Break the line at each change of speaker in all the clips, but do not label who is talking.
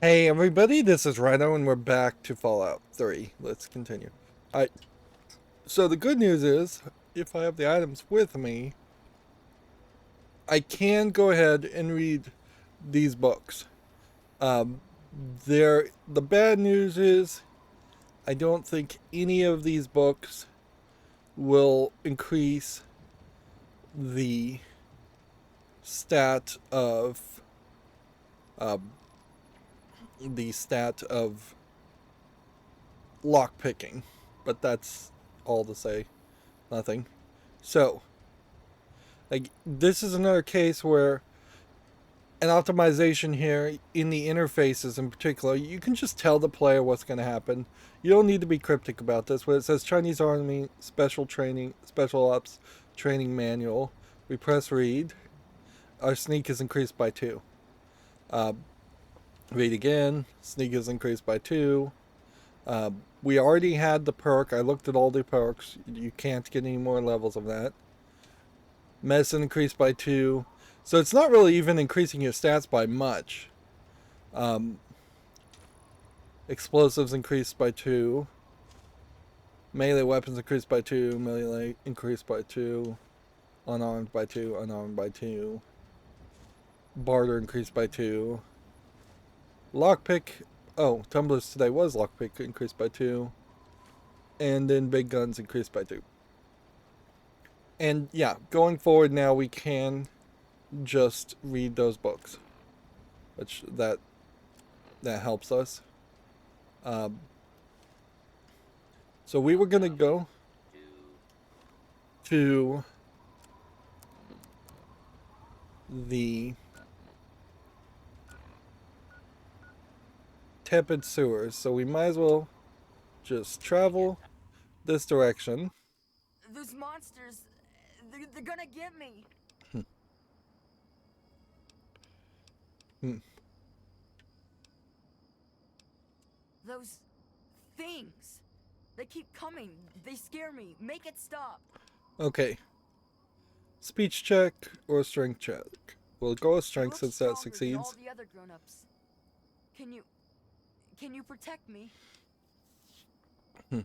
Hey everybody, this is Rydo and we're back to Fallout 3. Let's continue. Alright, so the good news is, if I have the items with me, I can go ahead and read these books. Um, the bad news is, I don't think any of these books will increase the stat of, um, the stat of lock picking, but that's all to say nothing. So, like, this is another case where an optimization here in the interfaces in particular, you can just tell the player what's going to happen. You don't need to be cryptic about this. When it says Chinese Army Special Training, Special Ops Training Manual, we press read. Our sneak is increased by 2. Uh, Read again. Sneak is increased by 2. We already had the perk. I looked at all the perks. You can't get any more levels of that. Medicine increased by 2. So it's not really even increasing your stats by much. Um, Explosives increased by 2. Melee weapons increased by 2. Melee increased by 2. Unarmed by 2. Unarmed by 2. Barter increased by 2. Lockpick. Oh, tumblers today was lockpick increased by 2. And then big guns increased by 2. And yeah, going forward now we can just read those books, which that helps us. Um, so we were gonna go to the tepid sewers, so we might as well just travel this direction.
Those monsters, they're gonna get me.
Hmm.
Those things. They keep coming. They scare me. Make it stop.
Okay, speech check or strength check. We'll go with
They
strength
look
since that
stronger than all
succeeds.
the other grown-ups. Can you protect me?
Hmm.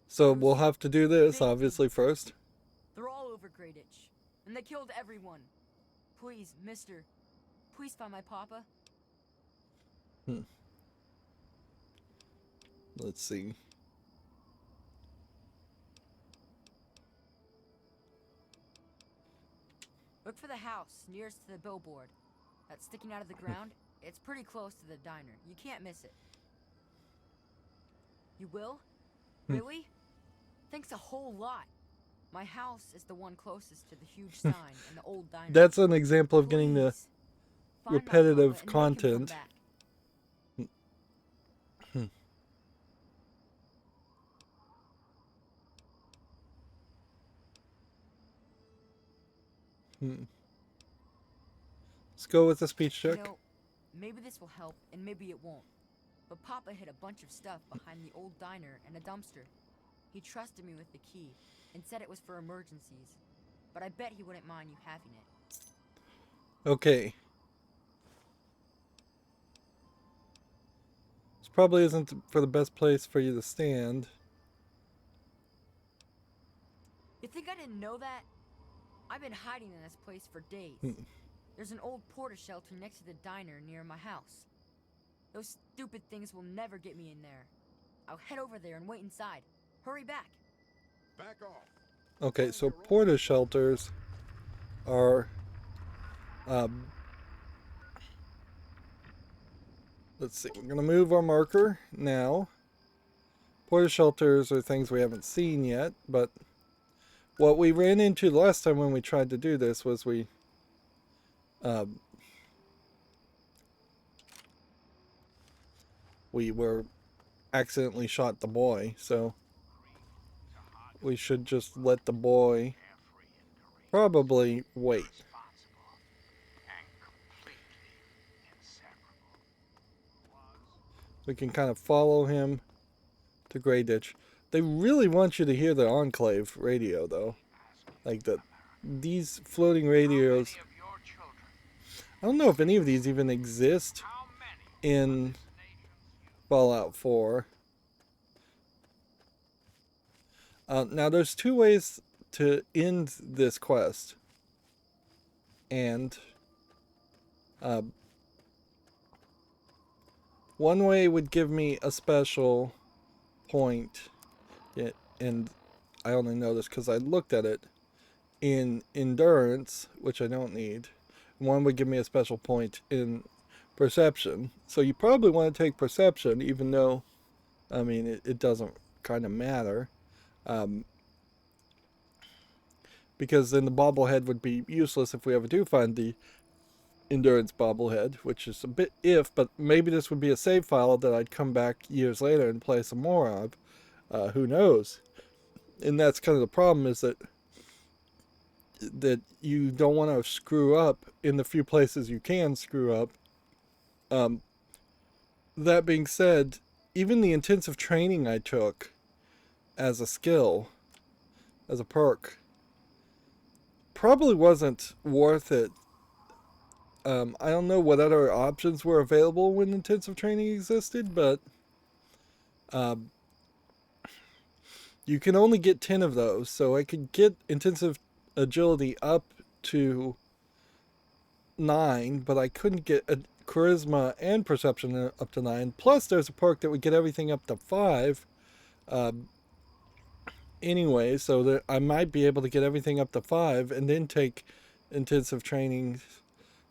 So
Those
we'll have to do this
big
obviously
things.
first.
They're all over Greyditch, and they killed everyone. Please, mister, please find my papa.
Hmm. Let's see.
Look for the house nearest to the billboard. That's sticking out of the ground. It's pretty close to the diner. You can't miss it. You will?
Hmm.
Really? Thanks a whole lot. My house is the one closest to the huge sign in the old diner.
That's an example of getting the
Please, find my papa
repetitive
and make him come
content.
back.
Hmm. Hmm. Let's go with the speech
You
check.
know, maybe this will help and maybe it won't. But Papa hid a bunch of stuff behind the old diner and a dumpster. He trusted me with the key and said it was for emergencies. But I bet he wouldn't mind you having it.
Okay. This probably isn't for the best place for you to stand.
You think I didn't know that? I've been hiding in this place for days.
Hmm.
There's an old porta shelter next to the diner near my house. Those stupid things will never get me in there. I'll head over there and wait inside. Hurry back.
Back off.
Okay, so porta shelters are um, let's see, we're gonna move our marker now. Porta shelters are things we haven't seen yet, but what we ran into last time when we tried to do this was um, we were accidentally shot the boy, so we should just let the boy probably wait. We can kind of follow him to Greyditch. They really want you to hear the Enclave radio, though. Like these floating radios. I don't know if any of these even exist in Fallout 4. Now, there's two ways to end this quest. And one way would give me a special point. Yeah, and I only know this because I looked at it. In endurance, which I don't need. One would give me a special point in perception. So you probably want to take perception, even though, I mean, it doesn't kind of matter. Because then the bobblehead would be useless if we ever do find the endurance bobblehead, which is a bit but maybe this would be a save file that I'd come back years later and play some more of. Who knows? And that's kind of the problem, is that you don't want to screw up in the few places you can screw up. That being said, even the intensive training I took as a skill, as a perk, probably wasn't worth it. I don't know what other options were available when intensive training existed, but you can only get 10 of those, so I could get intensive agility up to 9, but I couldn't get a charisma and perception up to 9. Plus, there's a perk that would get everything up to 5. Anyway, so that I might be able to get everything up to 5 and then take intensive training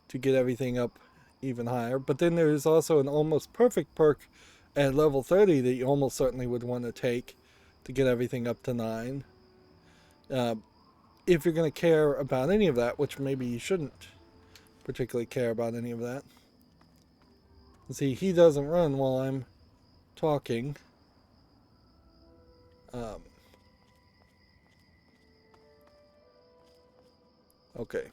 to get everything up even higher. But then there's also an almost perfect perk at level 30 that you almost certainly would want to take to get everything up to 9. If you're going to care about any of that, which maybe you shouldn't particularly care about any of that. See, he doesn't run while I'm talking. Okay.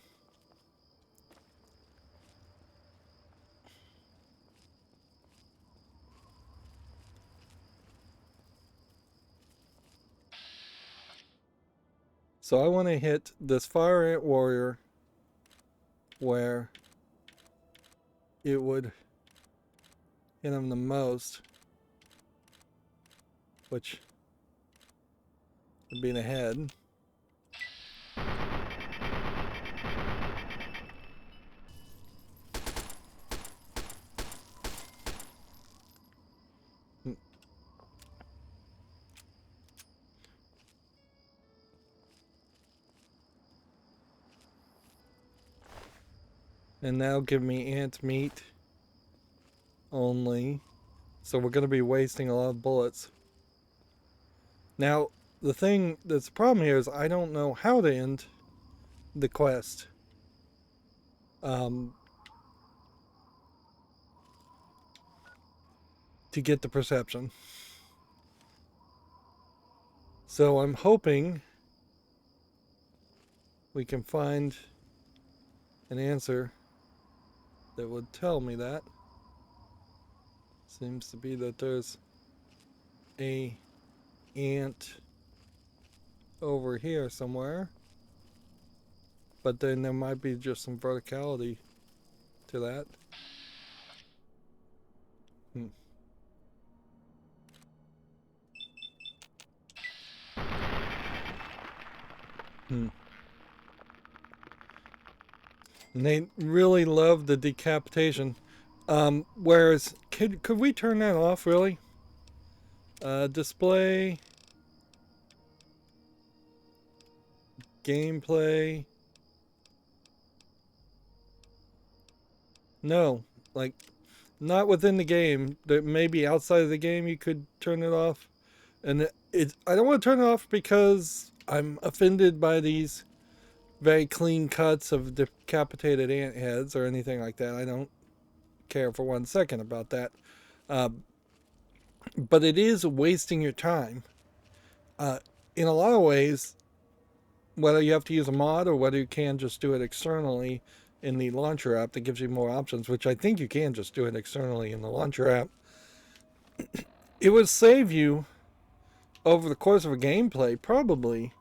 So I want to hit this fire ant warrior where it would hit him the most, which would be in the head. And that'll give me ant meat only. So we're going to be wasting a lot of bullets. Now, the thing that's the problem here is I don't know how to end the quest. To get the perception. So I'm hoping we can find an answer that would tell me that. Seems to be that there's a ant over here somewhere, but then there might be just some verticality to that. And they really love the decapitation. Whereas, could we turn that off, really? Display. Gameplay. No, like, not within the game. Maybe outside of the game you could turn it off. And I don't want to turn it off because I'm offended by these very clean cuts of decapitated ant heads or anything like that. I don't care for 1 second about that. But it is wasting your time. In a lot of ways, whether you have to use a mod or whether you can just do it externally in the launcher app that gives you more options, which I think you can just do it externally in the launcher app, it would save you, over the course of a gameplay, probably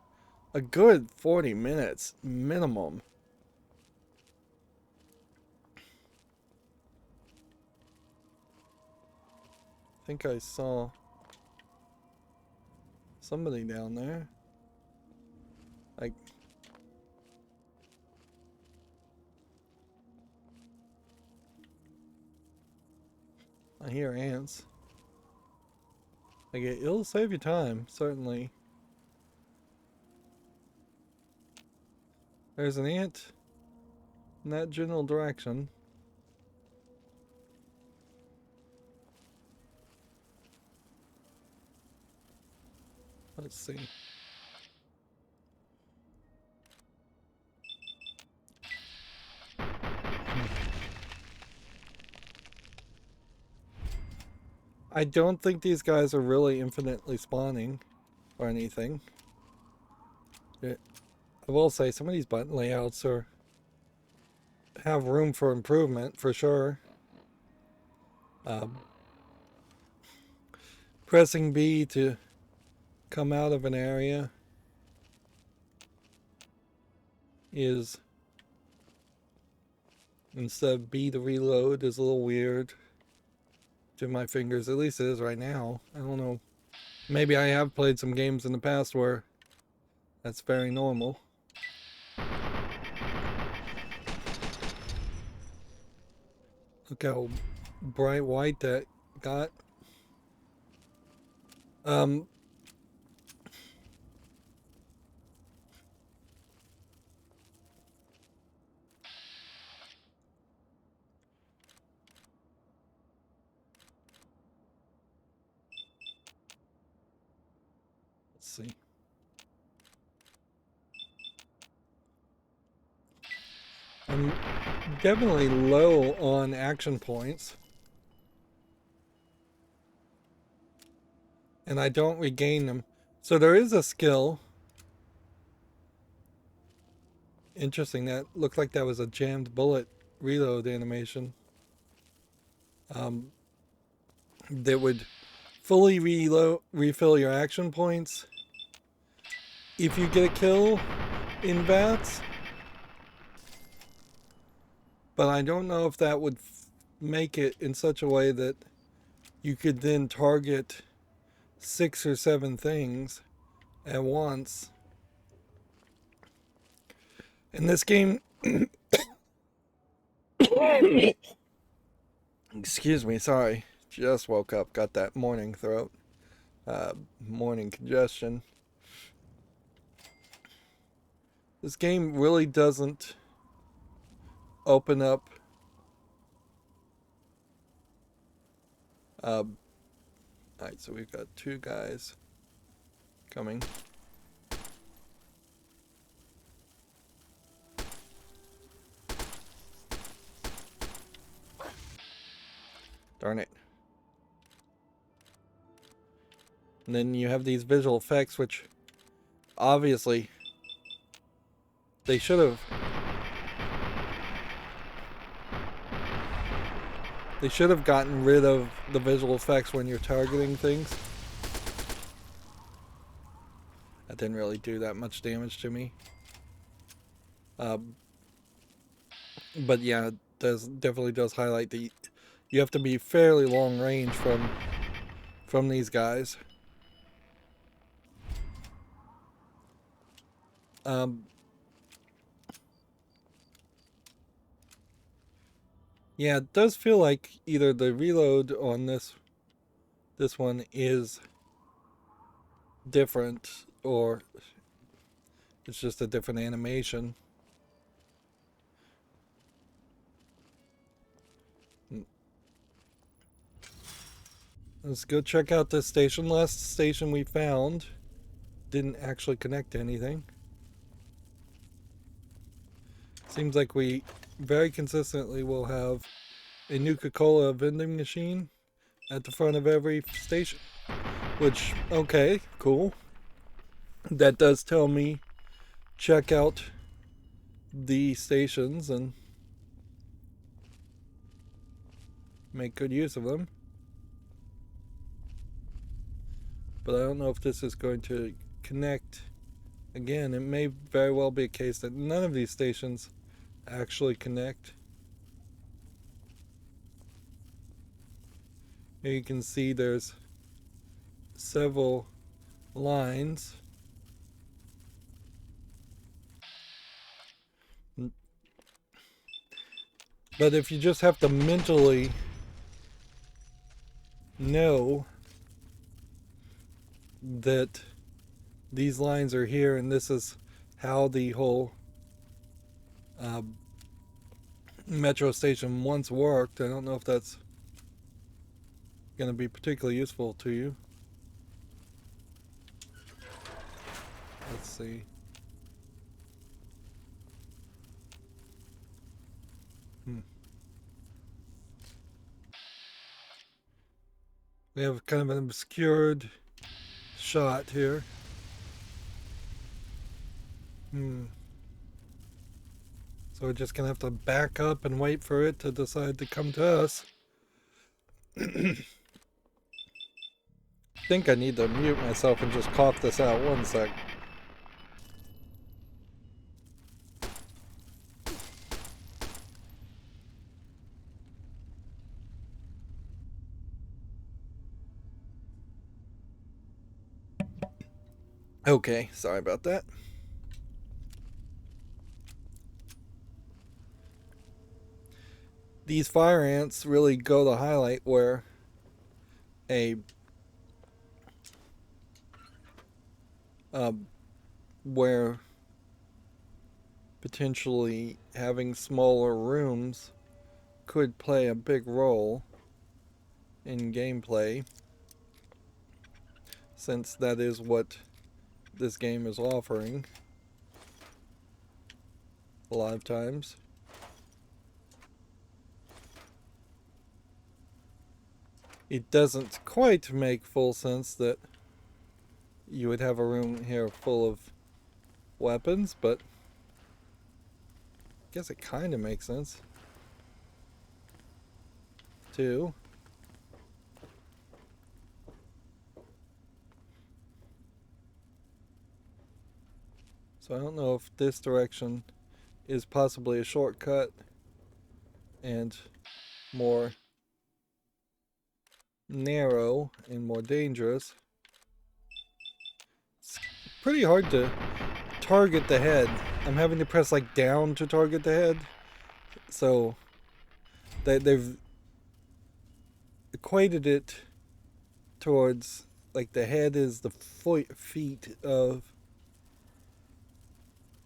a good 40 minutes minimum. think I saw somebody down there. Like, I hear ants. Like, it'll save you time, certainly. There's an ant in that general direction. Let's see. I don't think these guys are really infinitely spawning or anything. I will say some of these button layouts have room for improvement for sure. Pressing B to come out of an area is, instead of B to reload, is a little weird to my fingers. At least it is right now. I don't know. Maybe I have played some games in the past where that's very normal. Look how bright white that got. Let's see. I'm definitely low on action points. And I don't regain them. So there is a skill. Interesting, that looked like that was a jammed bullet reload animation. That would fully refill your action points if you get a kill in bats. But I don't know if that would make it in such a way that you could then target 6 or 7 things at once. In this game, excuse me, sorry, just woke up, got that morning throat, morning congestion. This game really doesn't open up alright, so we've got 2 guys coming. Darn it. And then you have these visual effects, which obviously they should have gotten rid of the visual effects when you're targeting things. That didn't really do that much damage to me. But yeah, it definitely does highlight that you have to be fairly long range from these guys. Yeah, it does feel like either the reload on this one is different, or it's just a different animation. Let's go check out this station. Last station we found didn't actually connect to anything. Seems like we very consistently will have a Nuka-Cola vending machine at the front of every station. Which, okay, cool. That does tell me check out the stations and make good use of them. But I don't know if this is going to connect. Again, it may very well be a case that none of these stations actually connect. Here you can see there's several lines. But if you just have to mentally know that these lines are here and this is how the whole metro station once worked, I don't know if that's going to be particularly useful to you. Let's see. We have kind of an obscured shot here. So we're just gonna have to back up and wait for it to decide to come to us. I think I need to mute myself and just cough this out. One sec. Okay, sorry about that. These fire ants really go to highlight where where potentially having smaller rooms could play a big role in gameplay, since that is what this game is offering a lot of times. It doesn't quite make full sense that you would have a room here full of weapons, but I guess it kind of makes sense too. So I don't know if this direction is possibly a shortcut and more narrow and more dangerous. It's pretty hard to target the head. I'm having to press like down to target the head. So they've equated it towards like the head is the feet of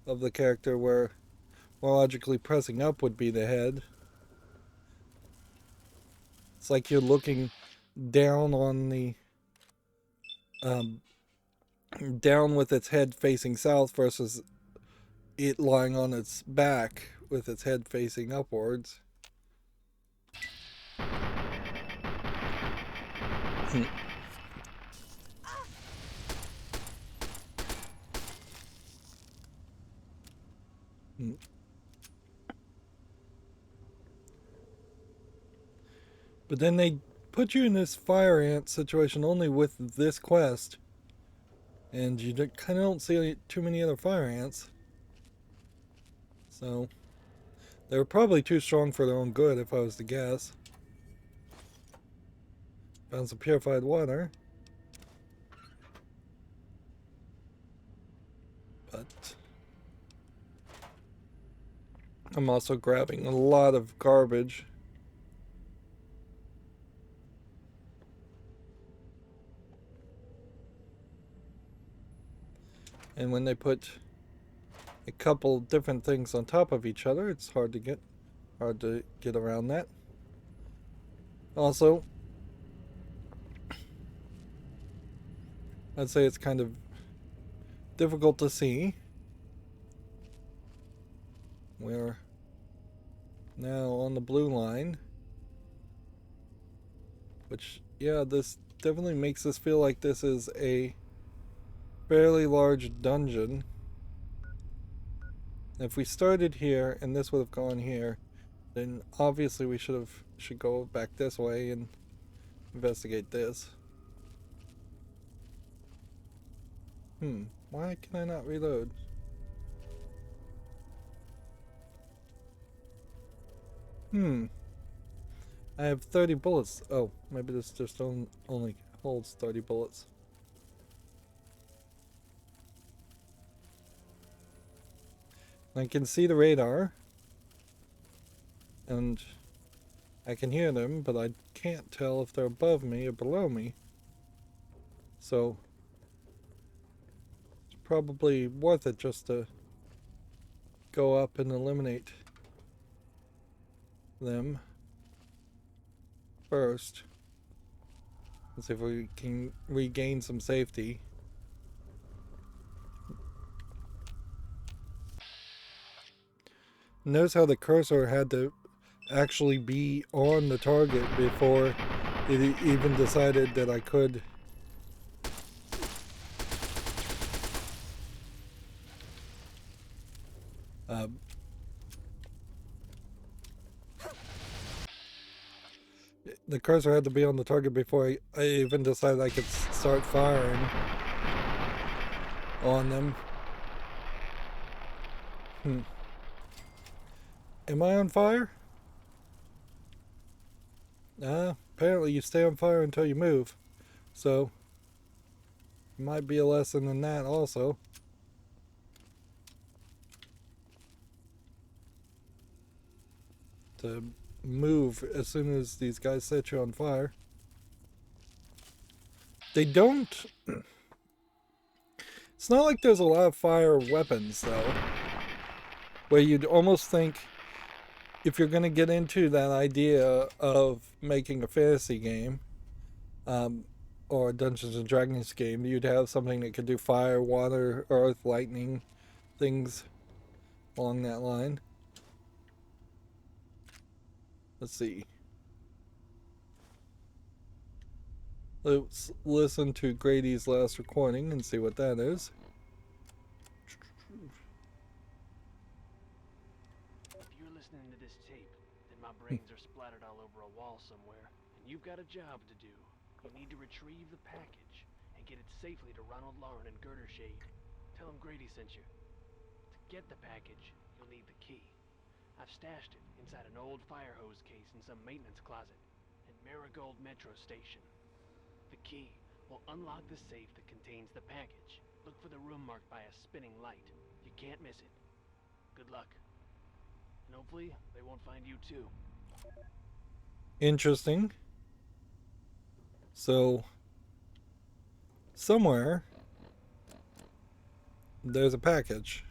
the character, where more logically pressing up would be the head. It's like you're looking down on the down with its head facing south versus it lying on its back with its head facing upwards. But then they put you in this fire ant situation only with this quest, and you kind of don't see too many other fire ants. So they were probably too strong for their own good, if I was to guess. Found some purified water. But I'm also grabbing a lot of garbage. And when they put a couple different things on top of each other, it's hard to get around that. Also, I'd say it's kind of difficult to see. We're now on the blue line, which, yeah, this definitely makes us feel like this is a fairly large dungeon. If we started here and this would have gone here, then obviously we should go back this way and investigate this. Why can I not reload? I have 30 bullets. Oh, maybe this just only holds 30 bullets. I can see the radar. And I can hear them, but I can't tell if they're above me or below me. So it's probably worth it just to go up and eliminate them first. Let's see if we can regain some safety. Notice how the cursor had to actually be on the target before it even decided that I could. The cursor had to be on the target before I even decided I could start firing on them. Am I on fire? Apparently you stay on fire until you move. So, might be a lesson in that also. To move as soon as these guys set you on fire. They don't... It's not like there's a lot of fire weapons, though. Where you'd almost think, if you're going to get into that idea of making a fantasy game, or a Dungeons and Dragons game, you'd have something that could do fire, water, earth, lightning, things along that line. Let's see. Let's listen to Grady's last recording and see what that is.
If you're listening to this tape, then my brains are splattered all over a wall somewhere, and you've got a job to do. You need to retrieve the package and get it safely to Ronald Lauren and Girder Shade. Tell him Grady sent you. To get the package, you'll need the key. I've stashed it inside an old fire hose case in some maintenance closet at Marigold Metro Station. The key will unlock the safe that contains the package. Look for the room marked by a spinning light. You can't miss it. Good luck. And hopefully, they won't find you too.
Interesting. So, somewhere, there's a package.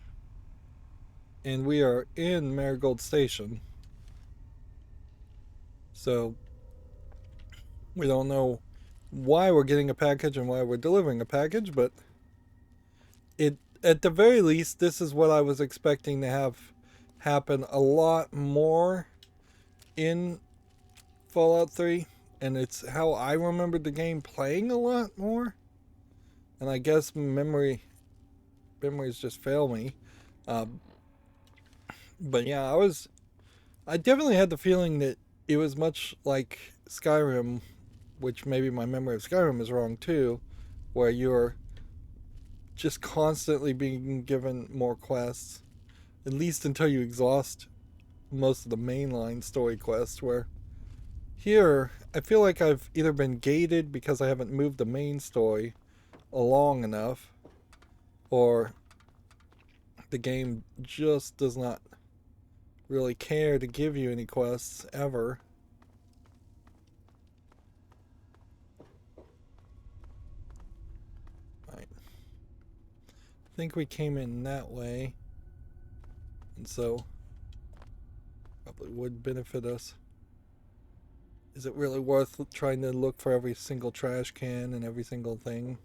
And we are in Marigold Station. So, we don't know why we're getting a package and why we're delivering a package, but at the very least, this is what I was expecting to have happen a lot more in Fallout 3, and it's how I remembered the game playing a lot more. And I guess memories just fail me. But yeah, I definitely had the feeling that it was much like Skyrim, which maybe my memory of Skyrim is wrong too, where you're just constantly being given more quests, at least until you exhaust most of the mainline story quests, where here I feel like I've either been gated because I haven't moved the main story along enough, or the game just does not really care to give you any quests ever. Right. I think we came in that way, and so probably would benefit us. Is it really worth trying to look for every single trash can and every single thing?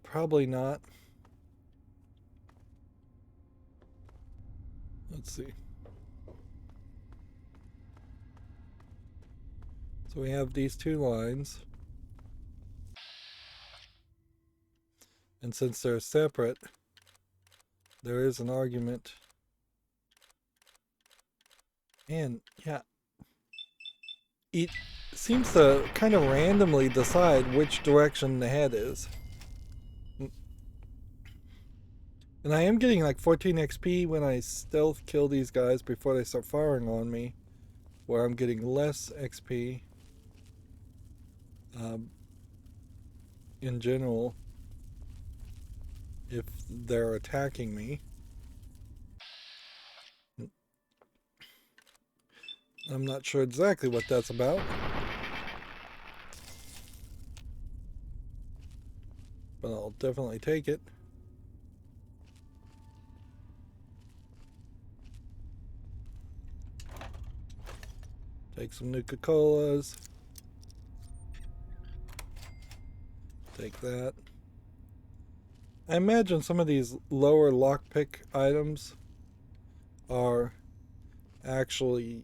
Probably not. Let's see. So we have these two lines. And since they're separate, there is an argument. And yeah, it seems to kind of randomly decide which direction the head is. And I am getting like 14 XP when I stealth kill these guys before they start firing on me. where I'm getting less XP in general if they're attacking me. I'm not sure exactly what that's about, but I'll definitely take it. Take some Nuka-Colas. Take that. I imagine some of these lower lockpick items are actually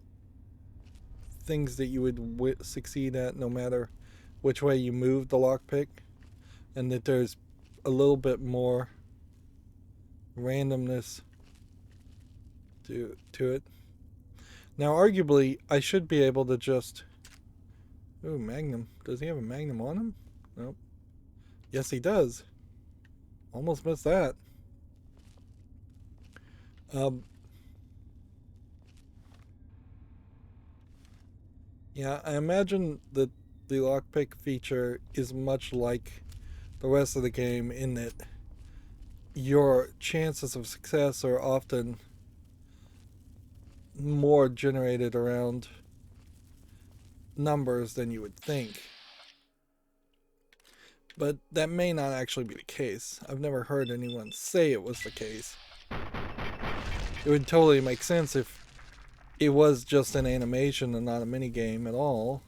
things that you would succeed at no matter which way you move the lockpick, and that there's a little bit more randomness to it. Now, arguably, I should be able to just... Ooh, Magnum. Does he have a Magnum on him? Nope. Yes, he does. Almost missed that. Yeah, I imagine that the lockpick feature is much like the rest of the game in that your chances of success are often more generated around numbers than you would think. But that may not actually be the case. I've never heard anyone say it was the case. It would totally make sense if it was just an animation and not a minigame at all.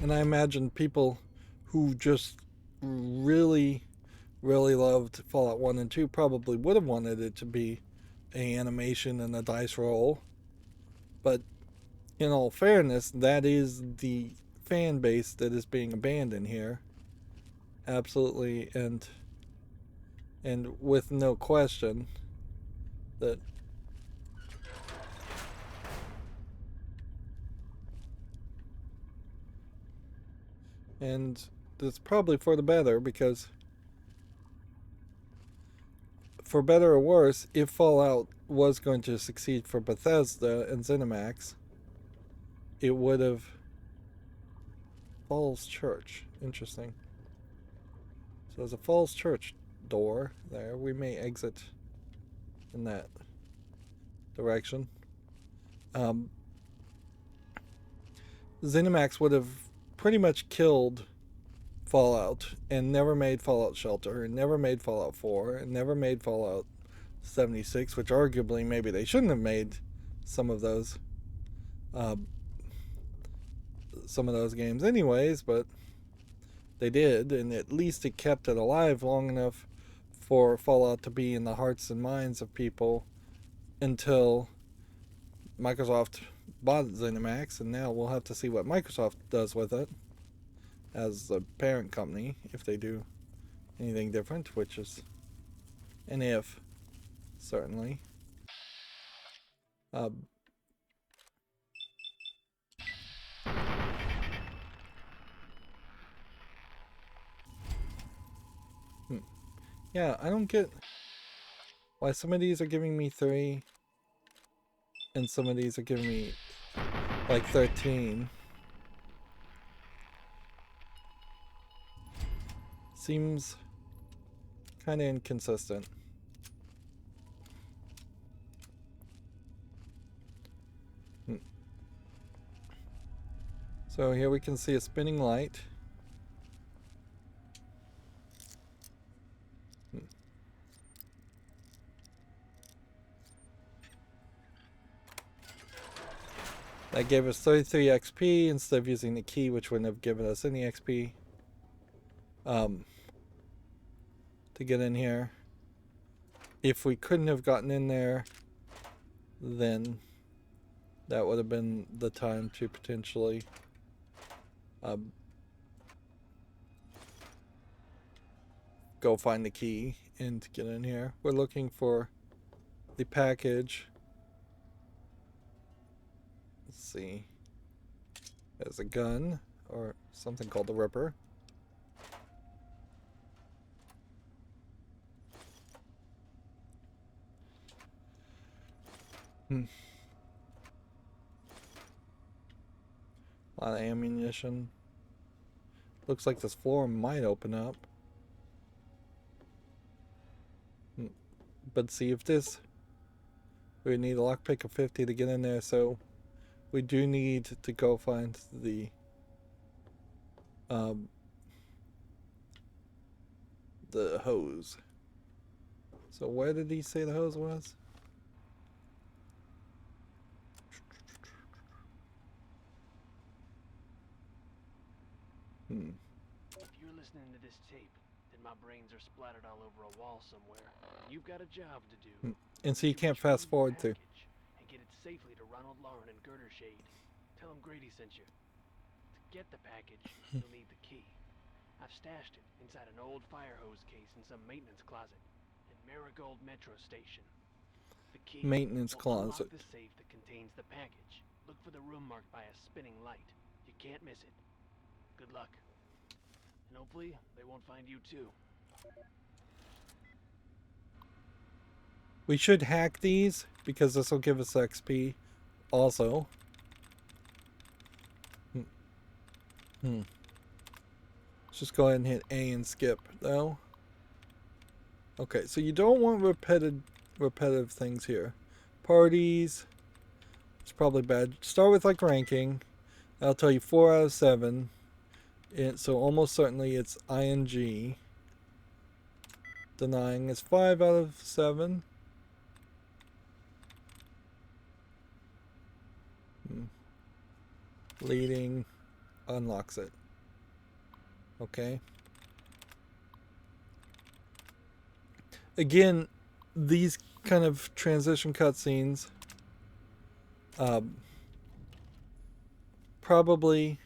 And I imagine people who just really loved Fallout 1 and 2 probably would have wanted it to be an animation and a dice roll. But in all fairness, that is the fan base that is being abandoned here. Absolutely, and with no question that and that's probably for the better, because for better or worse, if Fallout was going to succeed for Bethesda and ZeniMax, it would have... Falls Church. Interesting. So there's a Falls Church door there. We may exit in that direction. ZeniMax would have pretty much killed Fallout and never made Fallout Shelter and never made Fallout 4 and never made Fallout 76, which arguably maybe they shouldn't have made some of those games anyways, but they did, and at least it kept it alive long enough for Fallout to be in the hearts and minds of people until Microsoft bought ZeniMax, and now we'll have to see what Microsoft does with it as the parent company, if they do anything different, which is an if, certainly. Yeah, I don't get why some of these are giving me 3 and some of these are giving me like 13. Seems kind of inconsistent. So here we can see a spinning light. That gave us 33 XP instead of using the key, which wouldn't have given us any XP to get in here. If we couldn't have gotten in there, then that would have been the time to potentially go find the key and to get in here. We're looking for the package. Let's see. There's a gun or something called the Ripper. Hmm. A lot of ammunition. Looks like this floor might open up. But see if this... We need a lockpick of 50 to get in there, so we do need to go find the hose. So where did he say the hose was?
If you're listening to this tape, then my brains are splattered all over a wall somewhere. You've got a job to do.
And so you can't fast forward to.
And get it safely to Ronald Lauren and Girder Shade. Tell him Grady sent you. To get the package, you'll need the key. I've stashed it inside an old fire hose case in some maintenance closet in Marigold Metro Station. The key
Maintenance
will
closet.
unlock the safe that contains the package. Look for the room marked by a spinning light. You can't miss it. Good luck. And hopefully they won't find you too.
We should hack these because this will give us XP also. Let's just go ahead and hit A and skip though. Okay, so you don't want repetitive things here. Parties. It's probably bad. Start with like ranking. I'll tell you 4 out of 7. So almost certainly it's ING. Denying is 5 out of 7. Leading unlocks it. Okay. Again, these kind of transition cutscenes probably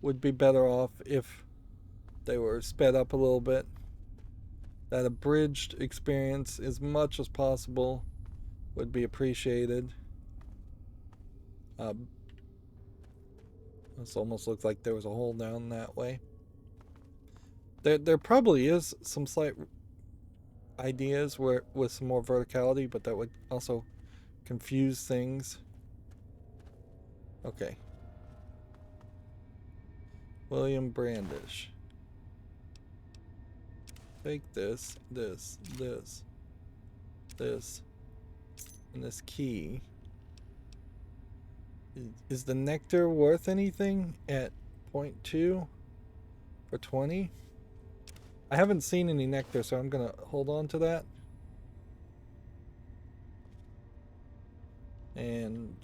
would be better off if they were sped up a little bit. That abridged experience, as much as possible, would be appreciated. This almost looks like there was a hole down that way. There probably is some slight ideas where with some more verticality, but that would also confuse things. Okay. William Brandish. Take this, this, and this key. Is the nectar worth anything at 0.2 for 20? I haven't seen any nectar, so I'm gonna hold on to that. And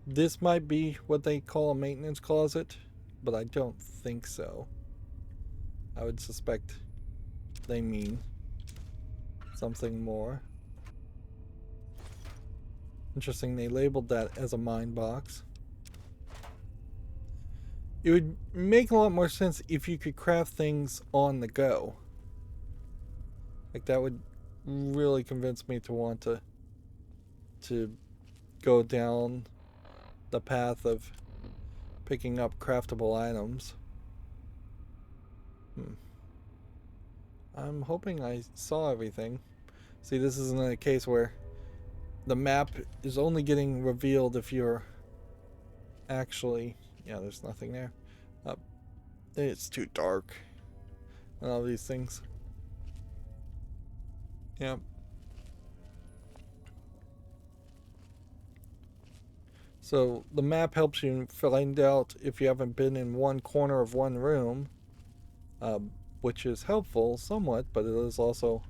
this might be what they call a maintenance closet, but I don't think so. I would suspect they mean something more. Interesting, they labeled that as a mine box. It would make a lot more sense if you could craft things on the go. Like, that would really convince me to want to go down the path of picking up craftable items. I'm hoping I saw everything. See, this isn't a case where the map is only getting revealed if you're actually... Yeah, there's nothing there. It's too dark. And all these things. Yeah. So the map helps you find out if you haven't been in one corner of one room, which is helpful somewhat, but it is also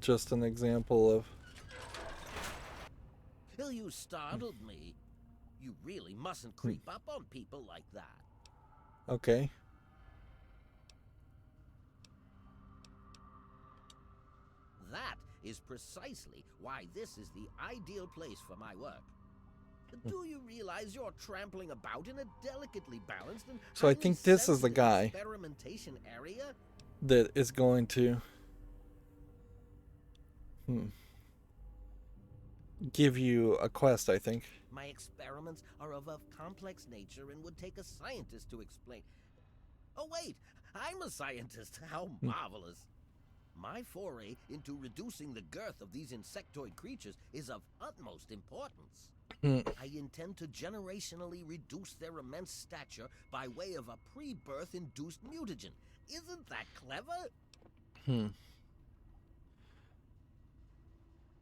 just an example of...
You startled me. You really mustn't creep up on people like that.
Okay.
That is precisely why this is the ideal place for my work. Do you realize you're trampling about in a delicately balanced and
So I
highly
think this is the
sensitive
guy
experimentation area?
that is going to give you a quest, I think.
My experiments are of a complex nature and would take a scientist to explain. Oh wait, I'm a scientist. How marvelous. My foray into reducing the girth of these insectoid creatures is of utmost importance. I intend to generationally reduce their immense stature by way of a pre-birth induced mutagen. Isn't that clever?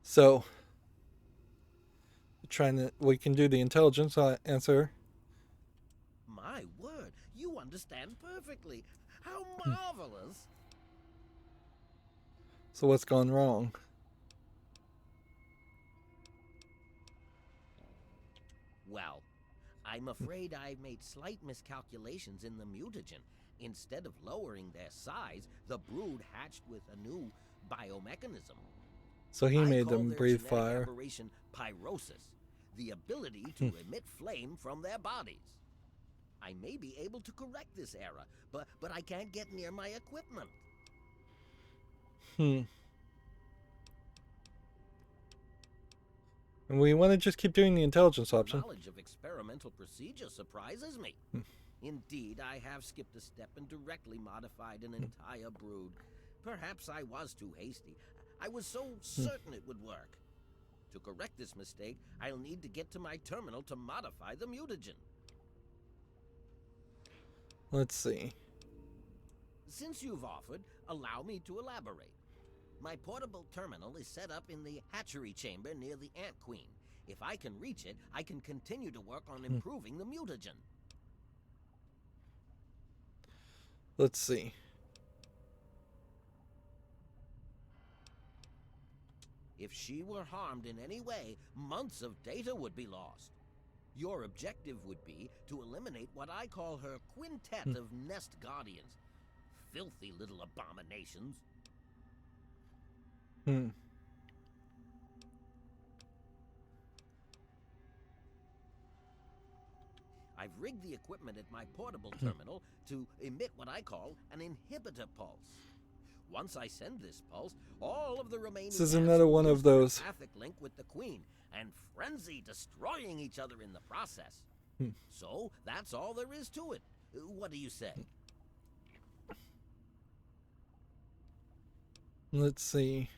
So, we can do the intelligence answer.
My word, you understand perfectly. How marvelous.
So what's gone wrong?
Well, I'm afraid I made slight miscalculations in the mutagen. Instead of lowering their size, the brood hatched with a new biomechanism.
So he
I
made
call
them
their
breathe
genetic
fire.
aberration pyrosis, the ability to emit flame from their bodies. I may be able to correct this error, but I can't get near my equipment.
And we want to just keep doing the intelligence option.
Knowledge of experimental procedure surprises me. Indeed, I have skipped a step and directly modified an entire brood. Perhaps I was too hasty. I was so certain it would work. To correct this mistake, I'll need to get to my terminal to modify the mutagen.
Let's see.
Since you've offered, allow me to elaborate. My portable terminal is set up in the hatchery chamber near the Ant Queen. If I can reach it, I can continue to work on improving the mutagen.
Let's see.
If she were harmed in any way, months of data would be lost. Your objective would be to eliminate what I call her quintet of nest guardians. Filthy little abominations. I've rigged the equipment at my portable terminal to emit what I call an inhibitor pulse. Once I send this pulse, all of the remaining
This is
ants
another one
lose
of
their
those.
telepathic link with the queen and frenzy, destroying each other in the process. So that's all there is to it. What do you say?
Let's see.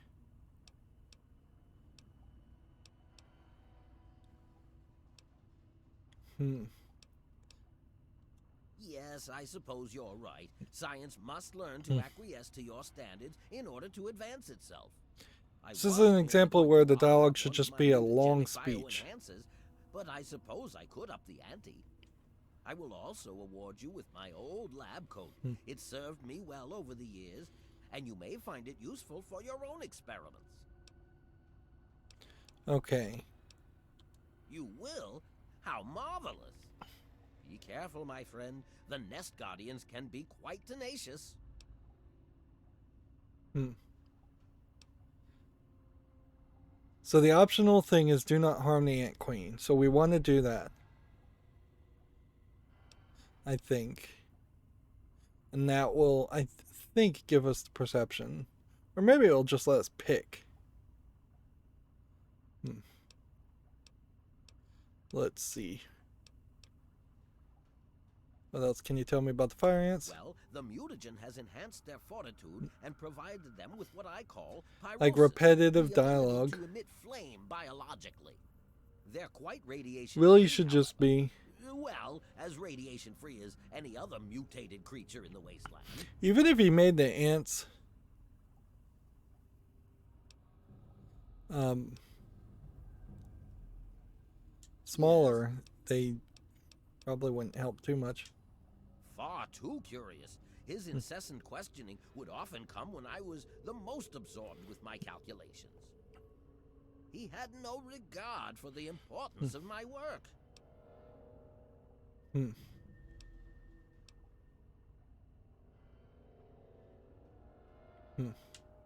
Yes, I suppose you're right. Science must learn to acquiesce to your standards in order to advance itself.
This is an example where the dialogue should just be a long speech.
But I suppose I could up the ante. I will also award you with my old lab coat. It served me well over the years, and you may find it useful for your own experiments.
Okay.
You will? How marvelous! Be careful, my friend. The nest guardians can be quite tenacious.
So the optional thing is do not harm the Ant Queen. So we want to do that. I think. And that will, I think, give us the perception. Or maybe it'll just let us pick. Let's see. What else can you tell me about the fire ants?
Well, the mutagen has enhanced their fortitude and provided them with what I call pyrosis,
Like repetitive
the ability
dialogue.
to emit flame biologically. They're quite radiation
Really
free,
should
however.
just be.
Well, as radiation free as any other mutated creature in the wasteland.
Even if he made the ants smaller, they probably wouldn't help too much.
Far too curious. His incessant questioning would often come when I was the most absorbed with my calculations. He had no regard for the importance of my work.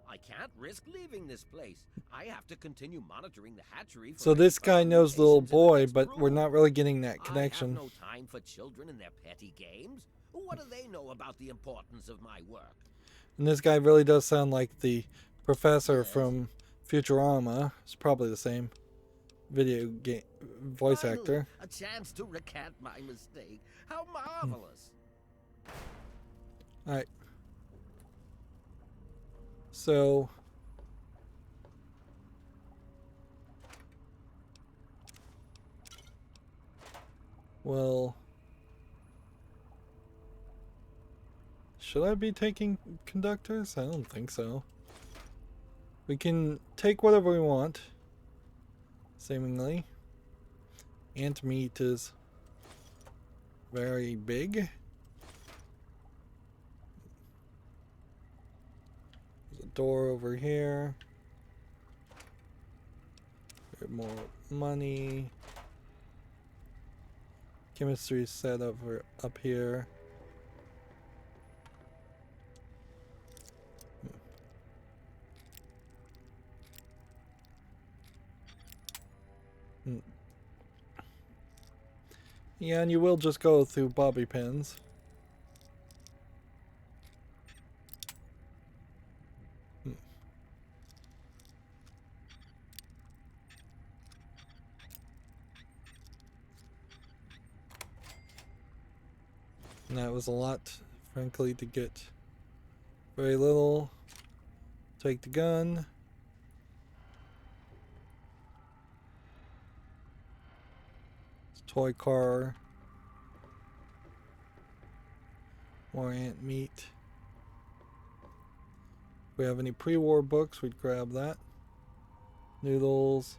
I can't risk leaving this place. I have to continue monitoring the hatchery.
So this guy knows the little boy, but we're not really getting that connection.
I have no time for children and their petty games. What do they know about the importance of my work?
And this guy really does sound like the professor from Futurama. It's probably the same video game voice
Finally,
actor.
A chance to recant my mistake. How marvelous.
Alright. So well, should I be taking conductors? I don't think so. We can take whatever we want, seemingly. Ant meat is very big. There's a door over here. There's more money. Chemistry set over up here. Yeah, and you will just go through bobby pins. And that was a lot, frankly, to get very little. Take the gun. Toy car. More ant meat. If we have any pre-war books, we'd grab that. Noodles.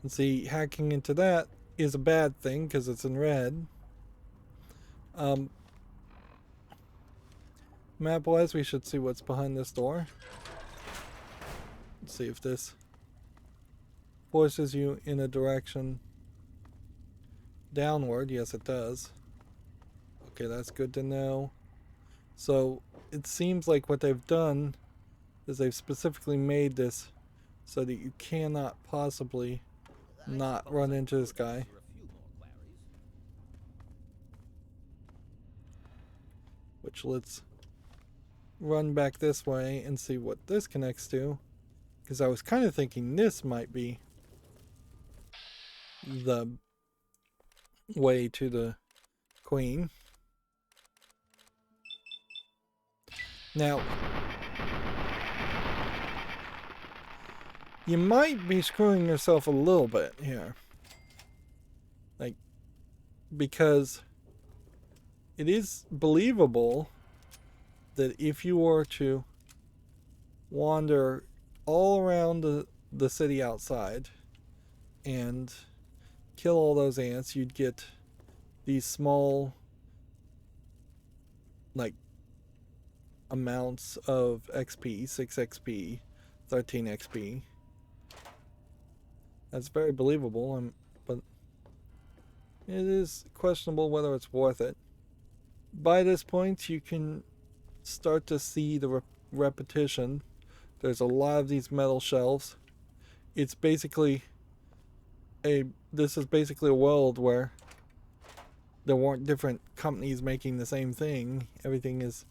And see, hacking into that is a bad thing because it's in red. Map-wise, we should see what's behind this door. Let's see if this forces you in a direction downward. Yes, it does. Okay, that's good to know. So it seems like what they've done is they've specifically made this so that you cannot possibly not run into this guy. Which let's run back this way and see what this connects to. Because I was kind of thinking this might be the way to the queen. Now, you might be screwing yourself a little bit here. Like, because it is believable that if you were to wander all around the city outside and kill all those ants, you'd get these small, like, amounts of XP, 6 XP, 13 XP. That's very believable, but it is questionable whether it's worth it. By this point, you can start to see the repetition. There's a lot of these metal shelves. It's basically this is basically a world where there weren't different companies making the same thing. Everything is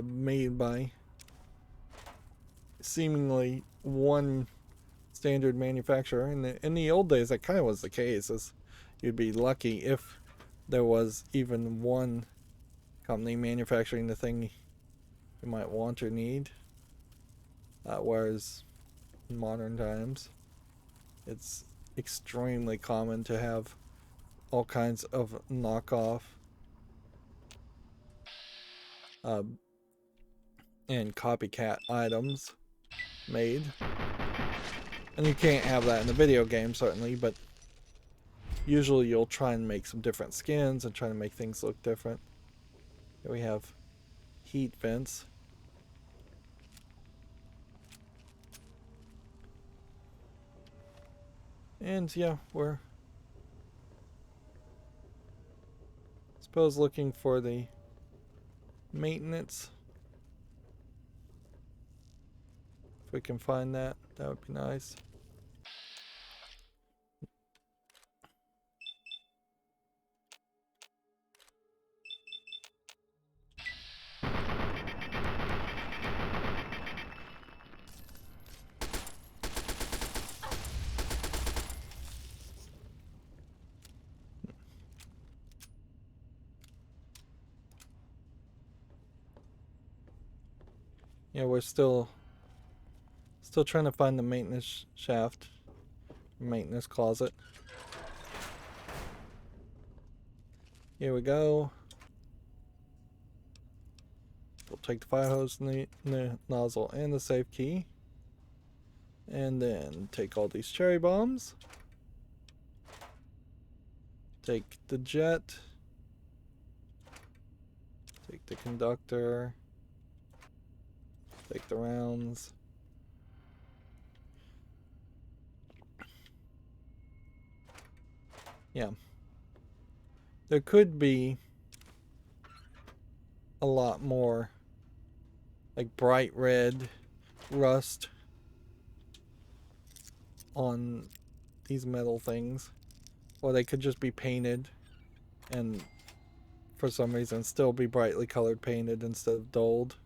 made by seemingly one standard manufacturer. In the old days, that kind of was the case. As you'd be lucky if there was even one company manufacturing the thing you might want or need. Whereas in modern times, it's extremely common to have all kinds of knockoff and copycat items made. And you can't have that in a video game, certainly, but usually you'll try and make some different skins and try to make things look different. Here we have heat vents. And yeah, we're suppose looking for the maintenance. If we can find that, that would be nice. Yeah, we're still trying to find the maintenance shaft, maintenance closet. Here we go. We'll take the fire hose, the nozzle, and the safe key. And then take all these cherry bombs. Take the jet. Take the conductor. Take the rounds. Yeah. There could be a lot more like bright red rust on these metal things, or they could just be painted and for some reason still be brightly colored painted instead of dulled.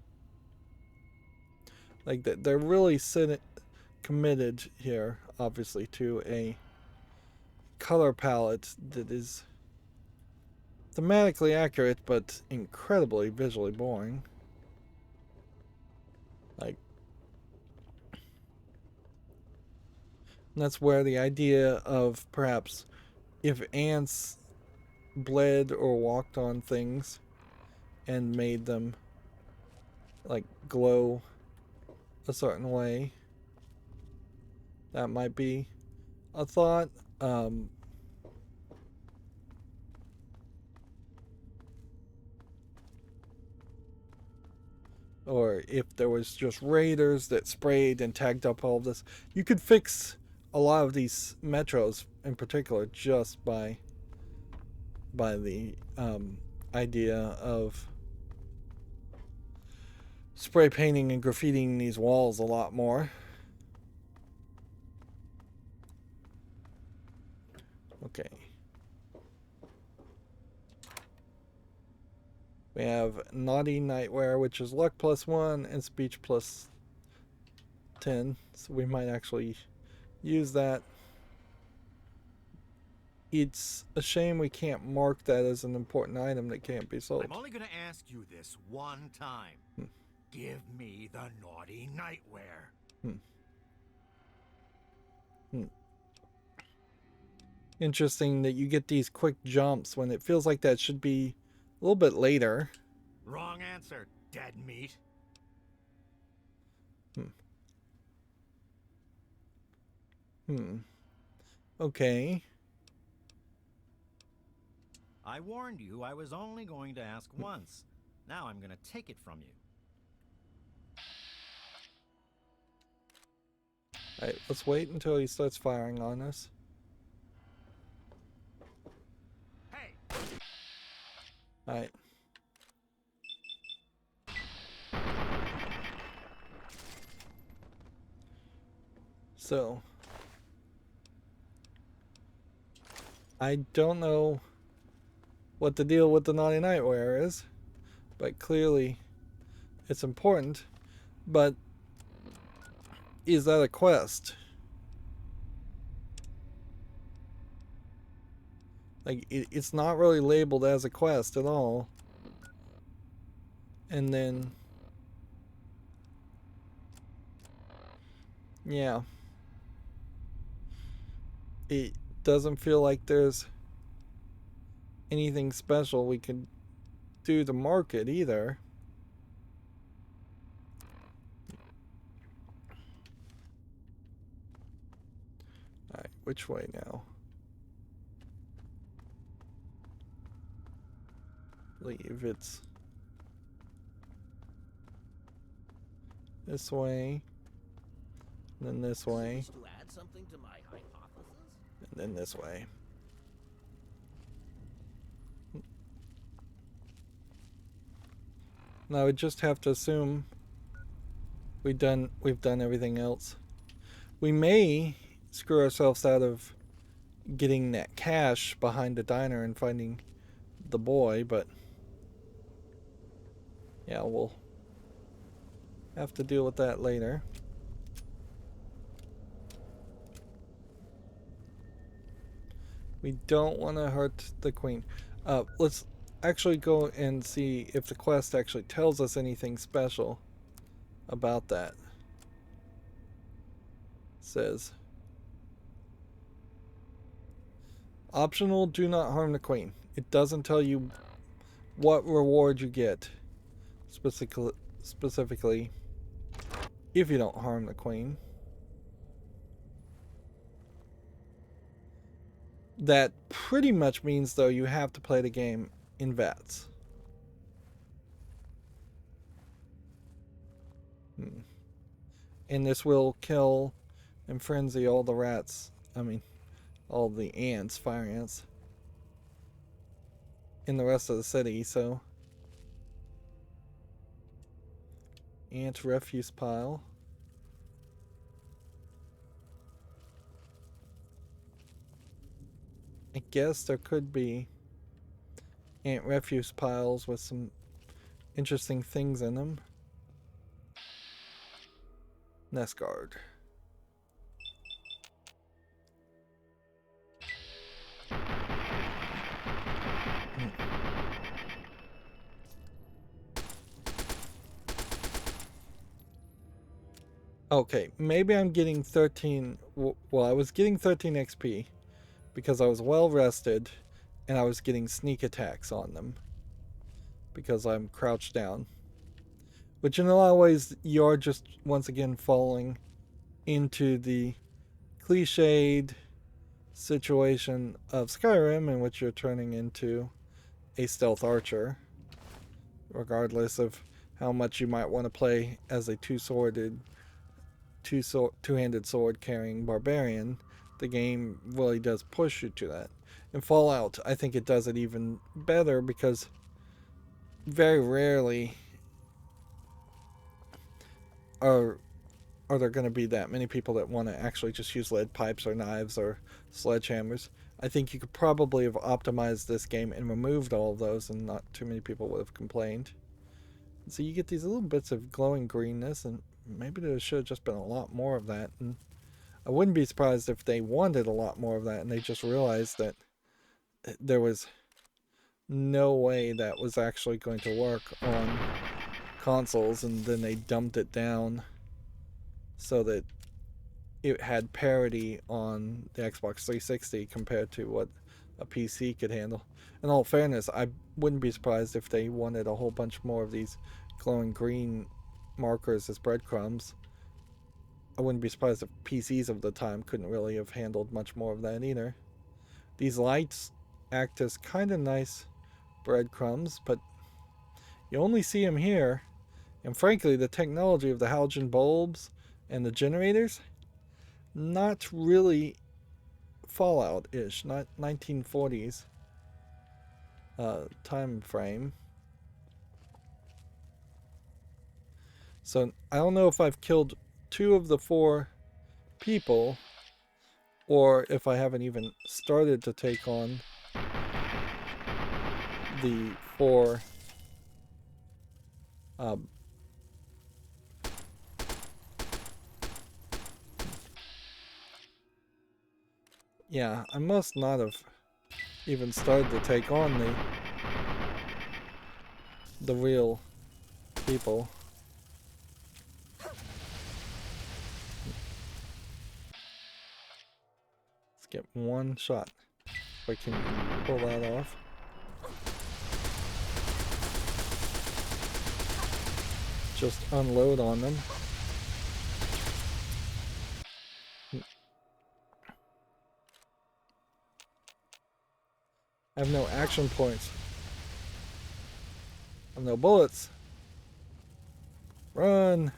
Like they're really committed here, obviously, to a color palette that is thematically accurate but incredibly visually boring. Like, and that's where the idea of perhaps if ants bled or walked on things and made them like glow a certain way, that might be a thought. Or if there was just raiders that sprayed and tagged up all of this. You could fix a lot of these metros in particular just by the idea of spray painting and graffitiing these walls a lot more. Okay. We have Naughty Nightwear, which is luck +1 and speech +10. So we might actually use that. It's a shame we can't mark that as an important item that can't be sold.
I'm only going to ask you this one time. Give me the Naughty Nightwear.
Interesting that you get these quick jumps when it feels like that should be a little bit later.
Wrong answer, dead meat.
Okay.
I warned you I was only going to ask once. Now I'm going to take it from you.
Alright, let's wait until he starts firing on us.
Hey!
Alright. So, I don't know what the deal with the Naughty Nightwear is, but clearly it's important. But is that a quest? Like, it's not really labeled as a quest at all. And then, yeah. It doesn't feel like there's anything special we could do to mark it either. Alright, which way now? Leave, it's this way, and then this way,
To add something to my hypothesis?
and then this way. Now I would just have to assume we've done everything else. We may screw ourselves out of getting that cache behind the diner and finding the boy, but yeah, we'll have to deal with that later. We don't want to hurt the queen. Let's actually go and see if the quest actually tells us anything special about that. Says optional, do not harm the queen. It doesn't tell you what reward you get specifically if you don't harm the queen. That pretty much means, though, you have to play the game in vats. And this will kill and frenzy all the rats. I mean, all the ants, fire ants, in the rest of the city, so. Ant refuse pile. I guess there could be ant refuse piles with some interesting things in them. Nest guard. Okay, maybe I'm getting 13. Well, I was getting 13 XP because I was well rested and I was getting sneak attacks on them because I'm crouched down. Which in a lot of ways, you're just once again falling into the cliched situation of Skyrim in which you're turning into a stealth archer, regardless of how much you might want to play as a two-handed sword carrying barbarian. The game really does push you to that. In Fallout, I think it does it even better because very rarely are there going to be that many people that want to actually just use lead pipes or knives or sledgehammers. I think you could probably have optimized this game and removed all of those, and not too many people would have complained. So you get these little bits of glowing greenness, and maybe there should have just been a lot more of that. And I wouldn't be surprised if they wanted a lot more of that and they just realized that there was no way that was actually going to work on consoles, and then they dumped it down so that it had parity on the Xbox 360 compared to what a PC could handle. In all fairness, I wouldn't be surprised if they wanted a whole bunch more of these glowing green markers as breadcrumbs. I wouldn't be surprised if PCs of the time couldn't really have handled much more of that either. These lights act as kind of nice breadcrumbs, but you only see them here. And frankly, the technology of the halogen bulbs and the generators, not really Fallout-ish, not 1940s time frame. So I don't know if I've killed 2 of the 4 people, or if I haven't even started to take on the 4 yeah, I must not have even started to take on the real people. Let's get one shot. If I can pull that off. Just unload on them. I have no action points. I have no bullets. Run!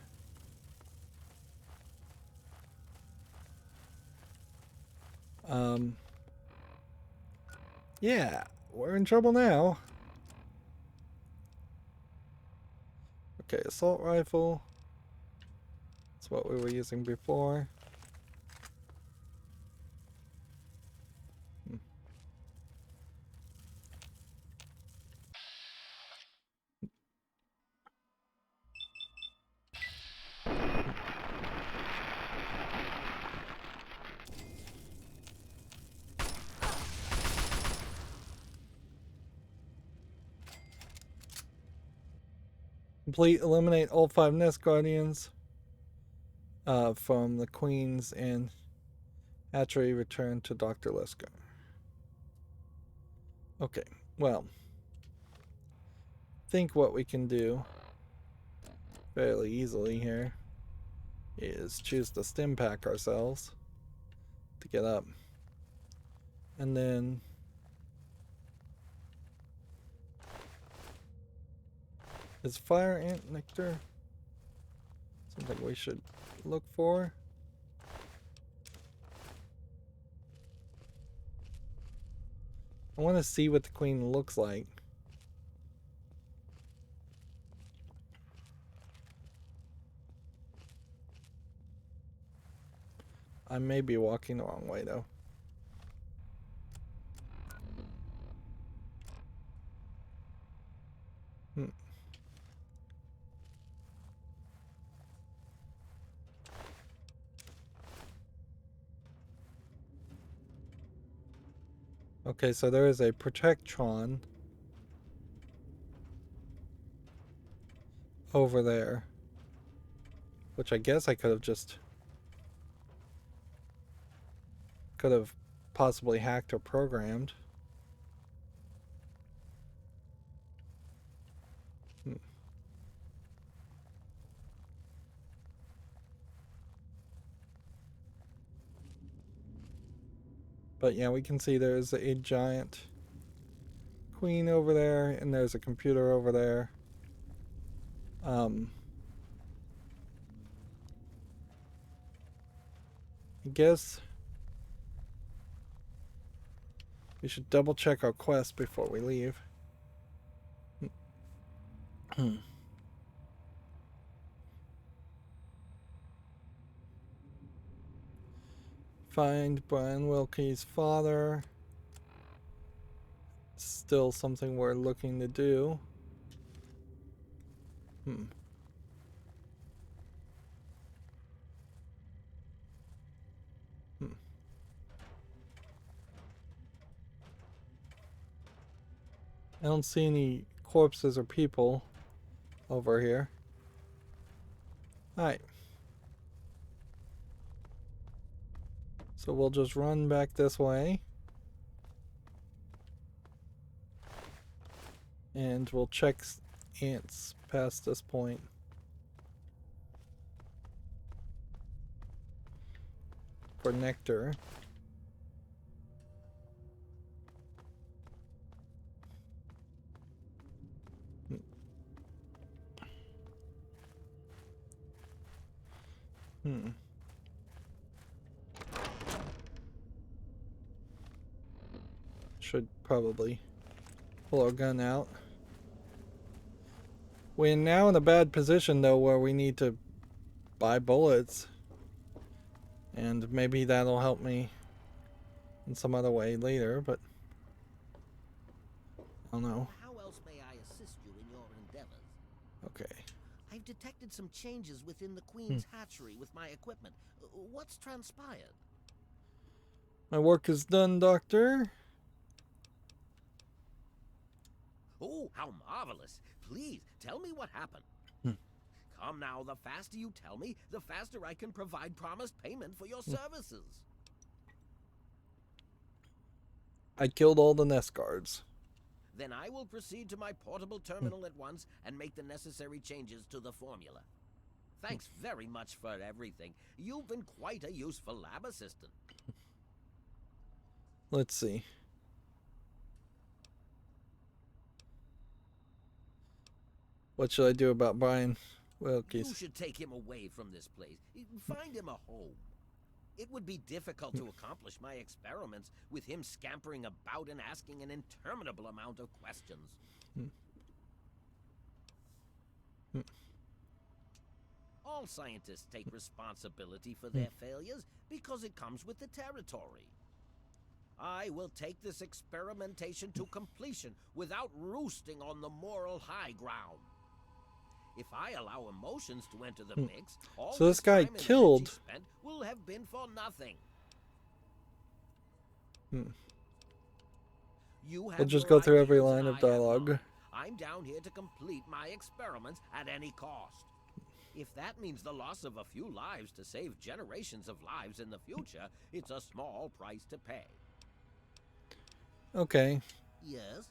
Yeah, we're in trouble now. Okay, assault rifle. That's what we were using before. Complete, eliminate all 5 nest guardians from the queens and hatchery. Return to Dr. Liska. Okay, well, I think what we can do fairly easily here is choose the stim pack ourselves to get up, and then is fire ant nectar something we should look for? I want to see what the queen looks like. I may be walking the wrong way though. Okay, so there is a protectron over there, which I guess I could have possibly hacked or programmed. But yeah, we can see there's a giant queen over there, and there's a computer over there. I guess we should double check our quest before we leave. Find Brian Wilkie's father. Still something we're looking to do. I don't see any corpses or people over here. Alright. So we'll just run back this way. And we'll check ants past this point. For nectar. Should probably pull our gun out. We're now in a bad position though where we need to buy bullets. And maybe that'll help me in some other way later, but I don't know.
How else may I assist you in your endeavors?
Okay.
I've detected some changes within the Queen's hatchery with my equipment. What's transpired?
My work is done, Doctor.
Oh, how marvelous. Please, tell me what happened. Come now, the faster you tell me, the faster I can provide promised payment for your services.
I killed all the nest guards.
Then I will proceed to my portable terminal at once and make the necessary changes to the formula. Thanks very much for everything. You've been quite a useful lab assistant.
Let's see. What should I do about Brian Wilkie's?
You should take him away from this place. Find him a home. It would be difficult to accomplish my experiments with him scampering about and asking an interminable amount of questions. All scientists take responsibility for their failures because it comes with the territory. I will take this experimentation to completion without roosting on the moral high ground. If I allow emotions to enter the mix, all
So this guy
time and
killed-
energy spent will have been for nothing. You have
We'll just
your
go through every
ideas
line
and
of
I have
dialogue.
mine. I I'm down here to complete my experiments at any cost. If that means the loss of a few lives to save generations of lives in the future, it's a small price to pay.
Okay.
Yes?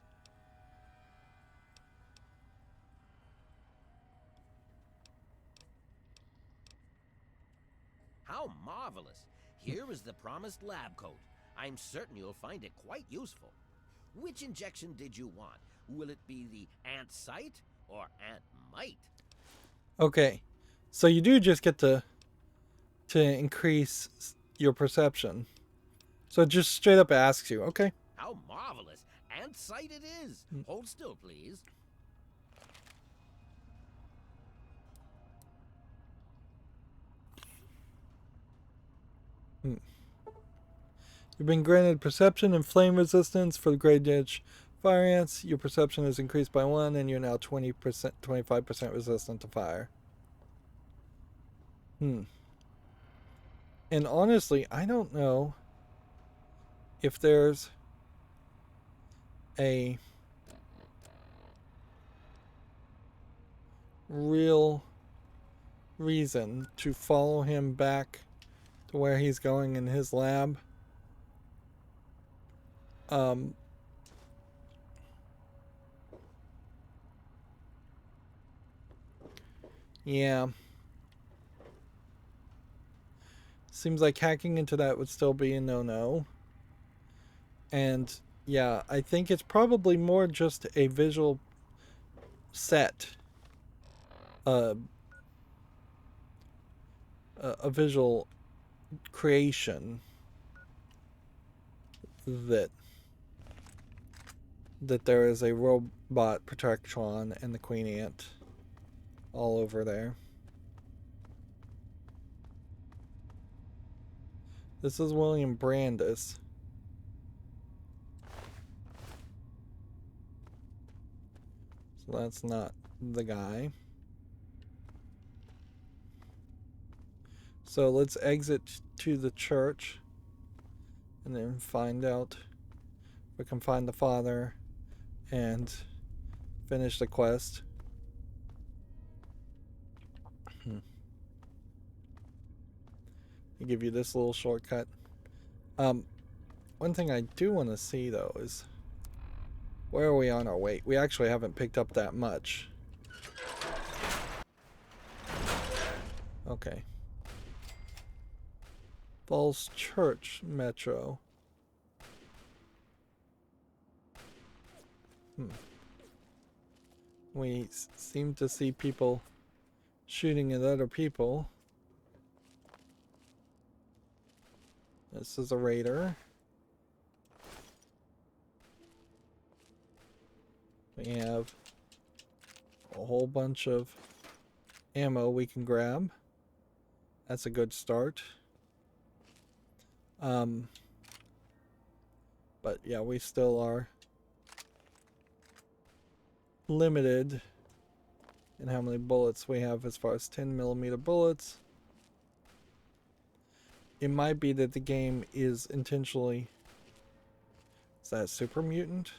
How marvelous! Here is the promised lab coat. I'm certain you'll find it quite useful. Which injection did you want? Will it be the ant sight or ant might?
Okay. So you do just get to increase your perception. So it just straight up asks you, okay.
How marvelous! Ant sight it is! Hold still, please.
You've been granted perception and flame resistance for the Great Edge fire ants. Your perception is increased by 1, and you're now 20%, 25% resistant to fire. And honestly, I don't know if there's a real reason to follow him back to where he's going in his lab. Yeah. Seems like hacking into that would still be a no-no. And yeah, I think it's probably more just a visual set. A visual creation that there is a robot Protectron and the Queen Ant all over there. This is William Brandis. So that's not the guy. So let's exit to the church and then find out if we can find the father and finish the quest. I'll give you this little shortcut. One thing I do want to see though is where are we on our weight? We actually haven't picked up that much. Okay. Falls Church Metro. We seem to see people shooting at other people. This is a raider. We have a whole bunch of ammo we can grab. That's a good start. But yeah, we still are limited in how many bullets we have as far as 10mm bullets. It might be that the game is intentionally... Is that a super mutant?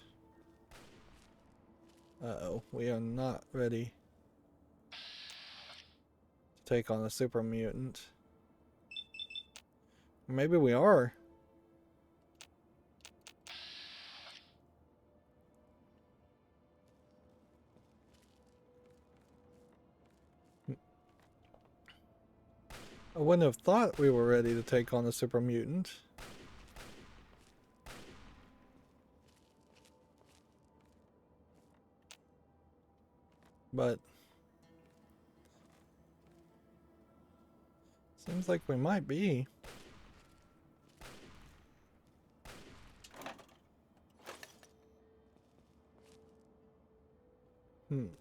Uh-oh, we are not ready to take on a super mutant. Maybe we are. I wouldn't have thought we were ready to take on a super mutant. But seems like we might be.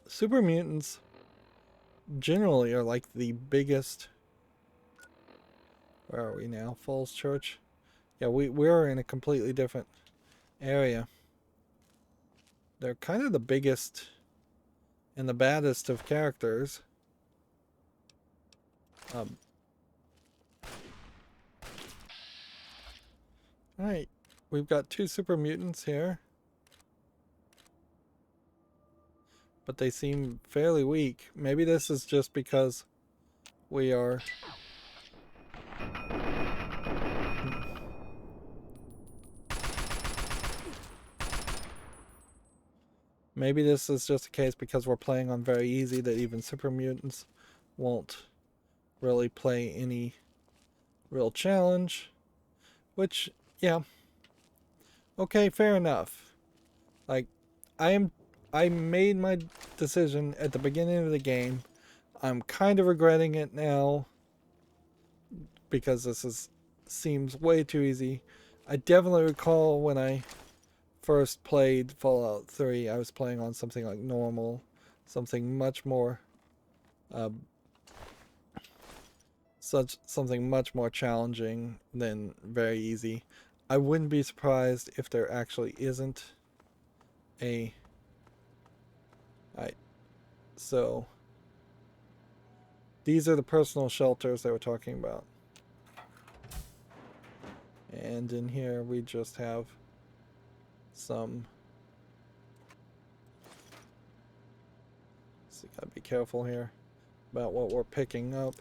Super mutants generally are like the biggest... Where are we now? Falls Church? Yeah, we're in a completely different area. They're kind of the biggest and the baddest of characters. Alright, we've got 2 super mutants here. but they seem fairly weak. Maybe this is just because we are... Maybe this is just a case because we're playing on very easy that even super mutants won't really play any real challenge. Which, yeah. Okay, fair enough. Like, I made my decision at the beginning of the game. I'm kind of regretting it now because this seems way too easy. I definitely recall when I first played Fallout 3, I was playing on something like normal, something much more something much more challenging than very easy. I wouldn't be surprised if there actually isn't a... Alright, so these are the personal shelters they were talking about. And in here we just have some... So gotta be careful here about what we're picking up.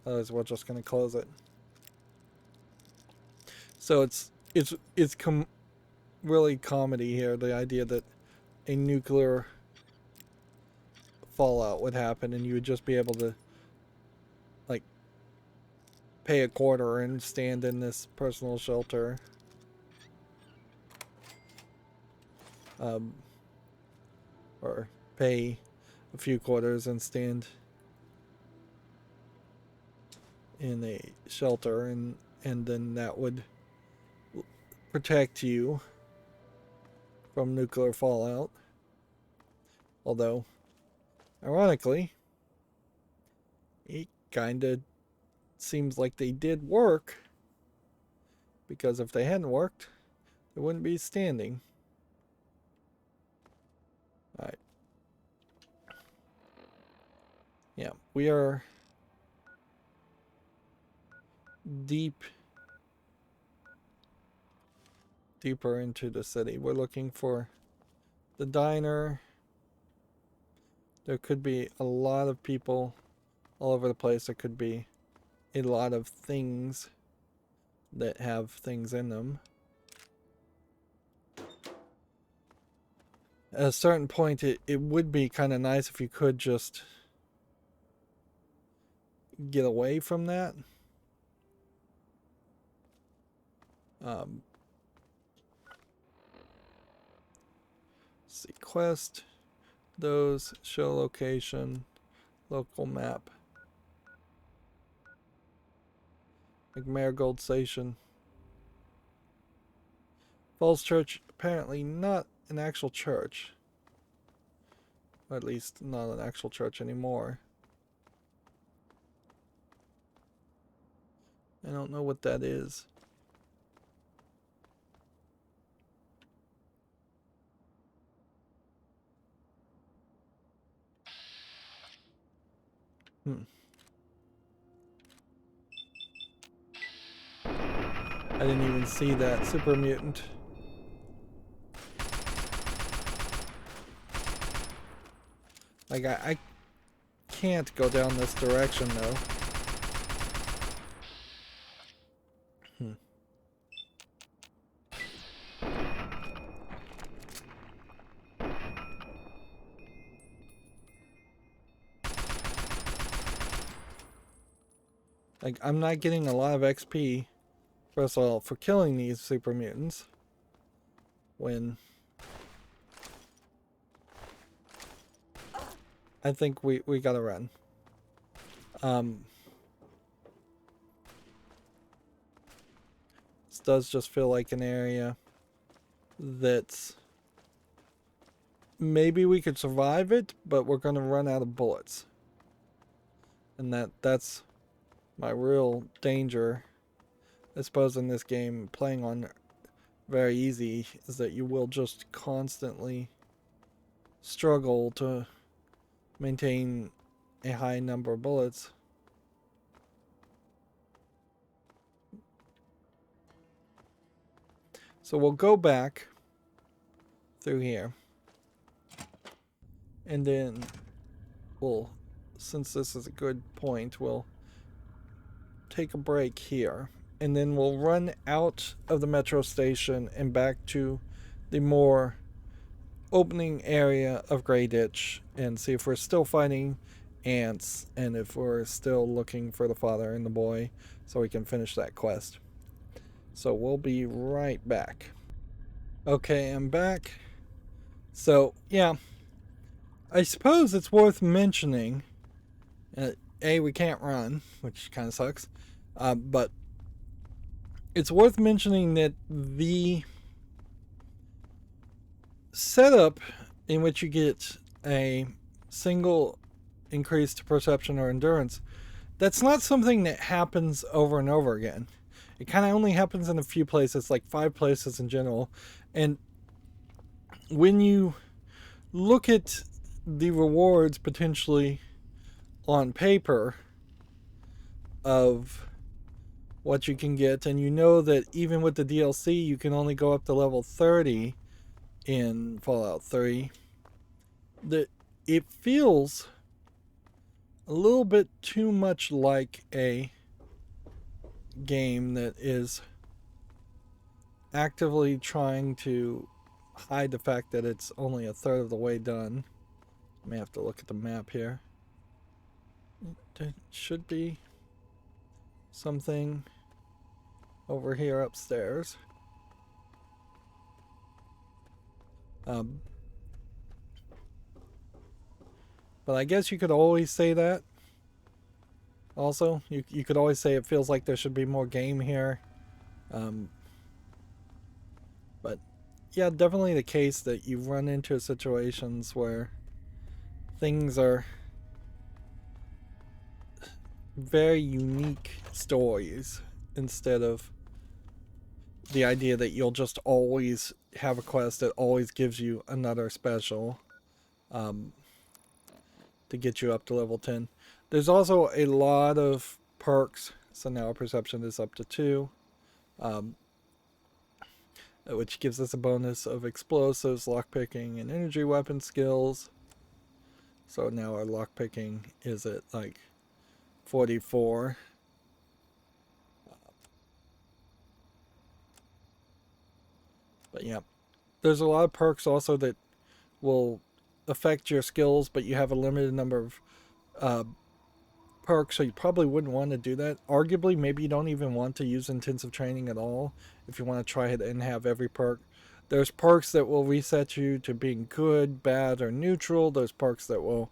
Otherwise we're just gonna close it. So it's really comedy here, the idea that a nuclear fallout would happen and you would just be able to like pay a quarter and stand in this personal shelter. Or pay a few quarters and stand in a shelter, and then that would protect you from nuclear fallout. Although, ironically, it kinda seems like they did work, because if they hadn't worked, they wouldn't be standing. Alright. Yeah, we are deeper into the city. We're looking for the diner. There could be a lot of people all over the place. There could be a lot of things that have things in them. At a certain point, it would be kind of nice if you could just get away from that. See, quest, those, show location, local map. Like Marigold Station. Falls Church, apparently not an actual church. Or at least not an actual church anymore. I don't know what that is. I didn't even see that super mutant. Like, I can't go down this direction, though. Like, I'm not getting a lot of XP, first of all, for killing these super mutants. When I think we gotta run. This does just feel like an area that's... Maybe we could survive it, but we're gonna run out of bullets. And that's my real danger, I suppose, in this game, playing on very easy, is that you will just constantly struggle to maintain a high number of bullets. So we'll go back through here And then we'll, since this is a good point, we'll take a break here. And then we'll run out of the metro station and back to the more opening area of Grey Ditch and see if we're still fighting ants and if we're still looking for the father and the boy so we can finish that quest. So we'll be right back. Okay, I'm back. So, yeah, I suppose it's worth mentioning, A, we can't run, which kind of sucks, but it's worth mentioning that the setup in which you get a single increase to perception or endurance, that's not something that happens over and over again. It kind of only happens in a few places, like 5 places in general. And when you look at the rewards potentially on paper of what you can get, and you know that even with the DLC you can only go up to level 30 in Fallout 3, that it feels a little bit too much like a game that is actively trying to hide the fact that it's only a third of the way done. I may have to look at the map here. There should be something over here upstairs. But I guess you could always say that. Also, you could always say it feels like there should be more game here. But yeah, definitely the case that you run into situations where things are very unique stories instead of the idea that you'll just always have a quest that always gives you another special to get you up to level 10. There's also a lot of perks, so now our perception is up to 2, which gives us a bonus of explosives, lockpicking, and energy weapon skills. So now our lockpicking is at like 44. But yeah, there's a lot of perks also that will affect your skills, but you have a limited number of perks, so you probably wouldn't want to do that. Arguably, maybe you don't even want to use intensive training at all if you want to try it and have every perk. There's perks that will reset you to being good, bad, or neutral. There's perks that will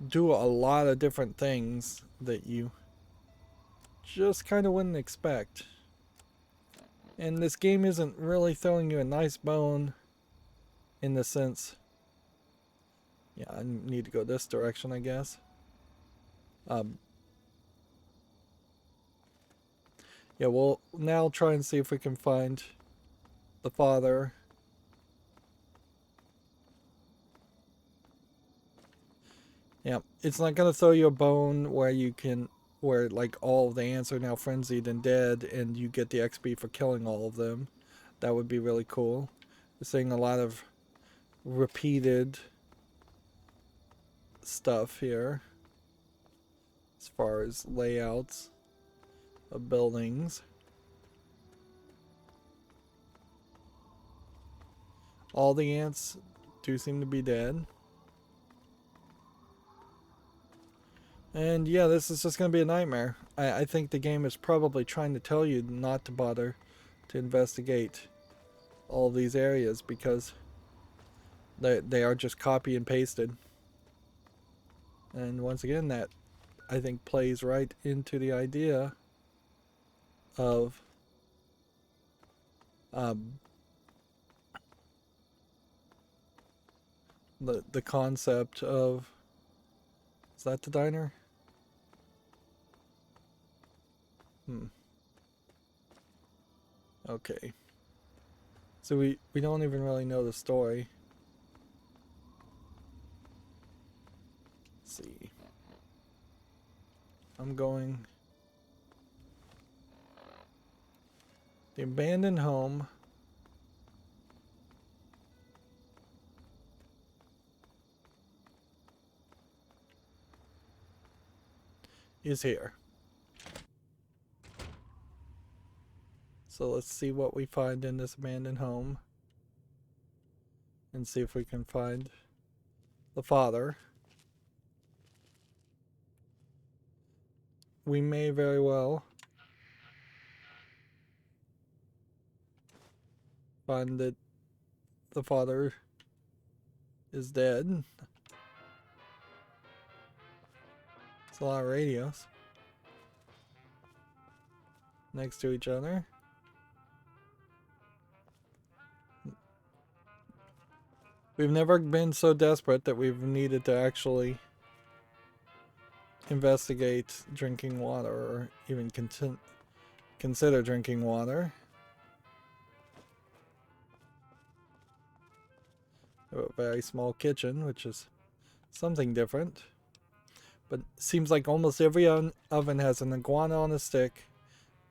do a lot of different things that you just kind of wouldn't expect. And this game isn't really throwing you a nice bone in the sense... Yeah, I need to go this direction, I guess. Yeah, we'll now try and see if we can find the father. Yeah, it's not going to throw you a bone where you can... where like all of the ants are now frenzied and dead and you get the XP for killing all of them. That would be really cool. We're seeing a lot of repeated stuff here as far as layouts of buildings. All the ants do seem to be dead. And yeah, this is just going to be a nightmare. I think the game is probably trying to tell you not to bother to investigate all these areas because they are just copy and pasted. And once again, that I think plays right into the idea of the concept of... Is that the diner? Okay. So we don't even really know the story. Let's see. I'm going... The abandoned home is here. So let's see what we find in this abandoned home. And see if we can find the father. We may very well find that the father is dead. It's a lot of radios next to each other. We've never been so desperate that we've needed to actually investigate drinking water or even consider drinking water. We have a very small kitchen, which is something different. But it seems like almost every oven has an iguana on a stick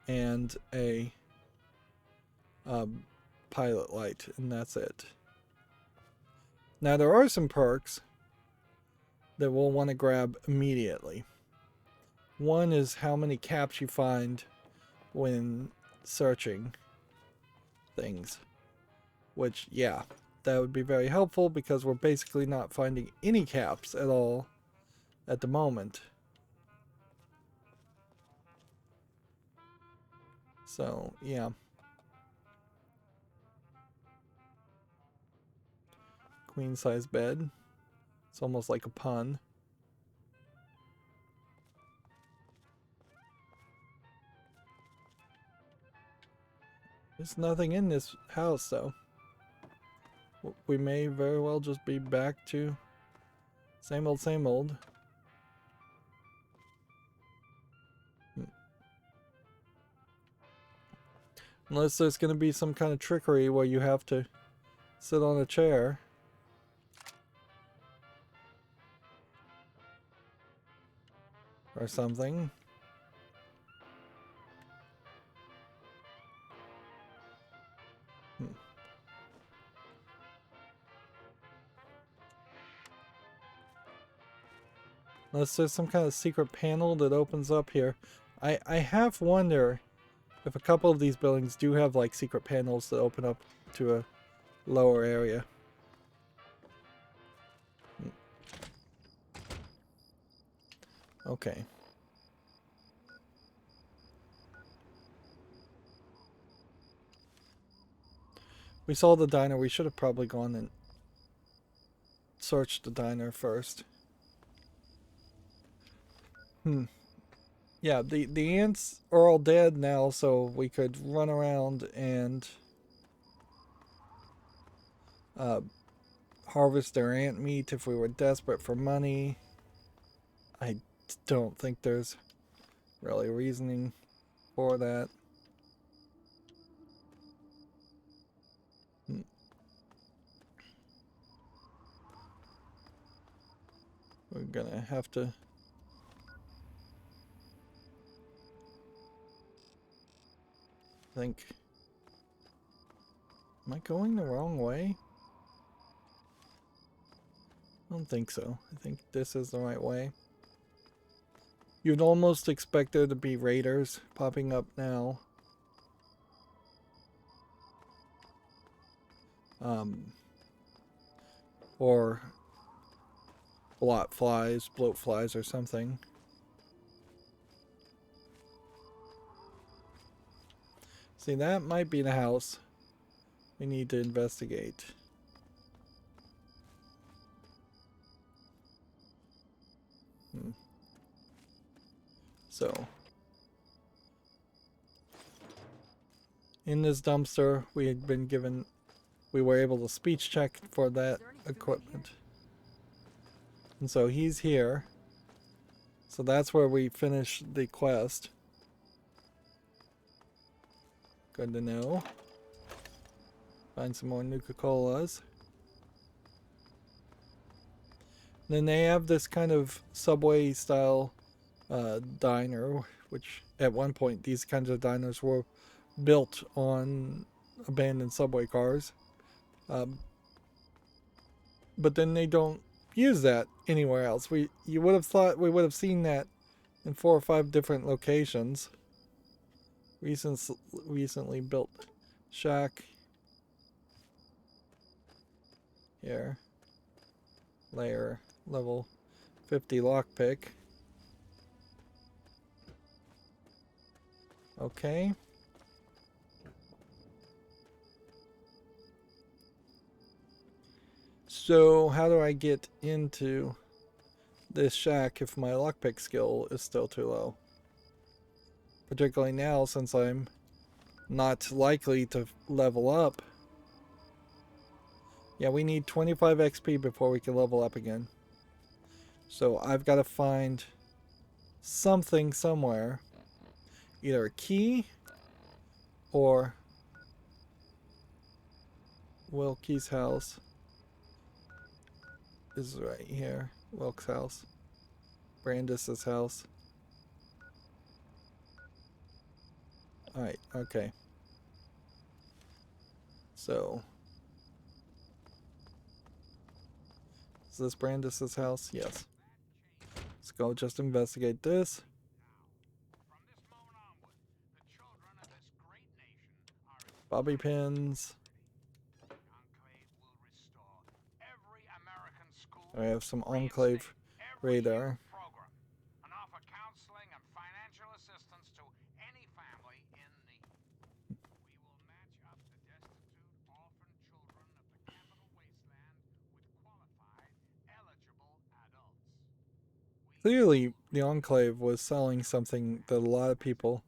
and a pilot light, and that's it. Now there are some perks that we'll want to grab immediately. One is how many caps you find when searching things. Which, yeah, that would be very helpful because we're basically not finding any caps at all at the moment. So, yeah. Queen size bed. It's almost like a pun. There's nothing in this house, though. We may very well just be back to same old, same old. Unless there's going to be some kind of trickery where you have to sit on a chair. Or something. Unless there's some kind of secret panel that opens up here. I have wonder if a couple of these buildings do have like secret panels that open up to a lower area. Okay. We saw the diner. We should have probably gone and searched the diner first. Yeah, the ants are all dead now, so we could run around and harvest their ant meat if we were desperate for money. I don't think there's really reasoning for that. We're gonna have to think. Am I going the wrong way? I don't think so. I think this is the right way. You'd almost expect there to be raiders popping up now. Or bloat flies or something. See, that might be the house we need to investigate. So, in this dumpster, we were able to speech check for that equipment. And so he's here. So that's where we finish the quest. Good to know. Find some more Nuka-Colas. Then they have this kind of subway style diner, which at one point these kinds of diners were built on abandoned subway cars. But then they don't use that anywhere else. You would have thought we would have seen that in 4 or 5 different locations. Recently built shack here. Layer level 50 lockpick. Okay. So how do I get into this shack if my lockpick skill is still too low? Particularly now, since I'm not likely to level up. Yeah, we need 25 XP before we can level up again. So I've got to find something somewhere. Either a key or Wilkie's house is right here. Wilk's house. Brandis's house. Alright, okay. So, is this Brandis's house? Yes. Let's go just investigate this. Bobby pins. I have some Enclave radar. Clearly, the Enclave was selling something that a lot of people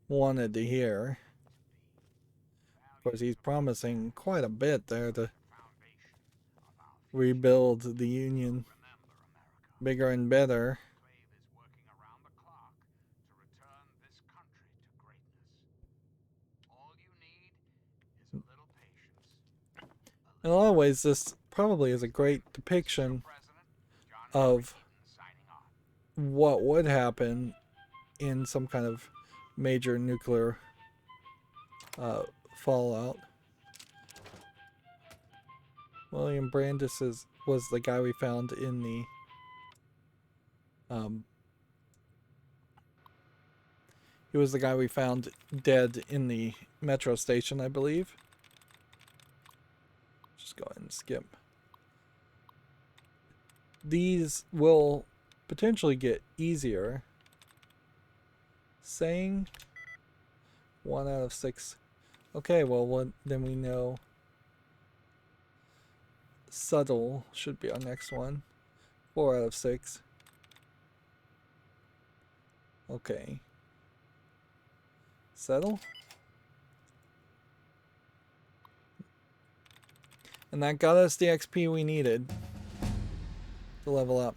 wanted to hear. Of course, he's promising quite a bit there to rebuild the Union bigger and better. In a lot of ways, this probably is a great depiction of what would happen in some kind of major nuclear fallout. William Brandis was the guy we found in the he was the guy we found dead in the metro station, I believe. Just go ahead and skip. These will potentially get easier. Saying 1 out of 6. Okay, well, then we know subtle should be our next one. 4 out of 6. Okay. Settle. And that got us the XP we needed to level up.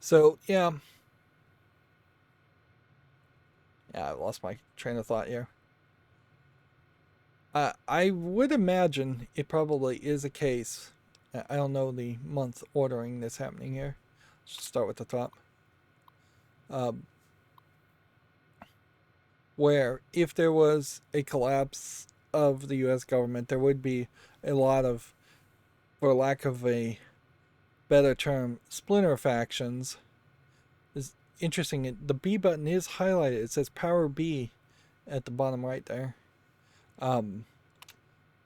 So, yeah. Yeah, I lost my train of thought here. I would imagine it probably is a case. I don't know the month ordering that's happening here. Let's start with the top. Where if there was a collapse of the U.S. government, there would be a lot of, for lack of a better term, splinter factions. It's interesting. The B button is highlighted. It says Power B at the bottom right there.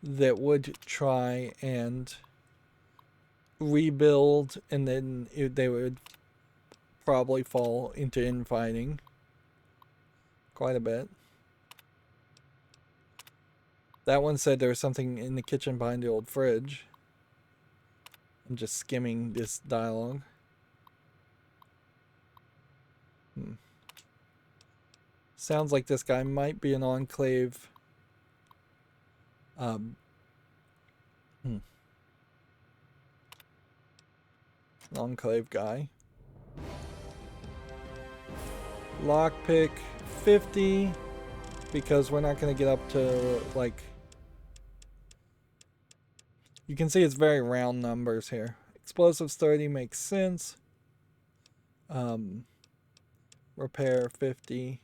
That would try and rebuild, and then they would probably fall into infighting quite a bit. That one said there was something in the kitchen behind the old fridge. I'm just skimming this dialogue. Sounds like this guy might be an Enclave. Enclave guy. Lockpick 50, because we're not going to get up to, like, you can see it's very round numbers here. Explosives 30 makes sense. Repair 50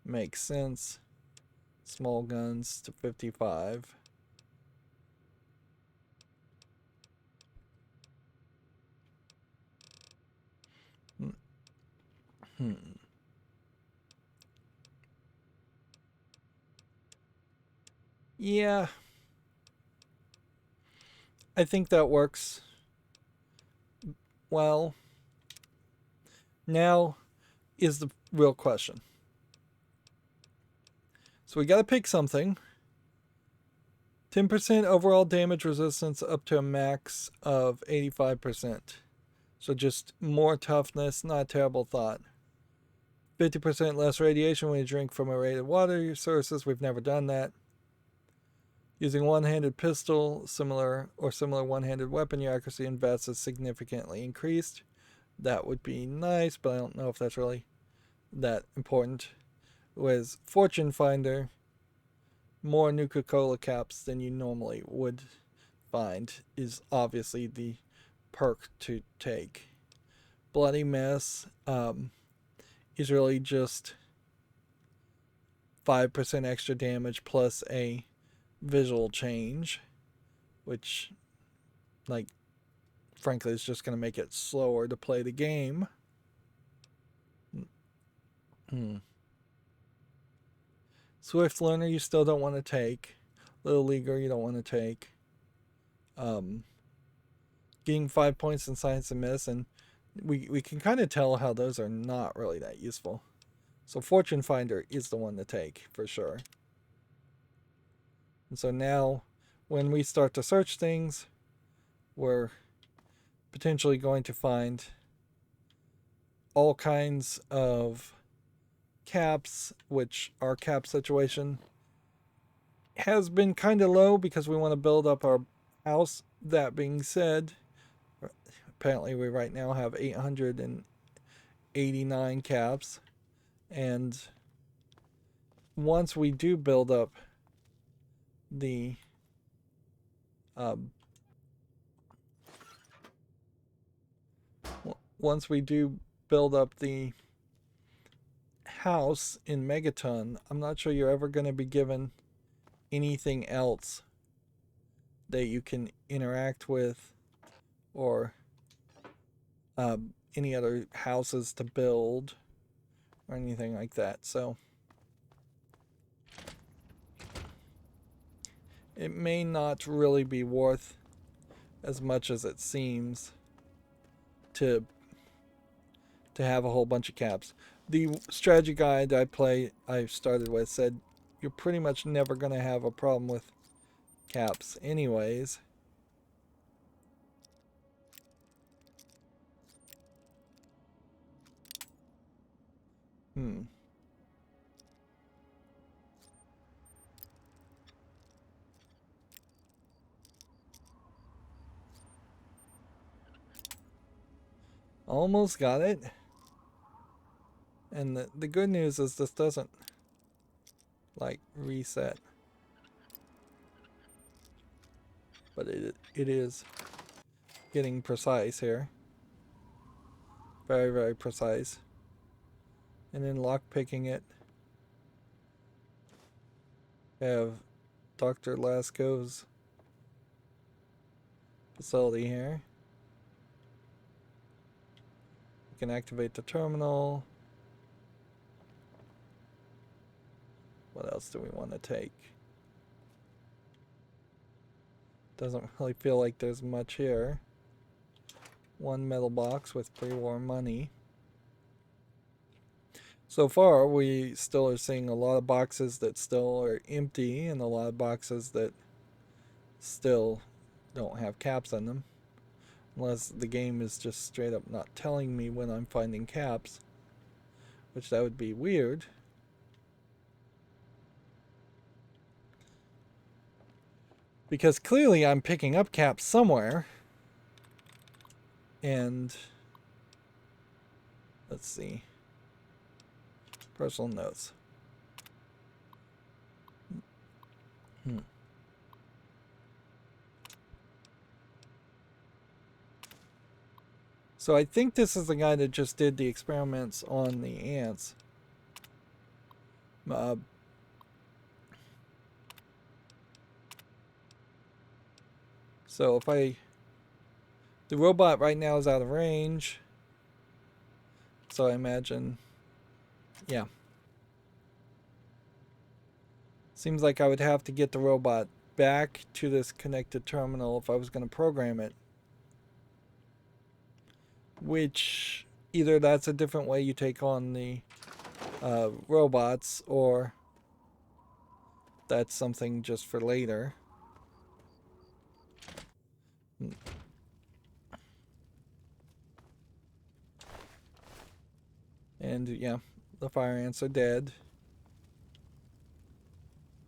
makes sense. Small guns to 55. Yeah. I think that works well. Now is the real question. So we got to pick something. 10% overall damage resistance up to a max of 85%. So just more toughness, not a terrible thought. 50% less radiation when you drink from irradiated water sources. We've never done that. Using one-handed pistol, similar one-handed weapon, your accuracy and VETS is significantly increased. That would be nice, but I don't know if that's really that important. With Fortune Finder, more Nuka-Cola caps than you normally would find is obviously the perk to take. Bloody Mess is really just 5% extra damage plus a visual change, which, like, frankly, is just going to make it slower to play the game. Swift Learner you still don't want to take. Little Leaguer you don't want to take. Getting 5 points in Science and Medicine, we can kind of tell how those are not really that useful. So Fortune Finder is the one to take for sure. And so now when we start to search things, we're potentially going to find all kinds of caps, which our cap situation has been kind of low because we want to build up our house. That being said, apparently we right now have 889 caps, and once we do build up the house in Megaton, I'm not sure you're ever going to be given anything else that you can interact with, or any other houses to build or anything like that. So it may not really be worth as much as it seems to have a whole bunch of caps. The strategy guide I started with said you're pretty much never going to have a problem with caps anyways. Almost got it. And the good news is this doesn't, like, reset. But it is getting precise here. Very, very precise. And then lockpicking it. We have Dr. Lasco's facility here. We can activate the terminal. What else do we want to take? Doesn't really feel like there's much here. One metal box with pre-war money. So far, we still are seeing a lot of boxes that still are empty and a lot of boxes that still don't have caps on them. Unless the game is just straight up not telling me when I'm finding caps. Which that would be weird. Because clearly I'm picking up caps somewhere. And let's see. Personal notes. So I think this is the guy that just did the experiments on the ants. So if the robot right now is out of range. So I imagine yeah. Seems like I would have to get the robot back to this connected terminal if I was going to program it. Which, either that's a different way you take on the robots, or that's something just for later. And yeah, the fire ants are dead.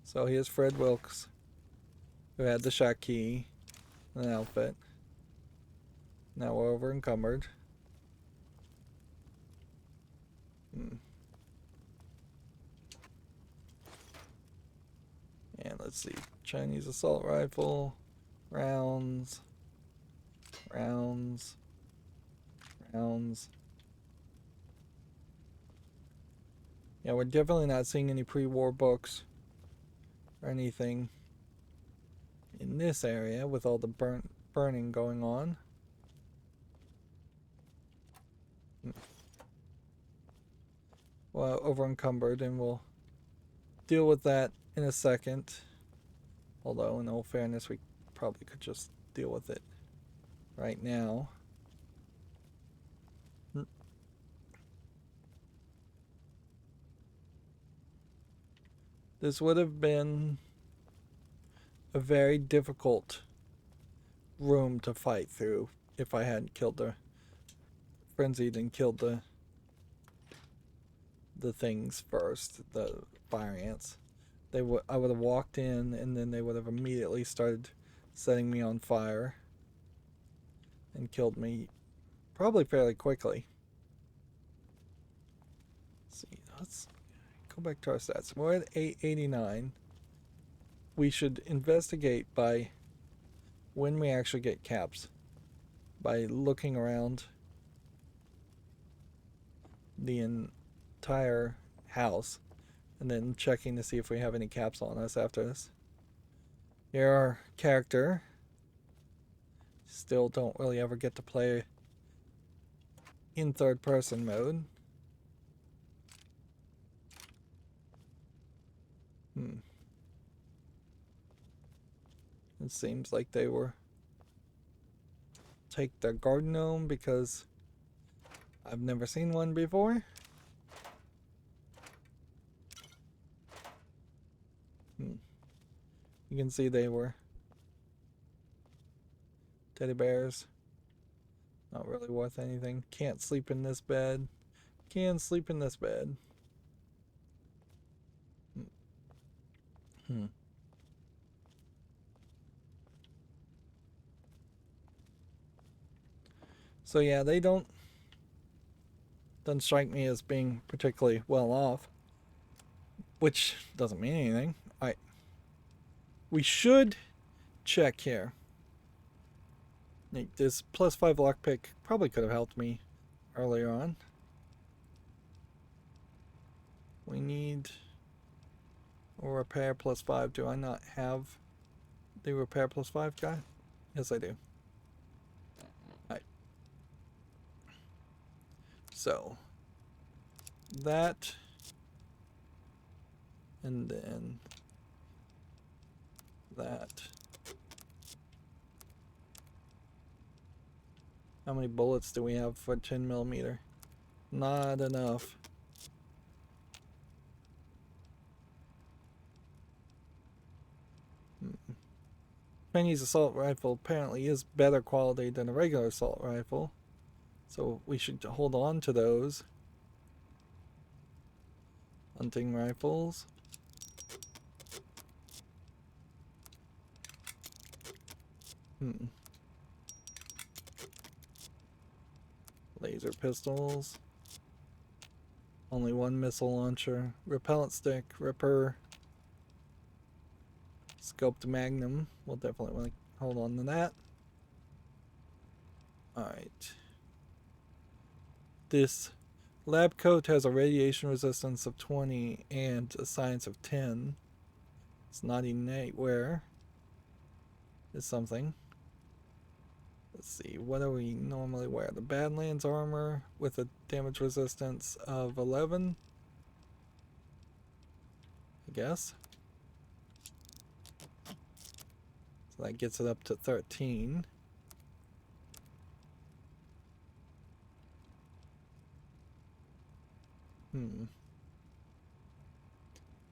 So here's Fred Wilkes, who had the shot key and an outfit. Now we're over encumbered. And let's see, Chinese assault rifle, rounds. Yeah, we're definitely not seeing any pre-war books or anything in this area with all the burning going on. Well, over encumbered, and we'll deal with that in a second. Although, in all fairness, we probably could just deal with it right now. This would have been a very difficult room to fight through if I hadn't killed the frenzied and killed the things first, the fire ants. I would have walked in, and then they would have immediately started setting me on fire and killed me probably fairly quickly. Let's see, let's go back to our stats. We're at 889. We should investigate by when we actually get caps, by looking around the entire house and then checking to see if we have any caps on us after this. Here our character. Still don't really ever get to play in third person mode. It seems like they were take the garden gnome because I've never seen one before. You can see they were teddy bears. Not really worth anything. Can't sleep in this bed. Can sleep in this bed. So yeah, they don't strike me as being particularly well off, which doesn't mean anything. Alright. We should check here. This +5 lockpick probably could have helped me earlier on. We need a repair +5. Do I not have the repair +5 guy? Yes, I do. Alright. So, that, and then that. How many bullets do we have for 10mm? Not enough. Chinese assault rifle apparently is better quality than a regular assault rifle, so we should hold on to those. Hunting rifles. Laser pistols. Only one missile launcher. Repellent stick. Ripper. Scoped magnum. We'll definitely want to hold on to that. Alright. This lab coat has a radiation resistance of 20 and a science of 10. It's not innate wear. It's something. Let's see, what do we normally wear? The Badlands armor with a damage resistance of 11. guess. So that gets it up to 13.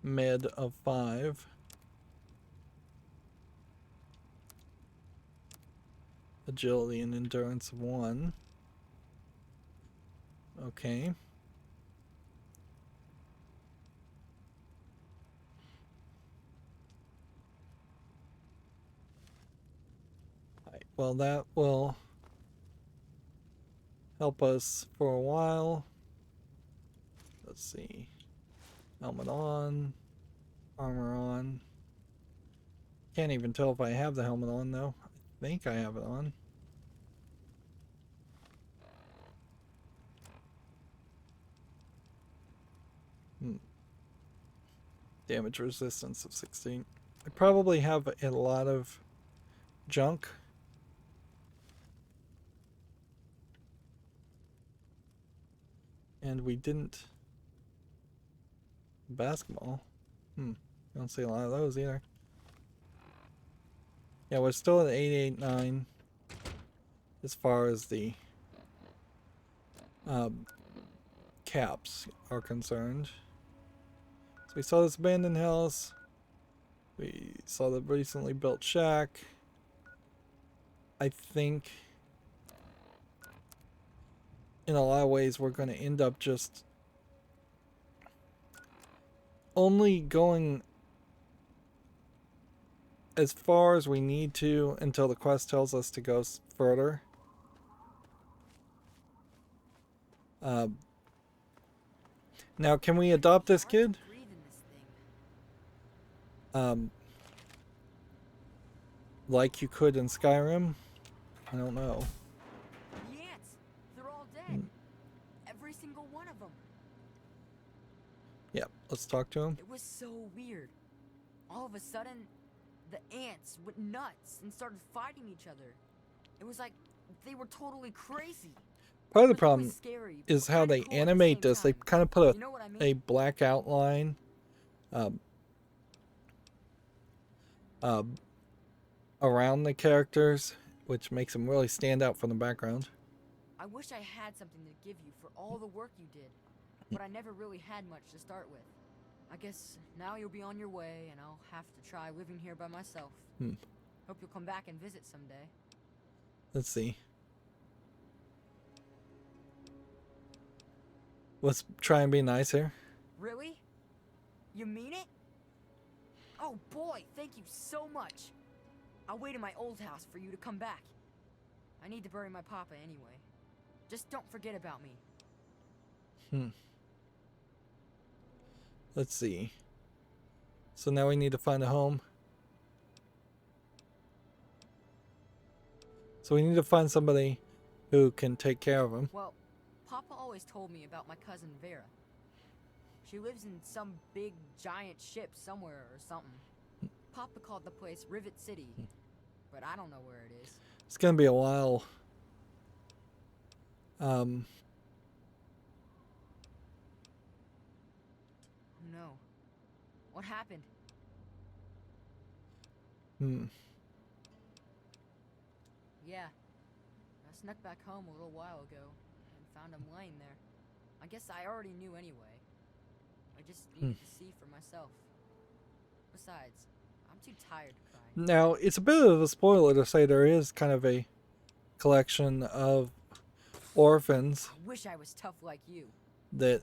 Med of 5. Agility and endurance of 1. Okay. Alright, well, that will help us for a while. Let's see. Helmet on. Armor on. Can't even tell if I have the helmet on though. I think I have it on. Damage resistance of 16. I probably have a lot of junk. And we didn't. Basketball. Don't see a lot of those either. Yeah, we're still at 889 as far as the caps are concerned. So we saw this abandoned house. We saw the recently built shack. I think in a lot of ways we're going to end up just only going as far as we need to until the quest tells us to go further. Now, can we adopt this kid? Like you could in Skyrim? I don't know.
The ants, they're all dead. Every single one of them.
Yeah, let's talk to him.
It was so weird. All of a sudden, the ants went nuts and started fighting each other. It was like they were totally crazy.
Part of the problem is how they animate this. They kind of put a black outline around the characters, which makes them really stand out from the background.
I wish I had something to give you for all the work you did, but I never really had much to start with. I guess now you'll be on your way, and I'll have to try living here by myself. Hope you'll come back and visit someday.
Let's see. Let's try and be nice here.
Really? You mean it? Oh boy, thank you so much. I'll wait in my old house for you to come back. I need to bury my papa anyway. Just don't forget about me.
Let's see. So now we need to find a home. So we need to find somebody who can take care of him.
Well, Papa always told me about my cousin Vera. She lives in some big giant ship somewhere or something. Papa called the place Rivet City, but I don't know where it is.
It's gonna be a while.
No. What happened? Yeah. I snuck back home a little while ago and found him laying there. I guess I already knew anyway. I just needed to see for myself. Besides, I'm too tired to cry.
Now, it's a bit of a spoiler to say there is kind of a collection of orphans
I wish I was tough like you.
that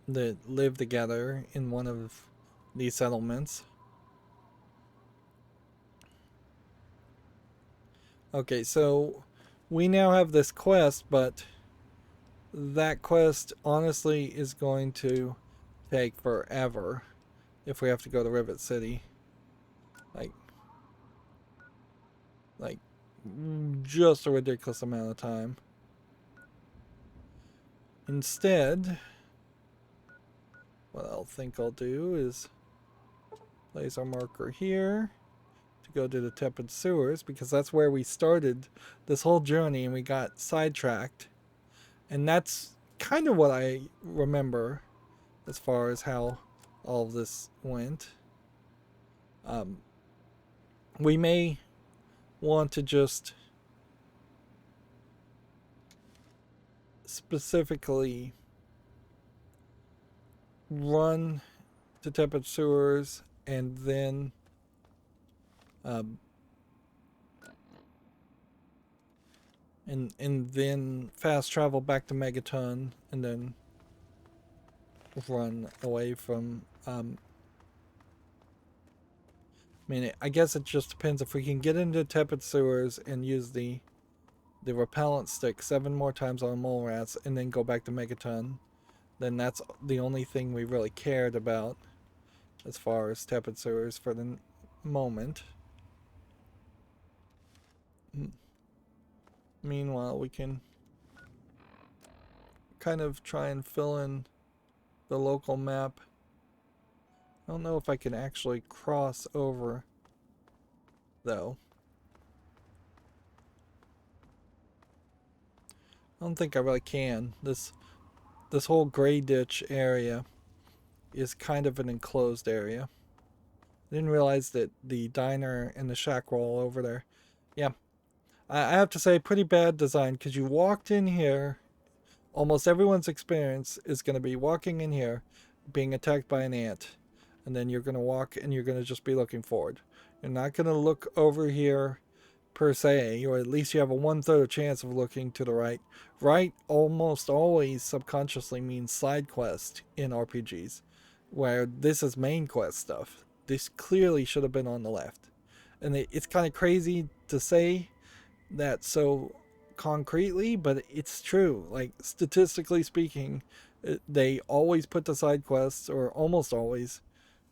that live together in one of these settlements. Okay, so we now have this quest, but that quest honestly is going to take forever if we have to go to Rivet City. Like just a ridiculous amount of time. Instead, what I'll think I'll do is place our marker here to go to the tepid sewers, because that's where we started this whole journey and we got sidetracked. And that's kind of what I remember as far as how all of this went. We may want to just specifically run to tepid sewers and then and then fast travel back to Megaton and then run away from I mean, I guess it just depends if we can get into tepid sewers and use the repellent stick 7 more times on mole rats and then go back to Megaton, then that's the only thing we really cared about as far as tepid sewers for the moment. Meanwhile, we can kind of try and fill in the local map. I don't know if I can actually cross over, though. I don't think I really can. This whole Gray Ditch area is kind of an enclosed area. I didn't realize that the diner and the shack were all over there. Yeah. I have to say, pretty bad design, because you walked in here, almost everyone's experience is going to be walking in here, being attacked by an ant, and then you're going to walk and you're going to just be looking forward. You're not going to look over here per se, or at least you have a 1/3 chance of looking to the right. Right almost always subconsciously means side quest in RPGs, where this is main quest stuff. This clearly should have been on the left. And it's kind of crazy to say that so concretely, but it's true. Like, statistically speaking, they always put the side quests, or almost always,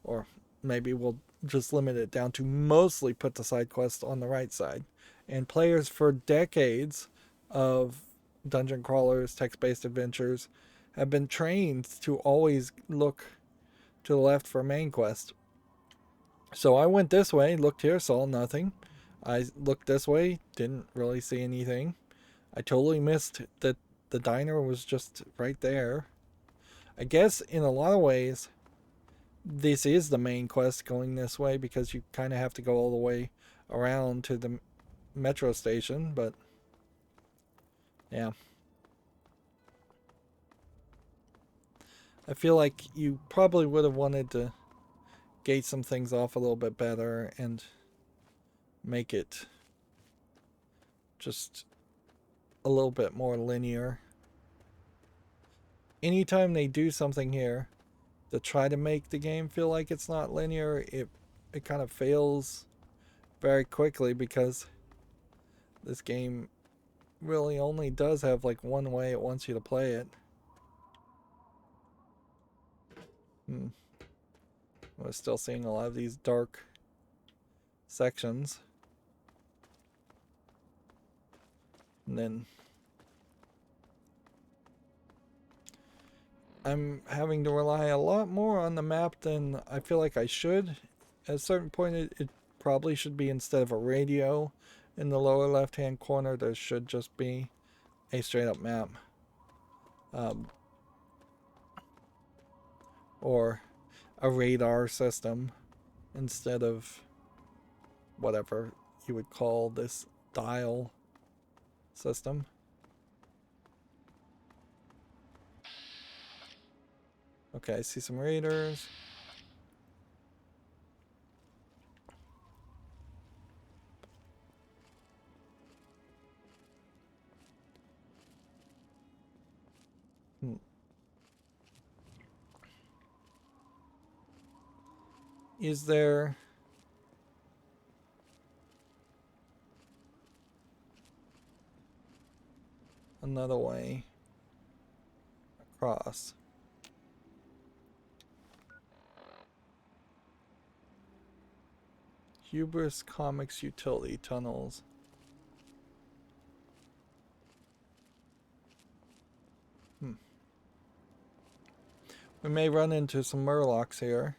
or maybe we'll just limit it down to mostly put the side quests on the right side. And players for decades of dungeon crawlers, text-based adventures, have been trained to always look to the left for main quest. So I went this way, looked here, saw nothing. I looked this way, didn't really see anything. I totally missed that the diner was just right there. I guess in a lot of ways, this is the main quest going this way, because you kind of have to go all the way around to the metro station, but yeah. I feel like you probably would have wanted to gate some things off a little bit better and make it just a little bit more linear. Anytime they do something here to try to make the game feel like it's not linear, it kind of fails very quickly, because this game really only does have like one way it wants you to play it. We're still seeing a lot of these dark sections. And then I'm having to rely a lot more on the map than I feel like I should. At a certain point, it probably should be, instead of a radio in the lower left hand corner, there should just be a straight up map. Or a radar system instead of whatever you would call this dial system. Okay, I see some raiders. Is there another way across? Hubris Comics utility tunnels. We may run into some murlocs here.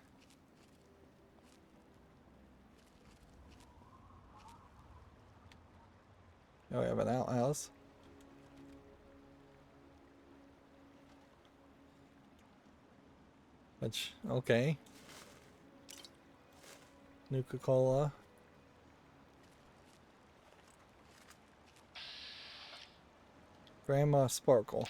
Oh, we have an outhouse. Which, okay. Nuka-Cola. Grandma Sparkle.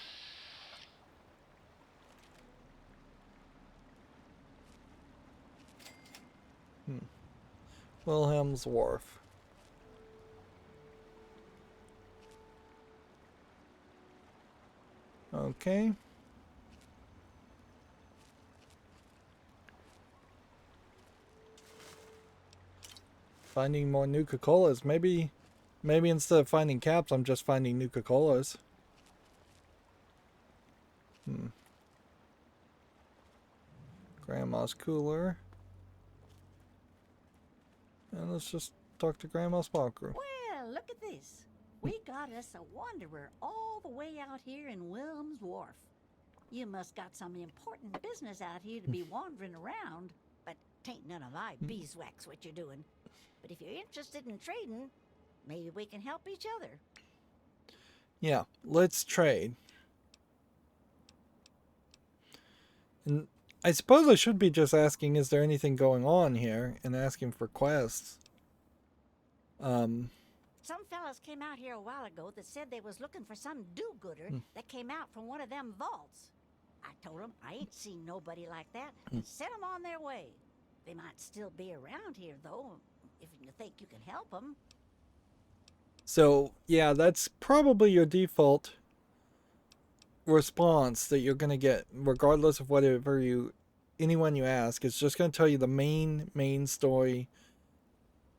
Wilhelm's Wharf. Okay. Finding more Nuka-Colas. Maybe instead of finding caps, I'm just finding Nuka-Colas. Grandma's cooler. And let's just talk to Grandma Sparkle.
Well, look at this. We got us a wanderer all the way out here in Wilhelm's Wharf. You must got some important business out here to be wandering around, but tain't none of my beeswax what you're doing. But if you're interested in trading, maybe we can help each other.
Yeah, let's trade. And I suppose I should be just asking, is there anything going on here, and asking for quests.
Some fellas came out here a while ago that said they was looking for some do-gooder that came out from one of them vaults. I told them I ain't seen nobody like that and sent them on their way. They might still be around here, though, if you think you can help them.
So, yeah, that's probably your default response that you're going to get, regardless of whatever anyone you ask. It's just going to tell you the main story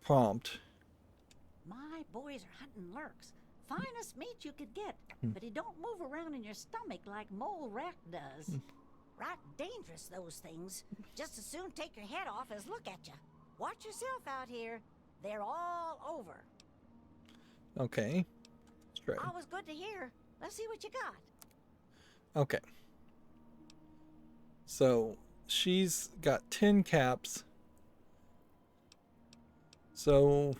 prompt.
My boys are hunting lurks. Finest meat you could get, but he don't move around in your stomach like mole rat does. Right dangerous, those things. Just as soon take your head off as look at you. Watch yourself out here. They're all over.
Okay. Straight.
Always good to hear. Let's see what you got.
Okay. So, she's got 10 caps. So,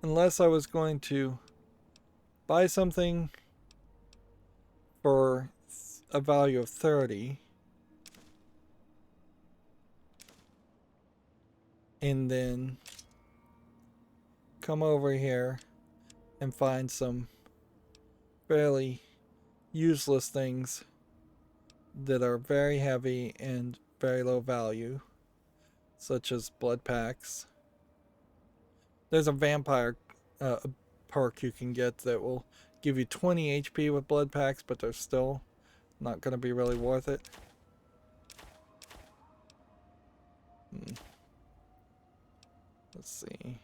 unless I was going to buy something for a value of 30, and then come over here and find some fairly useless things that are very heavy and very low value, such as blood packs. There's a vampire perk you can get that will give you 20 HP with blood packs, but they're still not going to be really worth it. Let's see.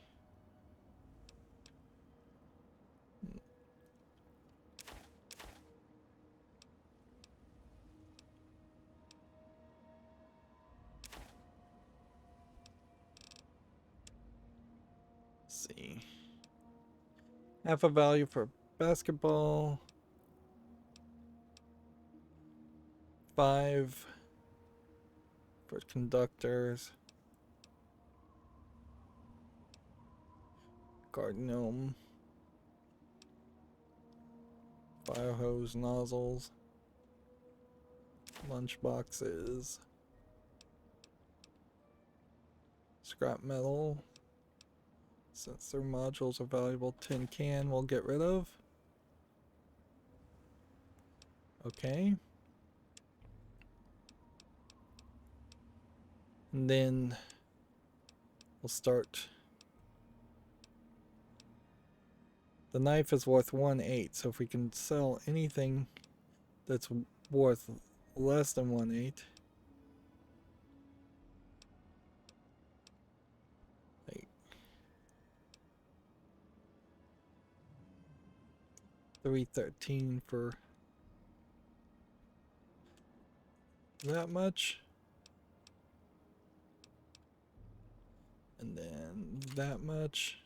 See. Half a value for basketball. 5 for conductors. Garden gnome. Fire hose nozzles. Lunch boxes. Scrap metal. Sensor modules are valuable. Tin can we'll get rid of. Okay. And then we'll start. The knife is worth 1/8, so if we can sell anything that's worth less than 1/8. Like 313 for that much. And then that much.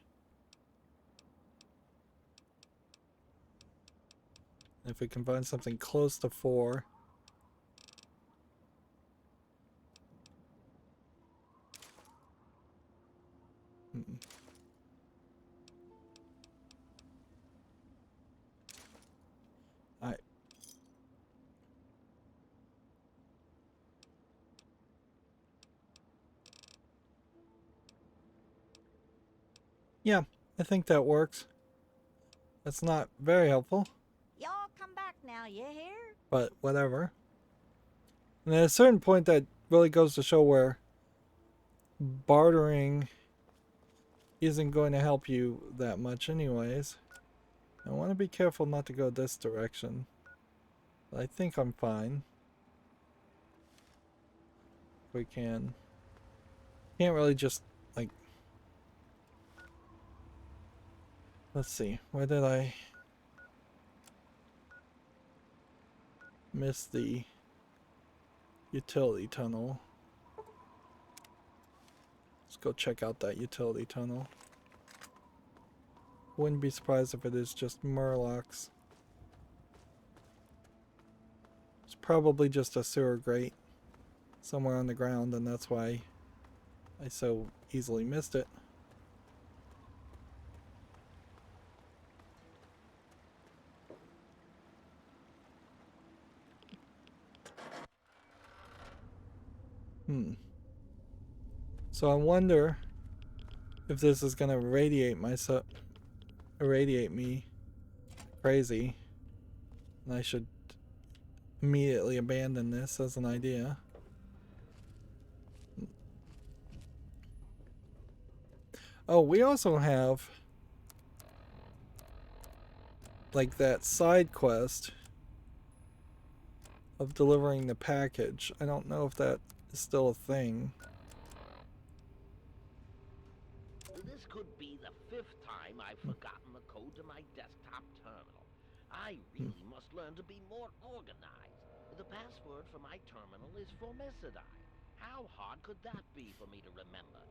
If we can find something close to 4. Alright. Yeah, I think that works. That's not very helpful,
Y'all come back now, you hear?
but whatever. And at a certain point, that really goes to show where bartering isn't going to help you that much anyways. I want to be careful not to go this direction. But I think I'm fine. We can. Can't really just, like... Let's see. Where did I miss the utility tunnel? Let's go check out that utility tunnel. Wouldn't be surprised if it is just Murlocs. It's probably just a sewer grate somewhere on the ground, and that's why I so easily missed it. So I wonder if this is gonna irradiate me crazy, and I should immediately abandon this as an idea. Oh, we also have like that side quest of delivering the package. I don't know if that is still a thing.
This could be the 5th time I've forgotten the code to my desktop terminal. I really must learn to be more organized. The password for my terminal is Formicidae. How hard could that be for me to remember?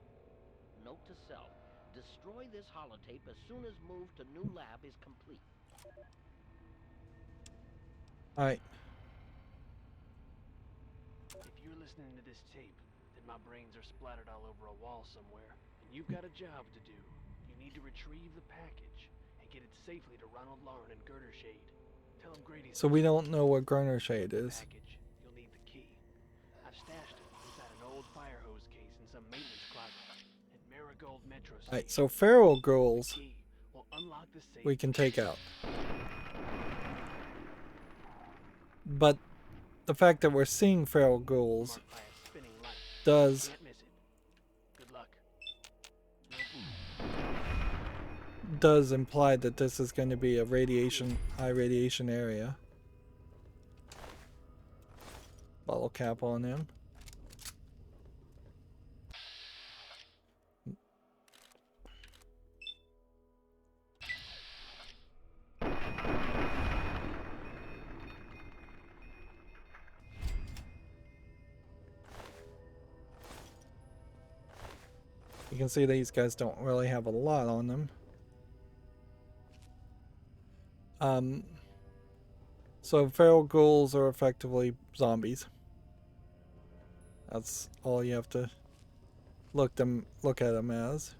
Note to self, destroy this holotape as soon as move to new lab is complete.
Alright.
If you're listening to this tape, then my brains are splattered all over a wall somewhere, and you've got a job to do. You need to retrieve the package and get it safely to Ronald Lauren and Girder Shade. Tell them Grady.
So we don't know what Garner Shade is.
Package. You'll need the key. I've stashed it inside an old fire hose case in some maintenance closet at Marigold Metro Station.
Alright, so feral ghouls
The key will unlock the safe.
we can take out. But the fact that we're seeing feral ghouls
Marked by a spinning light.
does
Can't miss it. Good luck.
imply that this is going to be a high radiation area. Bottle cap on him. You can see these guys don't really have a lot on them. So feral ghouls are effectively zombies. That's all you have to look at them as.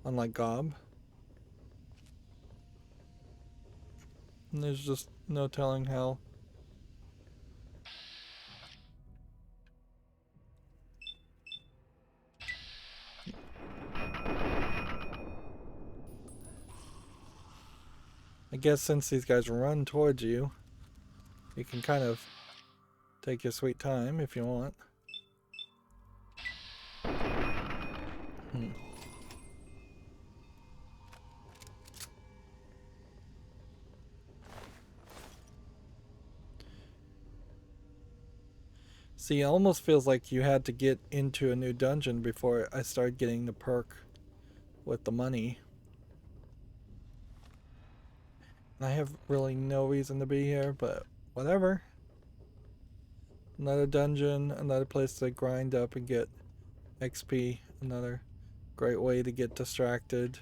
Unlike Gob. And there's just no telling how. I guess since these guys run towards you, you can kind of take your sweet time if you want. See, it almost feels like you had to get into a new dungeon before I started getting the perk with the money. I have really no reason to be here, but whatever. Another dungeon, another place to grind up and get XP. Another great way to get distracted.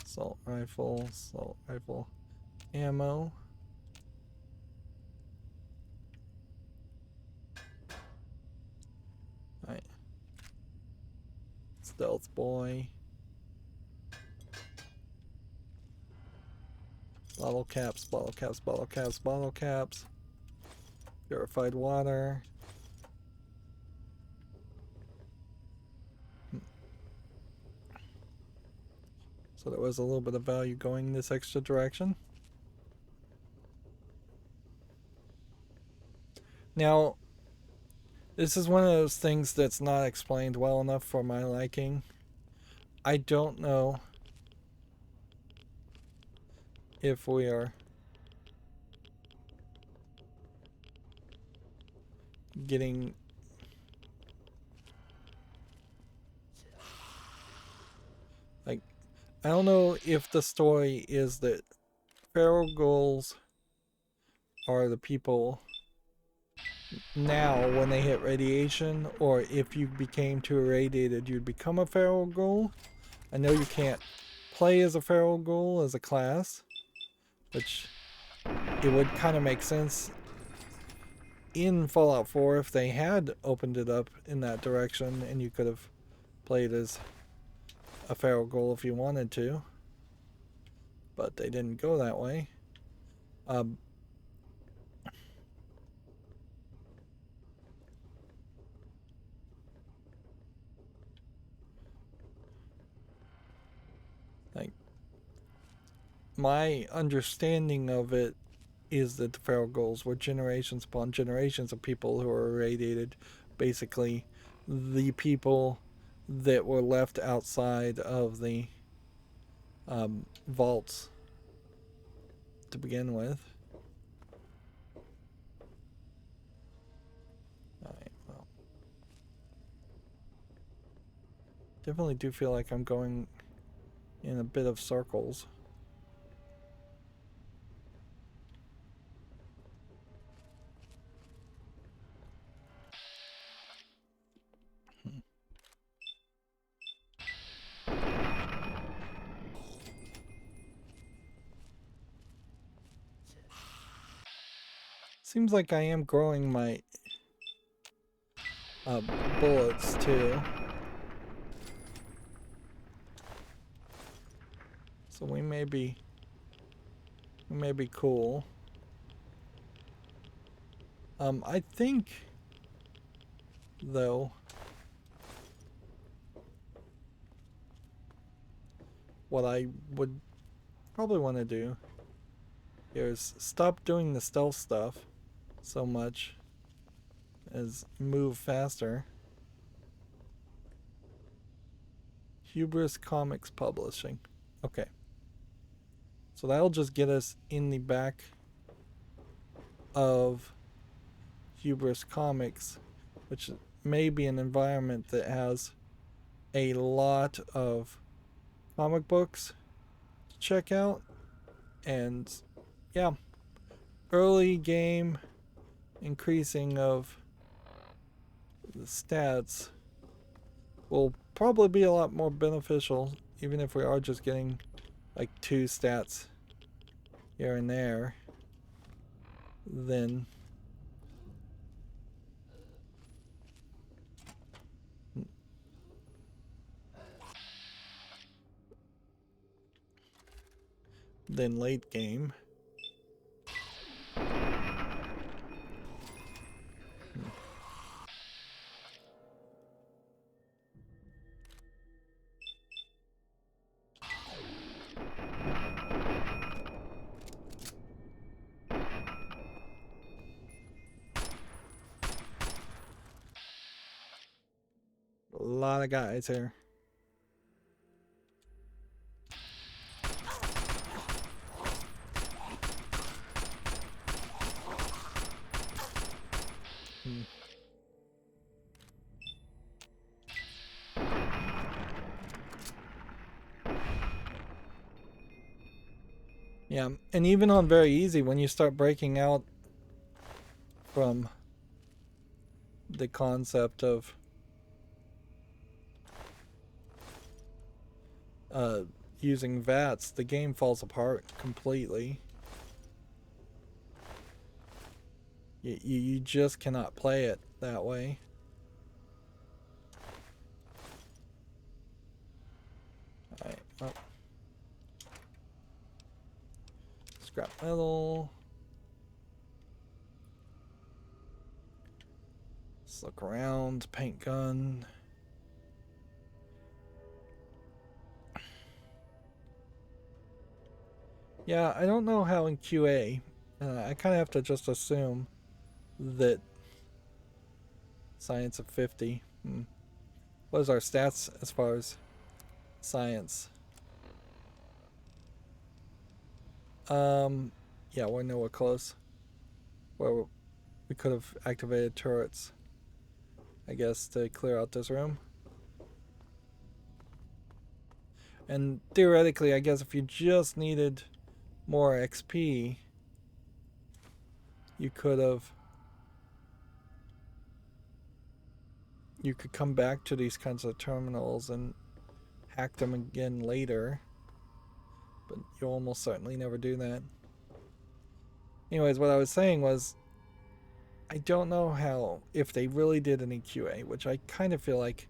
Assault rifle ammo. Alright. Stealth boy. Bottle caps, bottle caps, bottle caps, bottle caps. Purified water. So there was a little bit of value going this extra direction. Now, this is one of those things that's not explained well enough for my liking. I don't know if we are getting like, I don't know if the story is that feral ghouls are the people now when they hit radiation, or if you became too irradiated you'd become a feral ghoul. I know you can't play as a feral ghoul as a class, which it would kind of make sense in Fallout 4 if they had opened it up in that direction and you could have played as a feral ghoul if you wanted to, but they didn't go that way. Like, my understanding of it is that the feral ghouls were generations upon generations of people who were irradiated, basically the people that were left outside of the vaults to begin with. Alright, well, definitely do feel like I'm going in a bit of circles. Seems like I am growing my bullets too. So we may be cool. I think though what I would probably want to do is stop doing the stealth stuff so much as move faster. Hubris Comics Publishing. Okay. So that'll just get us in the back of Hubris Comics, which may be an environment that has a lot of comic books to check out. And yeah, early game increasing of the stats will probably be a lot more beneficial, even if we are just getting like 2 stats here and there, than late game. A lot of guys here. Yeah, and even on very easy, when you start breaking out from the concept of using VATS, the game falls apart completely. You just cannot play it that way. Alright, well. Scrap metal. Let's look around. Paint gun. Yeah, I don't know how in QA. I kind of have to just assume that science of 50. What is our stats as far as science? Yeah, we're nowhere close. Where we could have activated turrets, I guess, to clear out this room. And theoretically, I guess if you just needed more XP, you could have... You could come back to these kinds of terminals and hack them again later. But you'll almost certainly never do that. Anyways, what I was saying was, I don't know how, if they really did any QA, which I kind of feel like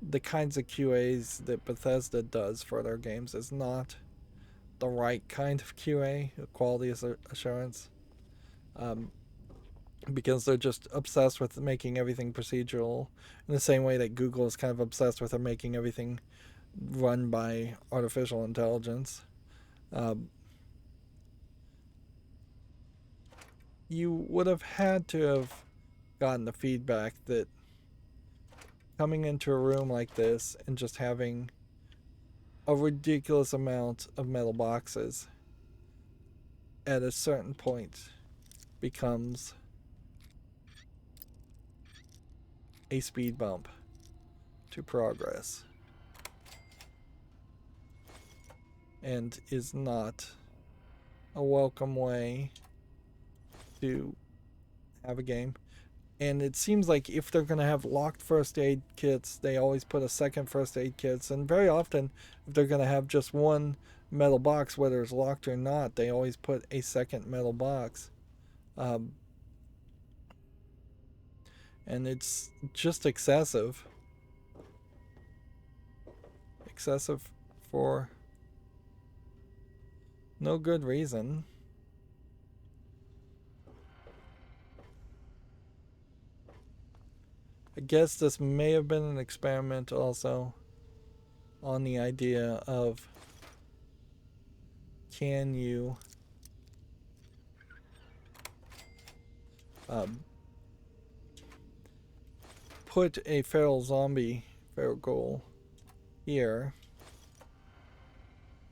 the kinds of QAs that Bethesda does for their games is not the right kind of QA, quality assurance, because they're just obsessed with making everything procedural in the same way that Google is kind of obsessed with making everything run by artificial intelligence. You would have had to have gotten the feedback that coming into a room like this and just having a ridiculous amount of metal boxes at a certain point becomes a speed bump to progress and is not a welcome way to have a game. And it seems like if they're going to have locked first aid kits, they always put a second first aid kits. And very often, if they're going to have just one metal box, whether it's locked or not, they always put a second metal box. And it's just excessive. Excessive for no good reason. I guess this may have been an experiment also on the idea of, can you put a feral ghoul here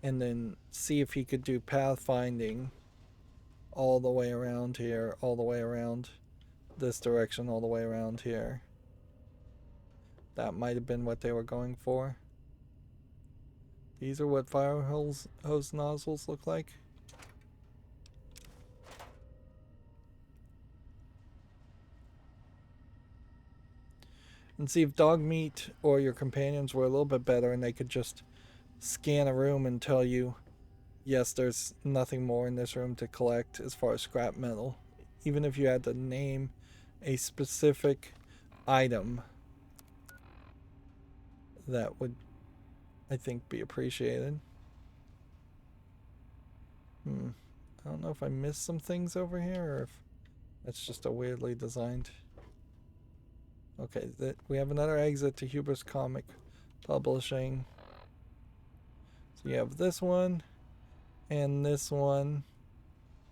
and then see if he could do pathfinding all the way around here, all the way around this direction, all the way around here. That might have been what they were going for. These are what fire hose nozzles look like. And see if dog meat or your companions were a little bit better and they could just scan a room and tell you, yes, there's nothing more in this room to collect as far as scrap metal. Even if you had to name a specific item, that would, I think, be appreciated. I don't know if I missed some things over here or if that's just a weirdly designed... Okay, we have another exit to Hubris Comic Publishing. So you have this one and this one.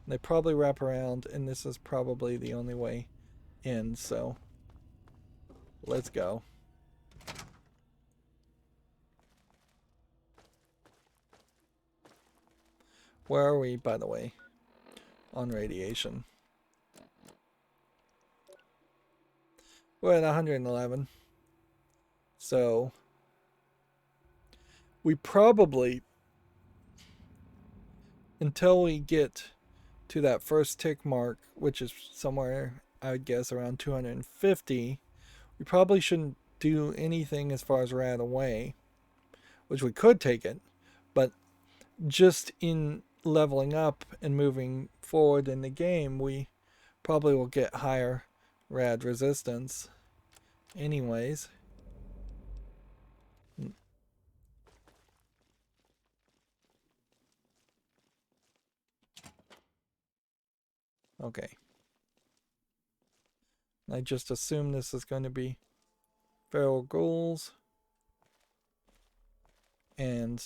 They probably wrap around, and this is probably the only way in, so let's go. Where are we, by the way, on radiation? We're at 111. So we probably, until we get to that first tick mark, which is somewhere, I would guess, around 250, we probably shouldn't do anything as far as rat away, which we could take it, but just in leveling up and moving forward in the game, we probably will get higher rad resistance anyways. Okay. I just assume this is going to be feral ghouls and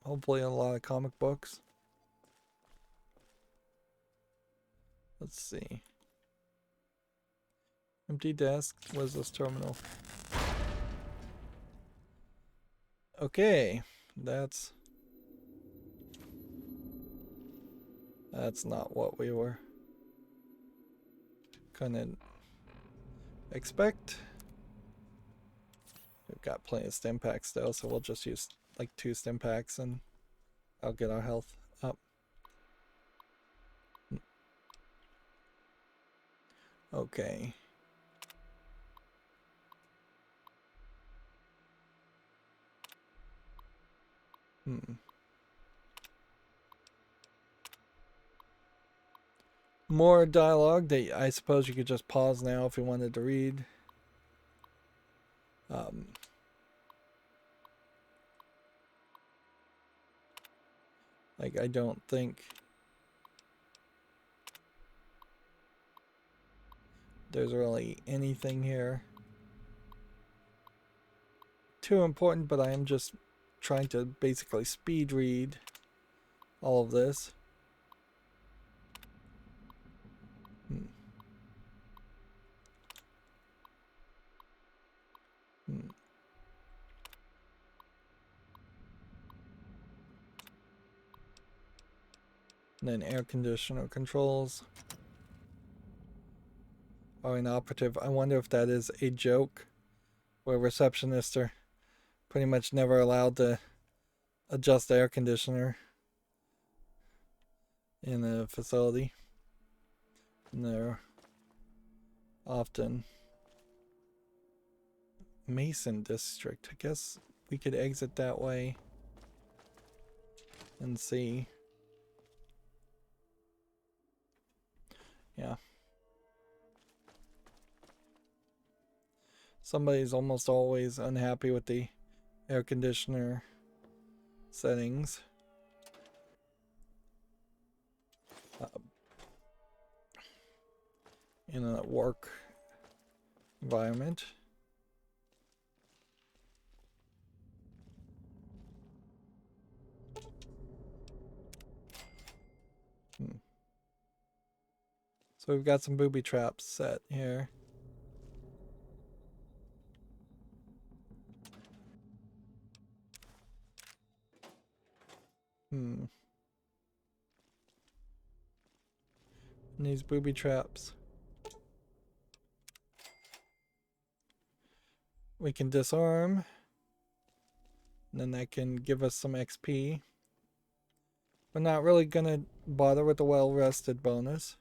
hopefully a lot of comic books. Let's see. Empty desk. Where's this terminal? Okay, that's not what we were gonna expect. We've got plenty of stim packs though, so we'll just use like 2 stim packs and I'll get our health up. Okay. More dialogue that I suppose you could just pause now if you wanted to read. Like, I don't think there's really anything here too important, but I am just trying to basically speed read all of this. And then air conditioner controls are inoperative. I wonder if that is a joke where receptionists are pretty much never allowed to adjust the air conditioner in a facility. And they're often Mason District. I guess we could exit that way and see. Yeah. Somebody's almost always unhappy with the air conditioner settings. In a work environment. So we've got some booby traps set here. And these booby traps we can disarm, and then that can give us some XP. We're not really gonna bother with the well-rested bonus.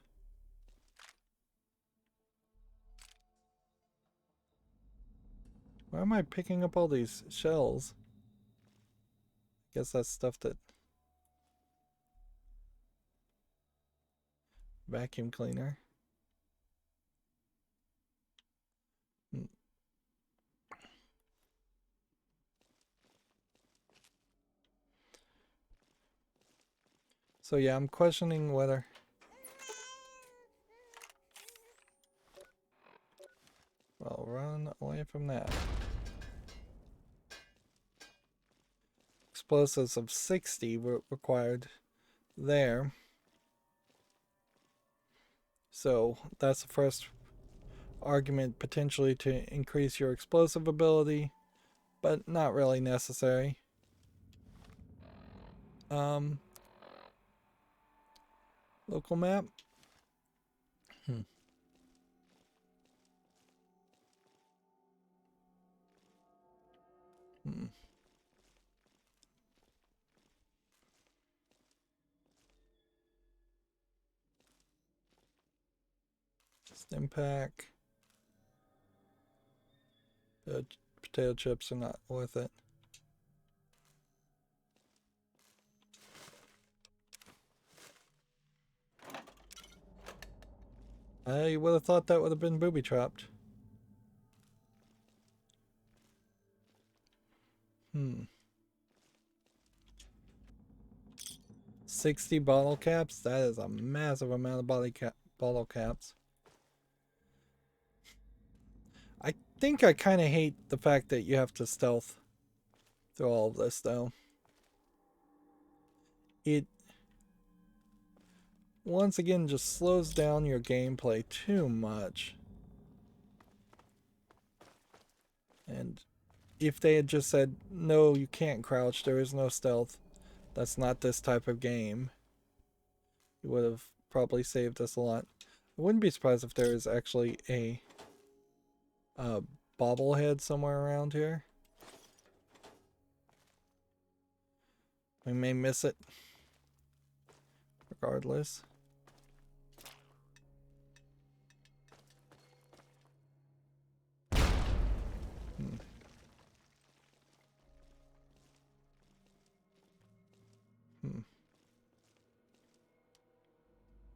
Why am I picking up all these shells? I guess that's stuff that... Vacuum cleaner. So yeah, I'm questioning whether... Well, run away from that. Explosives of 60 were required there. So that's the first argument, potentially to increase your explosive ability, but not really necessary. Local map. Stim pack. The potato chips are not worth it. I would have thought that would have been booby trapped. 60 bottle caps? That is a massive amount of bottle caps. I think I kind of hate the fact that you have to stealth through all of this, though. once again just slows down your gameplay too much. And if they had just said, no, you can't crouch, there is no stealth, that's not this type of game, it would have probably saved us a lot. I wouldn't be surprised if there is actually a bobblehead somewhere around here. We may miss it. Regardless.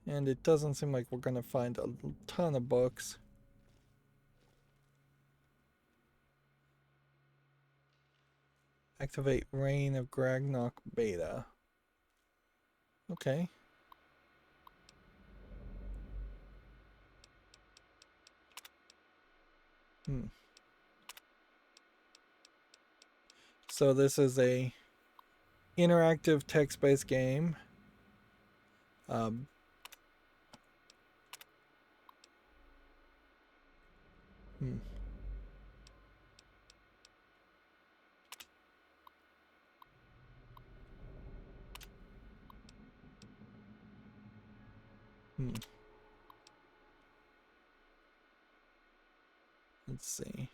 And it doesn't seem like we're gonna find a ton of books. Activate Reign of Gragnok Beta. Okay. So this is a interactive text-based game. Let's see.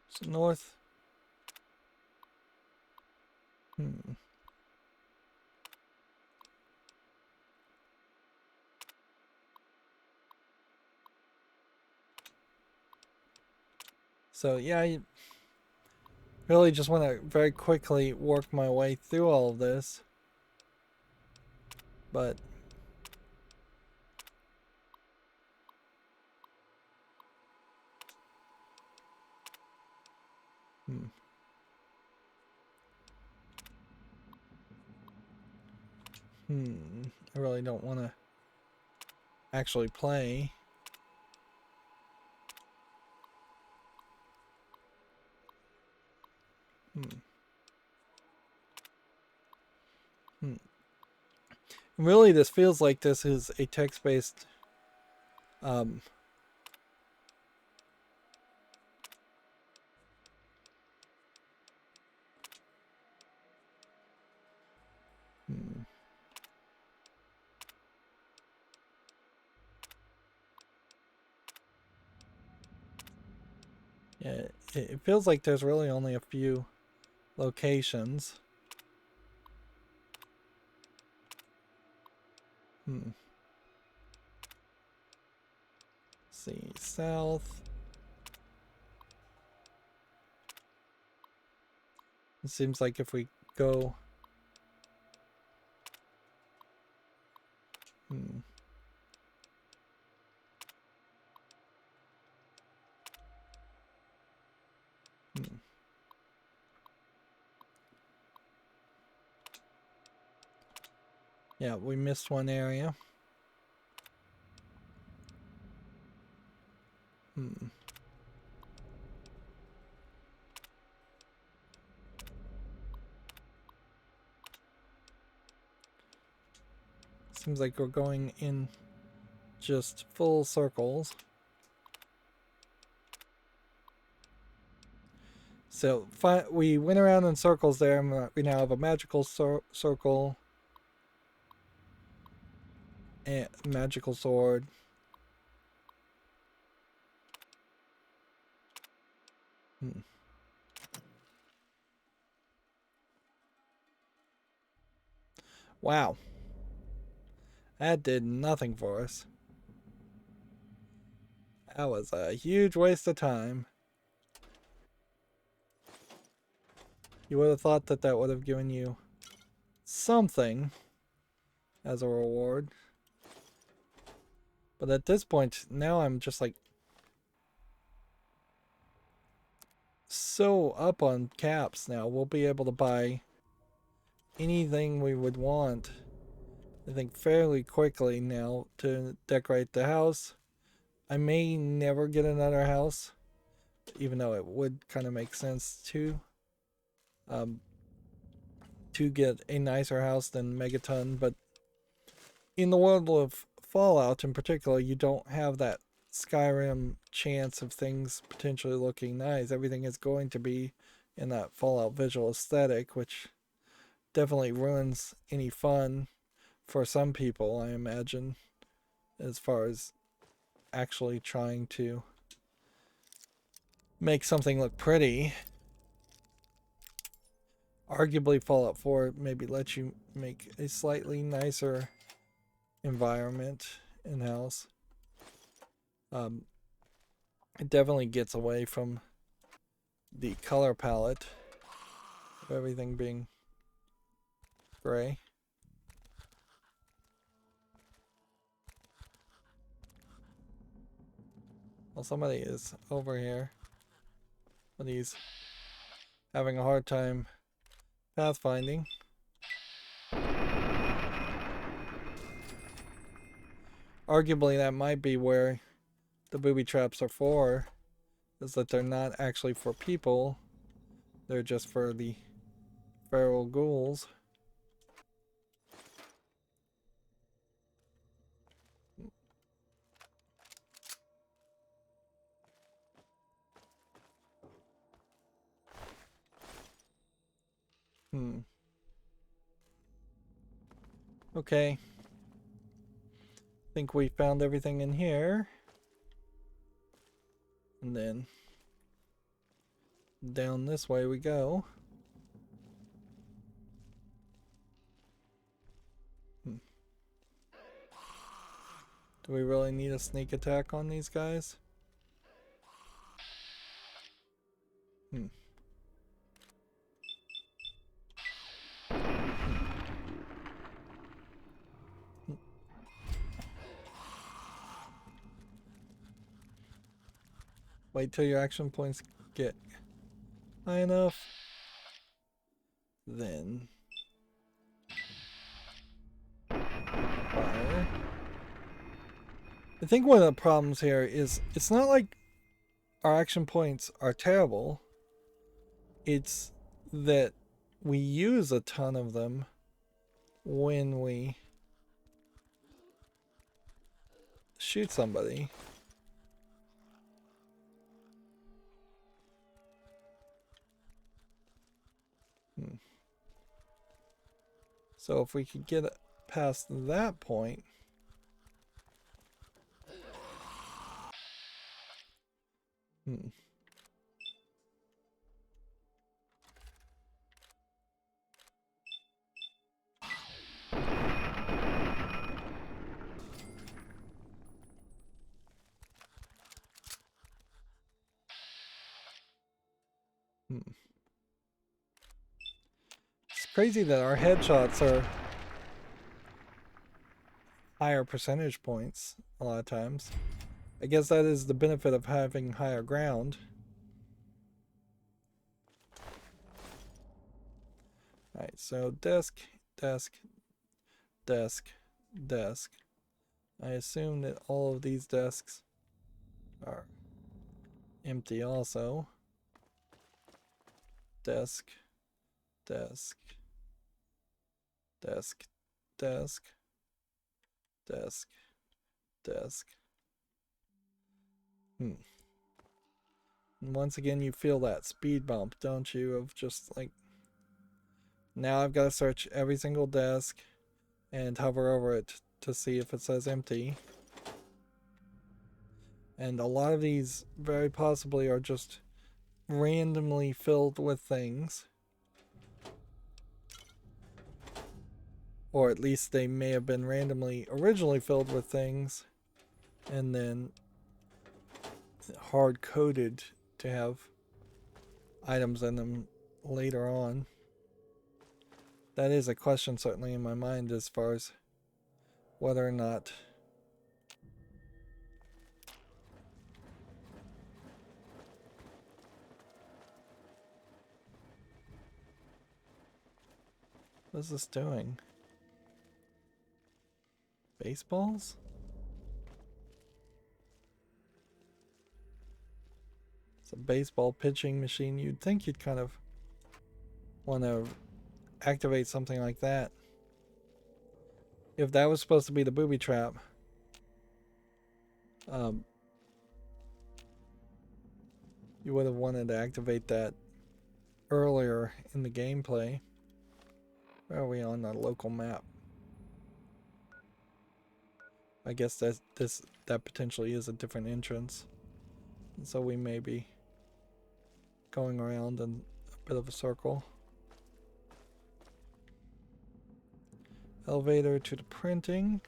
So north. So yeah, I really just want to very quickly work my way through all of this. But I really don't want to actually play. Really, this feels like this is a text-based yeah, it feels like there's really only a few locations. See, south. It seems like if we go yeah, we missed one area. Seems like we're going in just full circles. So we went around in circles there, and we now have a magical circle and magical sword. Wow. That did nothing for us. That was a huge waste of time. You would have thought that that would have given you something as a reward. But at this point, now I'm just like so up on caps now. We'll be able to buy anything we would want I think, fairly quickly now to decorate the house. I may never get another house, even though it would kind of make sense to get a nicer house than Megaton, but in the world of Fallout in particular, you don't have that Skyrim chance of things potentially looking nice. Everything is going to be in that Fallout visual aesthetic, which definitely ruins any fun for some people, I imagine, as far as actually trying to make something look pretty. Arguably, Fallout 4 maybe lets you make a slightly nicer environment in-house. It definitely gets away from the color palette of everything being gray. Well, somebody is over here, but he's having a hard time pathfinding. Arguably, that might be where the booby traps are for, is that they're not actually for people, they're just for the feral ghouls. Okay. Think we found everything in here. And then down this way we go. Do we really need a sneak attack on these guys? Wait till your action points get high enough. Then fire. I think one of the problems here is it's not like our action points are terrible. It's that we use a ton of them when we shoot somebody. So if we could get past that point. It's crazy that our headshots are higher percentage points a lot of times. I guess that is the benefit of having higher ground. Alright, so desk, desk, desk, desk. I assume that all of these desks are empty also. Desk, desk, desk, desk, desk, desk. And once again, you feel that speed bump, don't you? Of just like, now I've got to search every single desk and hover over it to see if it says empty. And a lot of these very possibly are just randomly filled with things. Or at least they may have been randomly originally filled with things and then hard coded to have items in them later on. That is a question certainly in my mind as far as whether or not what is this doing? Baseballs? It's a baseball pitching machine. You'd think you'd kind of want to activate something like that. If that was supposed to be the booby trap, you would have wanted to activate that earlier in the gameplay. Where are we on the local map? I guess that potentially is a different entrance. And so we may be going around in a bit of a circle. Elevator to the printing.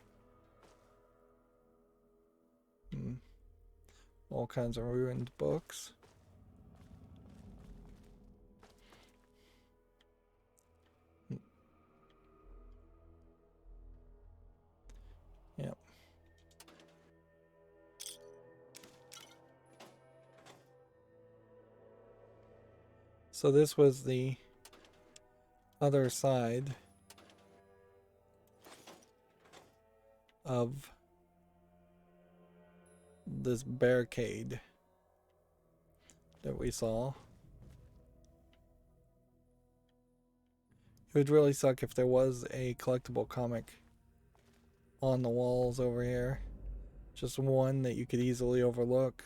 All kinds of ruined books. Yep. So this was the other side of this barricade that we saw. It would really suck if there was a collectible comic on the walls over here. Just one that you could easily overlook.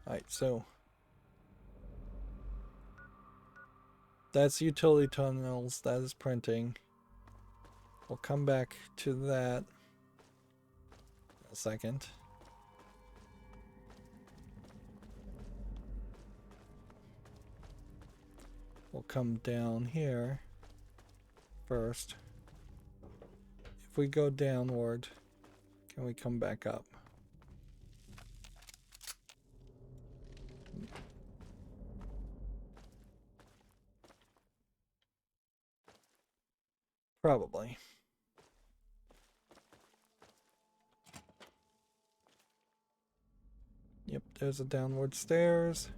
Alright, so that's utility tunnels, that is printing. We'll come back to that in a second. We'll come down here first. If we go downward, can we come back up? Probably. Yep, there's a downward stairs.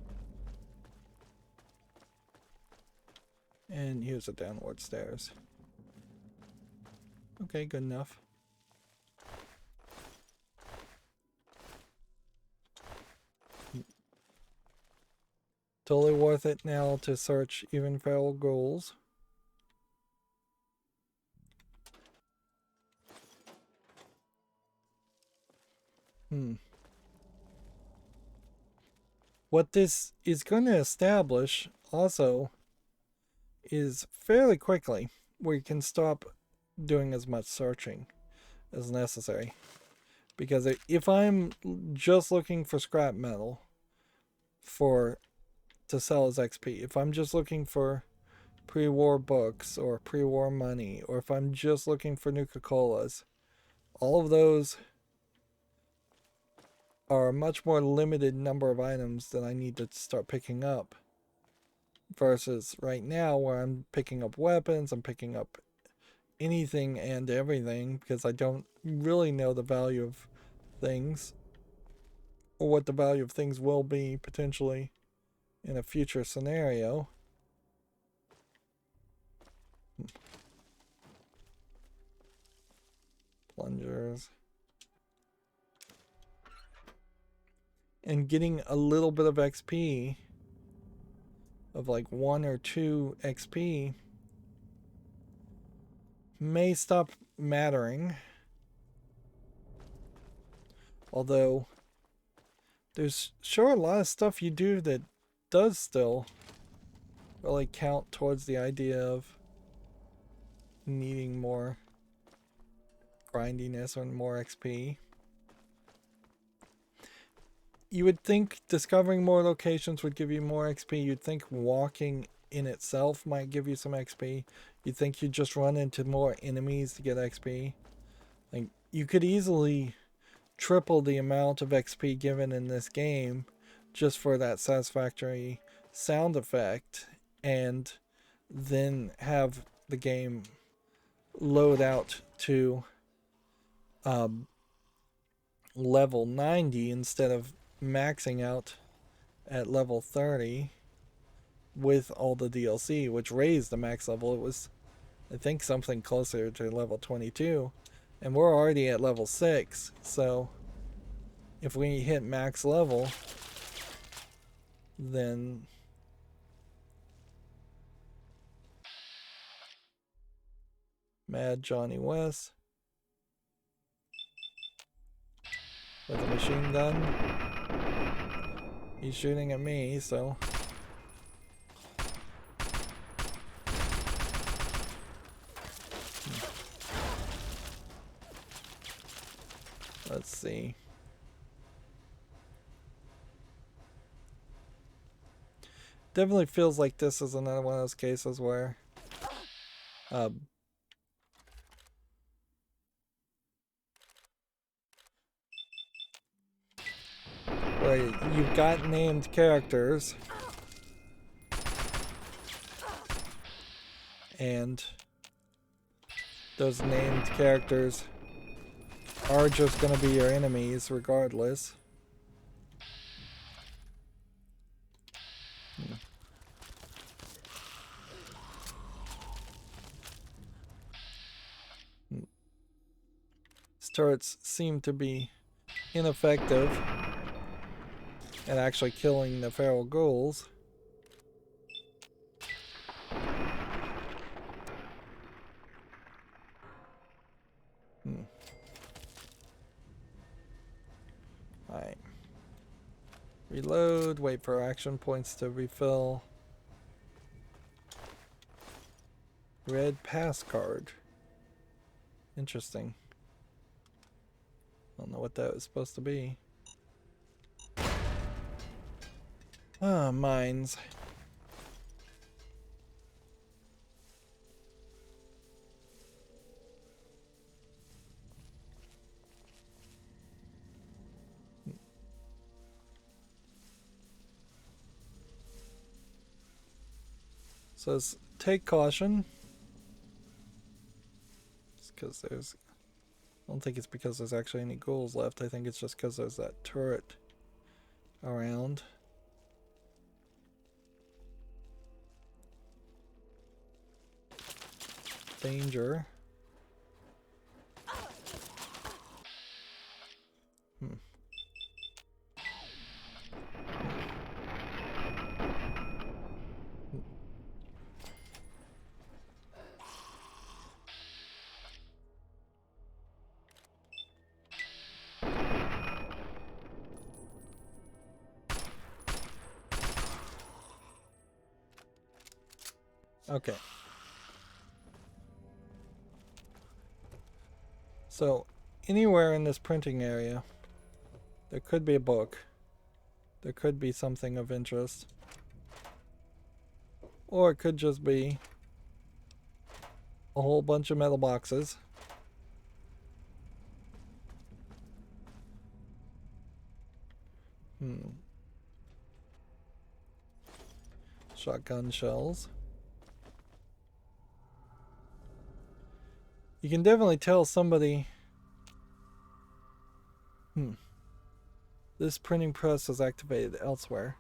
And here's a downward stairs. Okay, good enough. Totally worth it now to search even feral ghouls. What this is going to establish also is fairly quickly where you can stop doing as much searching as necessary. Because if I'm just looking for scrap metal to sell as XP, if I'm just looking for pre-war books or pre-war money, or if I'm just looking for Nuka-Colas, all of those are a much more limited number of items that I need to start picking up. Versus right now where I'm picking up weapons, I'm picking up anything and everything because I don't really know the value of things or what the value of things will be potentially in a future scenario. Plungers. And getting a little bit of XP, of like 1 or 2 XP, may stop mattering. Although there's sure a lot of stuff you do that does still really count towards the idea of needing more grindiness or more XP. You would think discovering more locations would give you more XP. You'd think walking in itself might give you some XP. You'd think you'd just run into more enemies to get XP. Like, you could easily triple the amount of XP given in this game just for that satisfactory sound effect, and then have the game load out to level 90 instead of maxing out at level 30. with all the DLC, which raised the max level. It was, I think, something closer to level 22, and we're already at level 6, so if we hit max level, then Mad Johnny West with a machine gun. He's shooting at me, so let's see. Definitely feels like this is another one of those cases where where you've got named characters and those named characters are just going to be your enemies regardless. These turrets seem to be ineffective at actually killing the feral ghouls. Alright. Reload, wait for action points to refill. Red pass card. Interesting. I don't know what that was supposed to be. Ah, mines. Says take caution. It's because there's, I don't think it's because there's actually any ghouls left. I think it's just because there's that turret around. Danger. Okay. So, anywhere in this printing area, there could be a book. There could be something of interest. Or it could just be a whole bunch of metal boxes. Shotgun shells. You can definitely tell somebody... This printing press is activated elsewhere.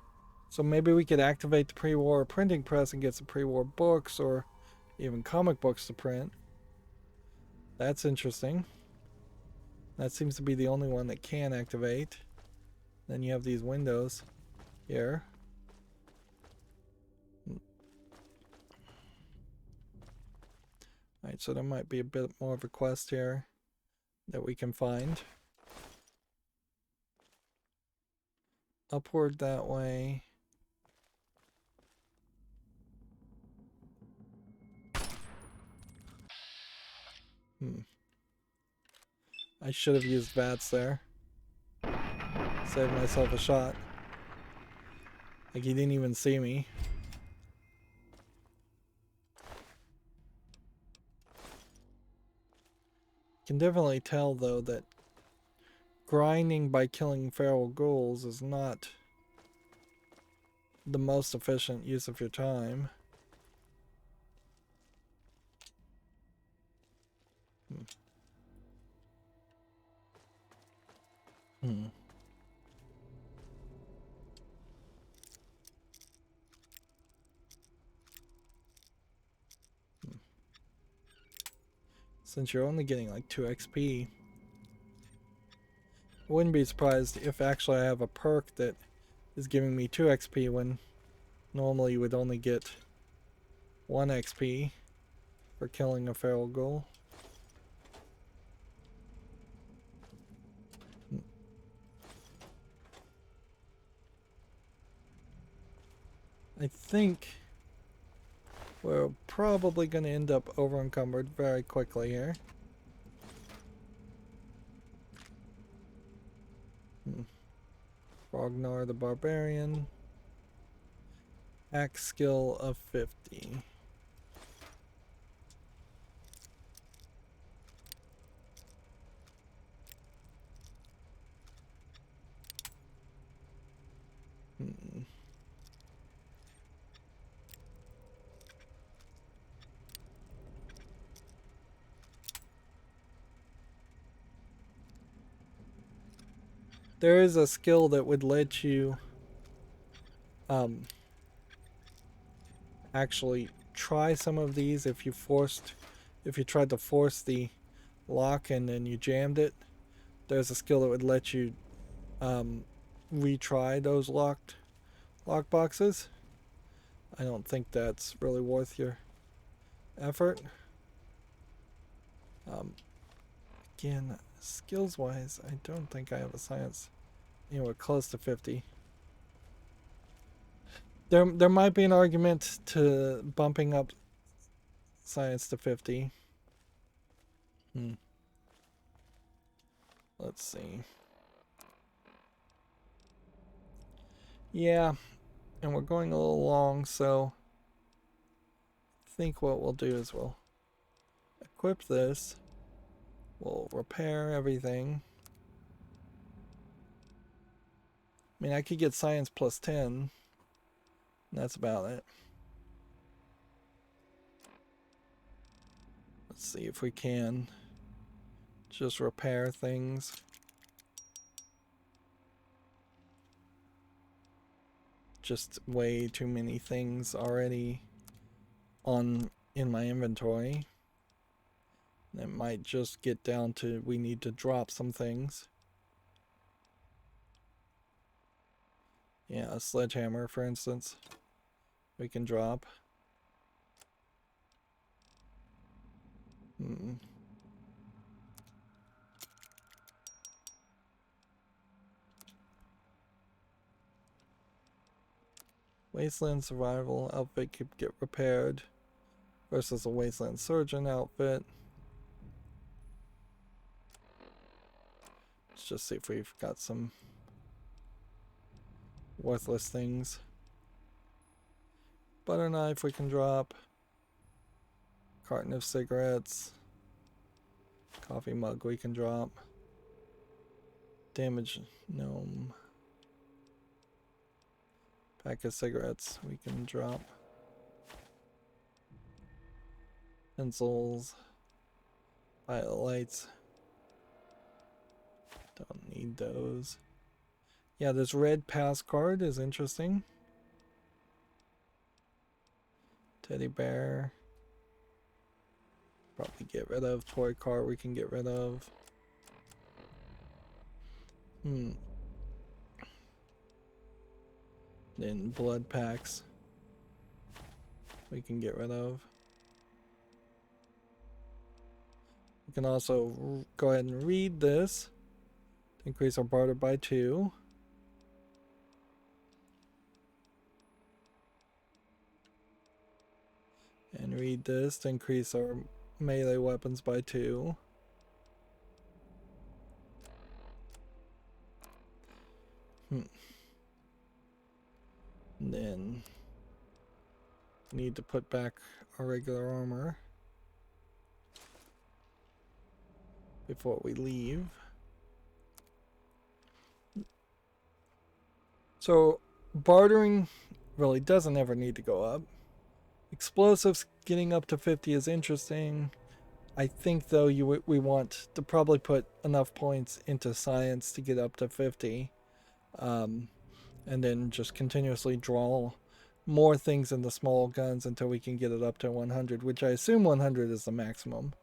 So maybe we could activate the pre-war printing press and get some pre-war books or even comic books to print. That's interesting. That seems to be the only one that can activate. Then you have these windows here. Alright, so there might be a bit more of a quest here that we can find. Upward that way. I should have used VATS there. Saved myself a shot. Like he didn't even see me. Can definitely tell though that grinding by killing feral ghouls is not the most efficient use of your time. Since you're only getting like 2 XP. I wouldn't be surprised if actually I have a perk that is giving me 2 XP when normally you would only get 1 XP for killing a feral ghoul. I think we're probably going to end up over encumbered very quickly here. Ragnar the Barbarian. Axe skill of 50. There is a skill that would let you actually try some of these if you tried to force the lock and then you jammed it. There's a skill that would let you retry those lock boxes. I don't think that's really worth your effort. Again, skills wise, I don't think I have a science anywhere close to 50. There might be an argument to bumping up science to 50. Let's see. Yeah, and we're going a little long, so I think what we'll do is we'll equip this. We'll repair everything. I mean, I could get science plus 10. That's about it. Let's see if we can just repair things. Just way too many things already in my inventory. It might just get down to we need to drop some things. Yeah, a sledgehammer, for instance, we can drop. Wasteland survival outfit could get repaired versus a wasteland surgeon outfit. Let's just see if we've got some worthless things. Butter knife we can drop. Carton of cigarettes. Coffee mug we can drop. Damaged gnome. Pack of cigarettes we can drop. Pencils. Violet lights. Don't need those. Yeah, this red pass card is interesting. Teddy bear. Probably get rid of. Toy car we can get rid of. Then blood packs we can get rid of. We can also go ahead and read this to increase our barter by 2. And read this to increase our melee weapons by 2. And then need to put back our regular armor before we leave. So bartering really doesn't ever need to go up. Explosives getting up to 50 is interesting. I think though we want to probably put enough points into science to get up to 50. And then just continuously draw more things into small guns until we can get it up to 100, which I assume 100 is the maximum.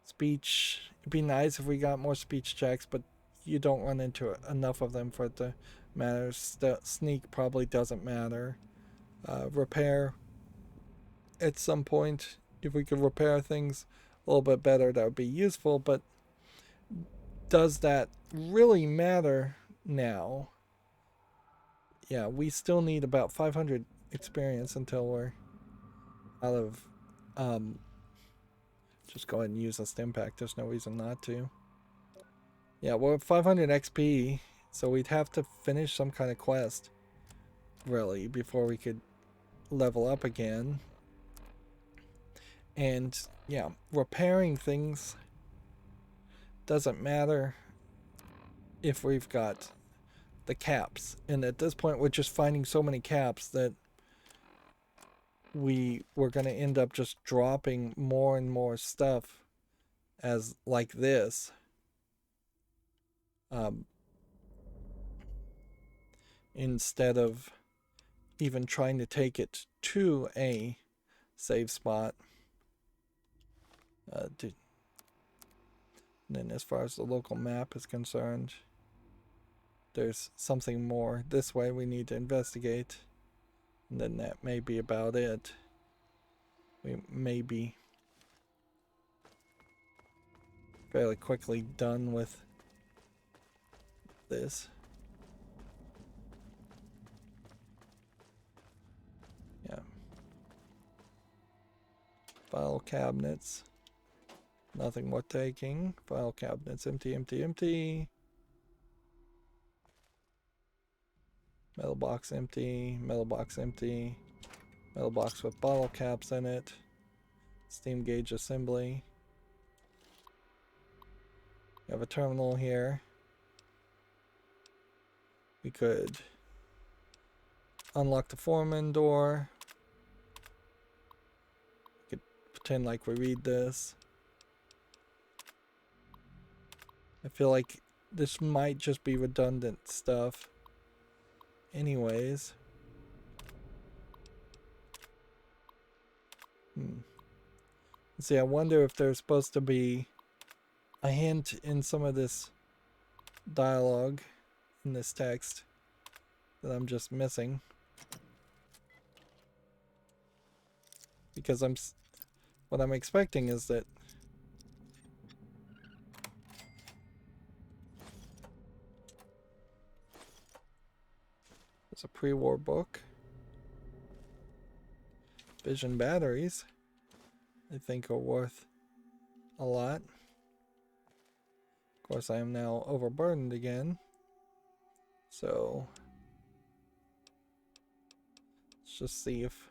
Speech, it'd be nice if we got more speech checks, but you don't run into enough of them for it to matter. Sneak probably doesn't matter. Repair, at some point, if we could repair things a little bit better, that would be useful, but does that really matter now? Yeah, we still need about 500 experience until we're out of... just go ahead and use a stim pack. There's no reason not to. Yeah, we're at 500 XP, so we'd have to finish some kind of quest, really, before we could level up again. And, yeah, repairing things doesn't matter if we've got the caps. And at this point, we're just finding so many caps that we're going to end up just dropping more and more stuff as like this. Instead of even trying to take it to a save spot. And then as far as the local map is concerned, there's something more this way we need to investigate. And then that may be about it. We may be fairly quickly done with this. Yeah. File cabinets. Nothing worth taking. File cabinets empty, empty, empty. Metal box empty. Metal box empty. Metal box with bottle caps in it. Steam gauge assembly. We have a terminal here. We could unlock the foreman door. We could pretend like we read this. I feel like this might just be redundant stuff. Anyways. See, I wonder if there's supposed to be a hint in some of this dialogue in this text that I'm just missing. Because what I'm expecting is that there's a pre-war book. Vision batteries, I think, are worth a lot. Of course, I am now overburdened again. So let's just see if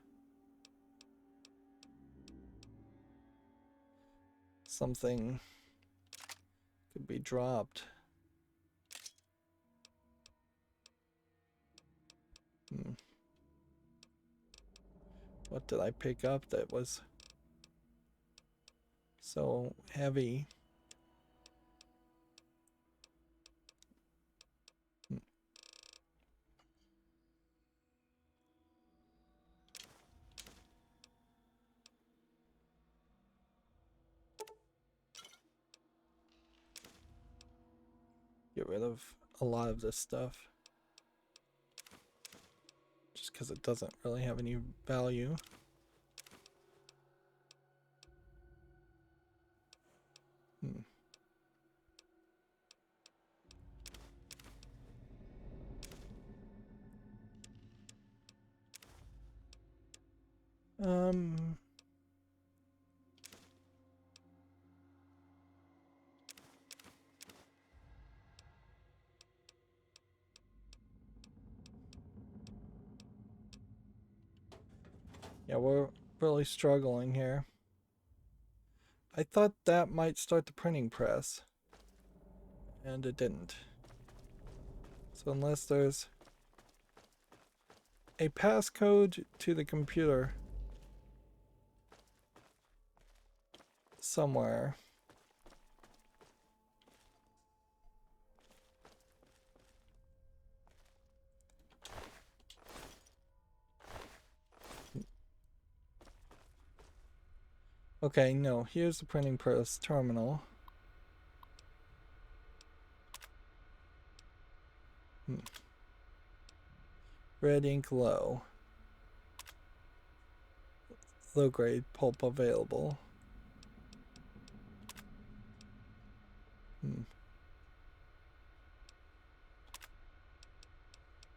something could be dropped. What did I pick up that was so heavy? Get rid of a lot of this stuff. Just because it doesn't really have any value. Yeah, we're really struggling here. I thought that might start the printing press, and it didn't. So unless there's a passcode to the computer somewhere. Okay, no, here's the printing press terminal. Red ink low. Low grade pulp available.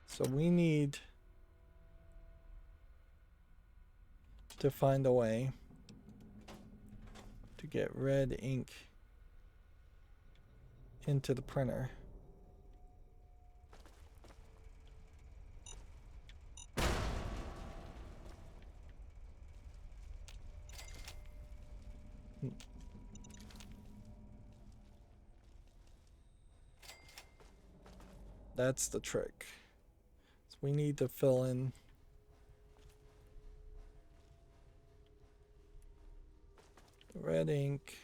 So we need to find a way to get red ink into the printer. That's the trick. So we need to fill in red ink.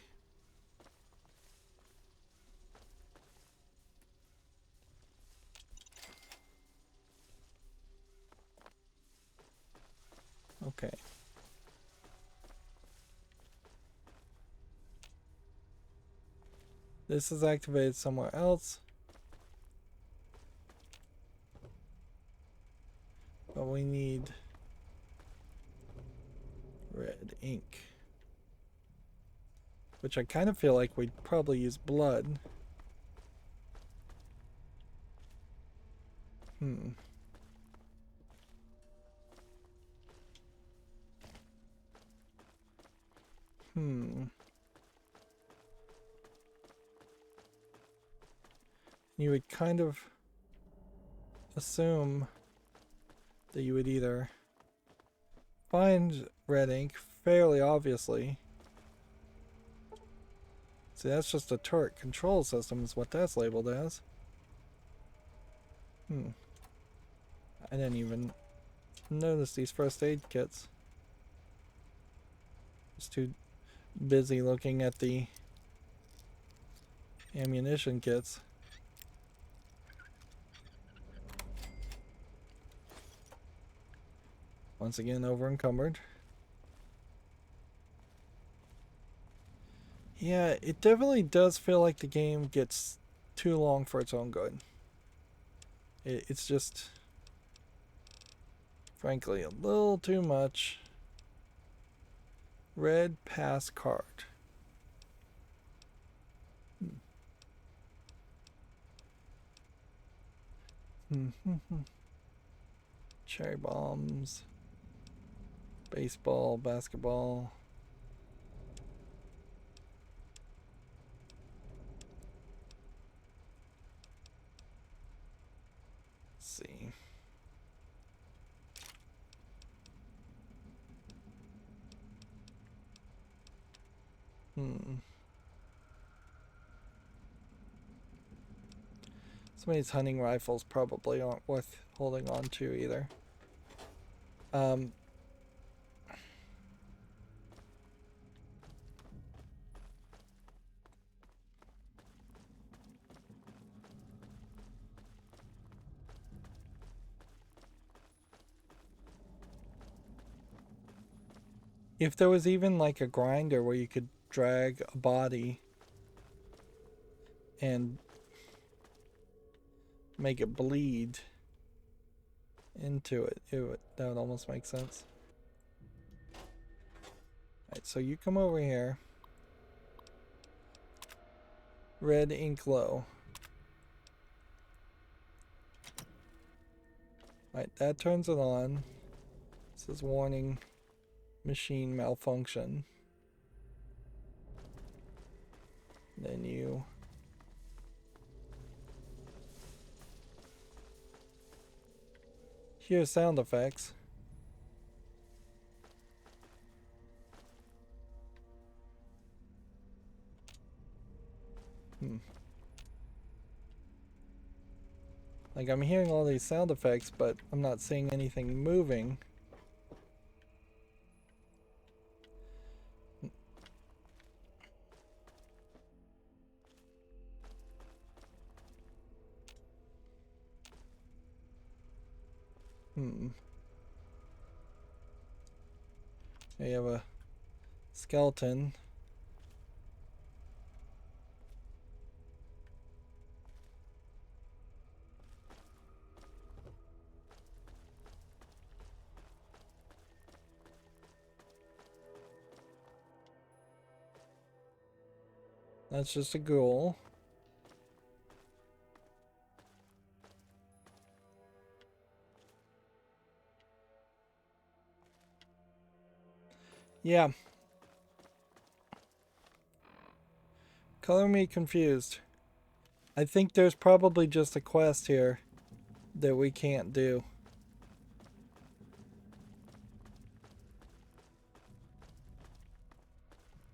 Okay. This is activated somewhere else. But we need red ink. Which I kind of feel like we'd probably use blood. You would kind of assume that you would either find red ink fairly obviously. See, that's just a turret control system is what that's labeled as. I didn't even notice these first aid kits. Just too busy looking at the ammunition kits. Once again, over encumbered. Yeah, it definitely does feel like the game gets too long for its own good. It's just, frankly, a little too much. Red pass card. Cherry bombs. Baseball, basketball. Let's see. Some of these hunting rifles probably aren't worth holding on to either. If there was even like a grinder where you could drag a body and make it bleed into it, that would almost make sense. Alright, so you come over here. Red ink low. Alright, that turns it on. It says warning. Machine malfunction. Then you hear sound effects. Like I'm hearing all these sound effects, but I'm not seeing anything moving. You have a skeleton. That's just a ghoul. Yeah. Color me confused. I think there's probably just a quest here that we can't do.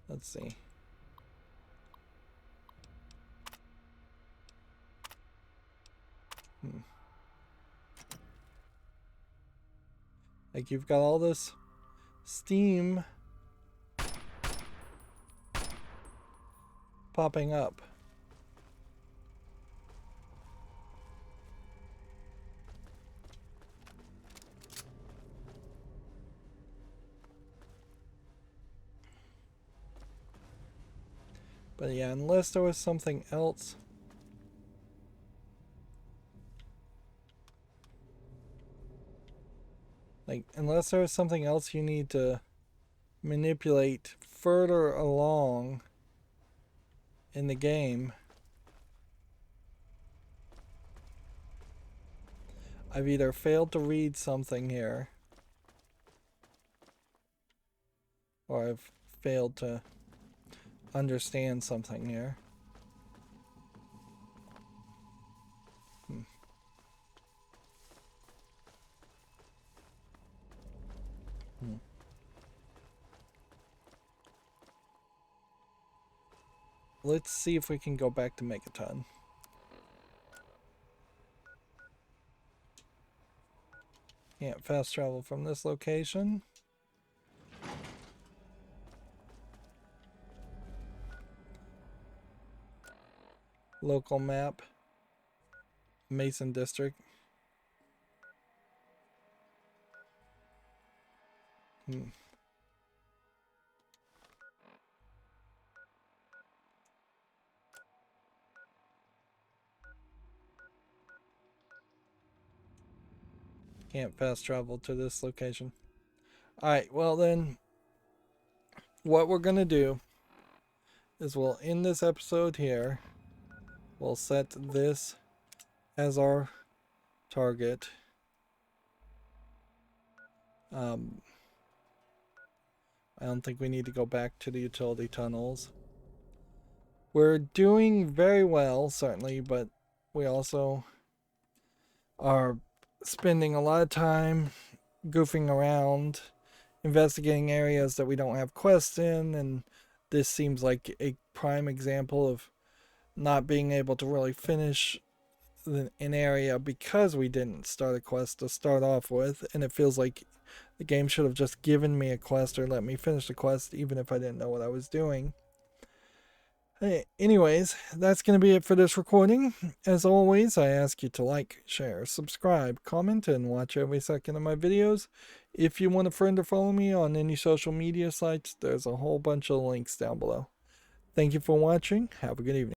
Let's see. Like, you've got all this steam popping up. But yeah, unless there was something else. Like, unless there was something else you need to manipulate further along in the game, I've either failed to read something here, or I've failed to understand something here. Let's see if we can go back to Megaton. Can't fast travel from this location. Local map. Mason District. Can't fast travel to this location. Alright, well then, what we're going to do is we'll end this episode here. We'll set this as our target. I don't think we need to go back to the utility tunnels. We're doing very well, certainly, but we also are spending a lot of time goofing around, investigating areas that we don't have quests in, and this seems like a prime example of not being able to really finish an area because we didn't start a quest to start off with, and it feels like the game should have just given me a quest or let me finish the quest even if I didn't know what I was doing. Hey, anyways, that's going to be it for this recording. As always, I ask you to like, share, subscribe, comment, and watch every second of my videos. If you want a friend or follow me on any social media sites, there's a whole bunch of links down below. Thank you for watching. Have a good evening.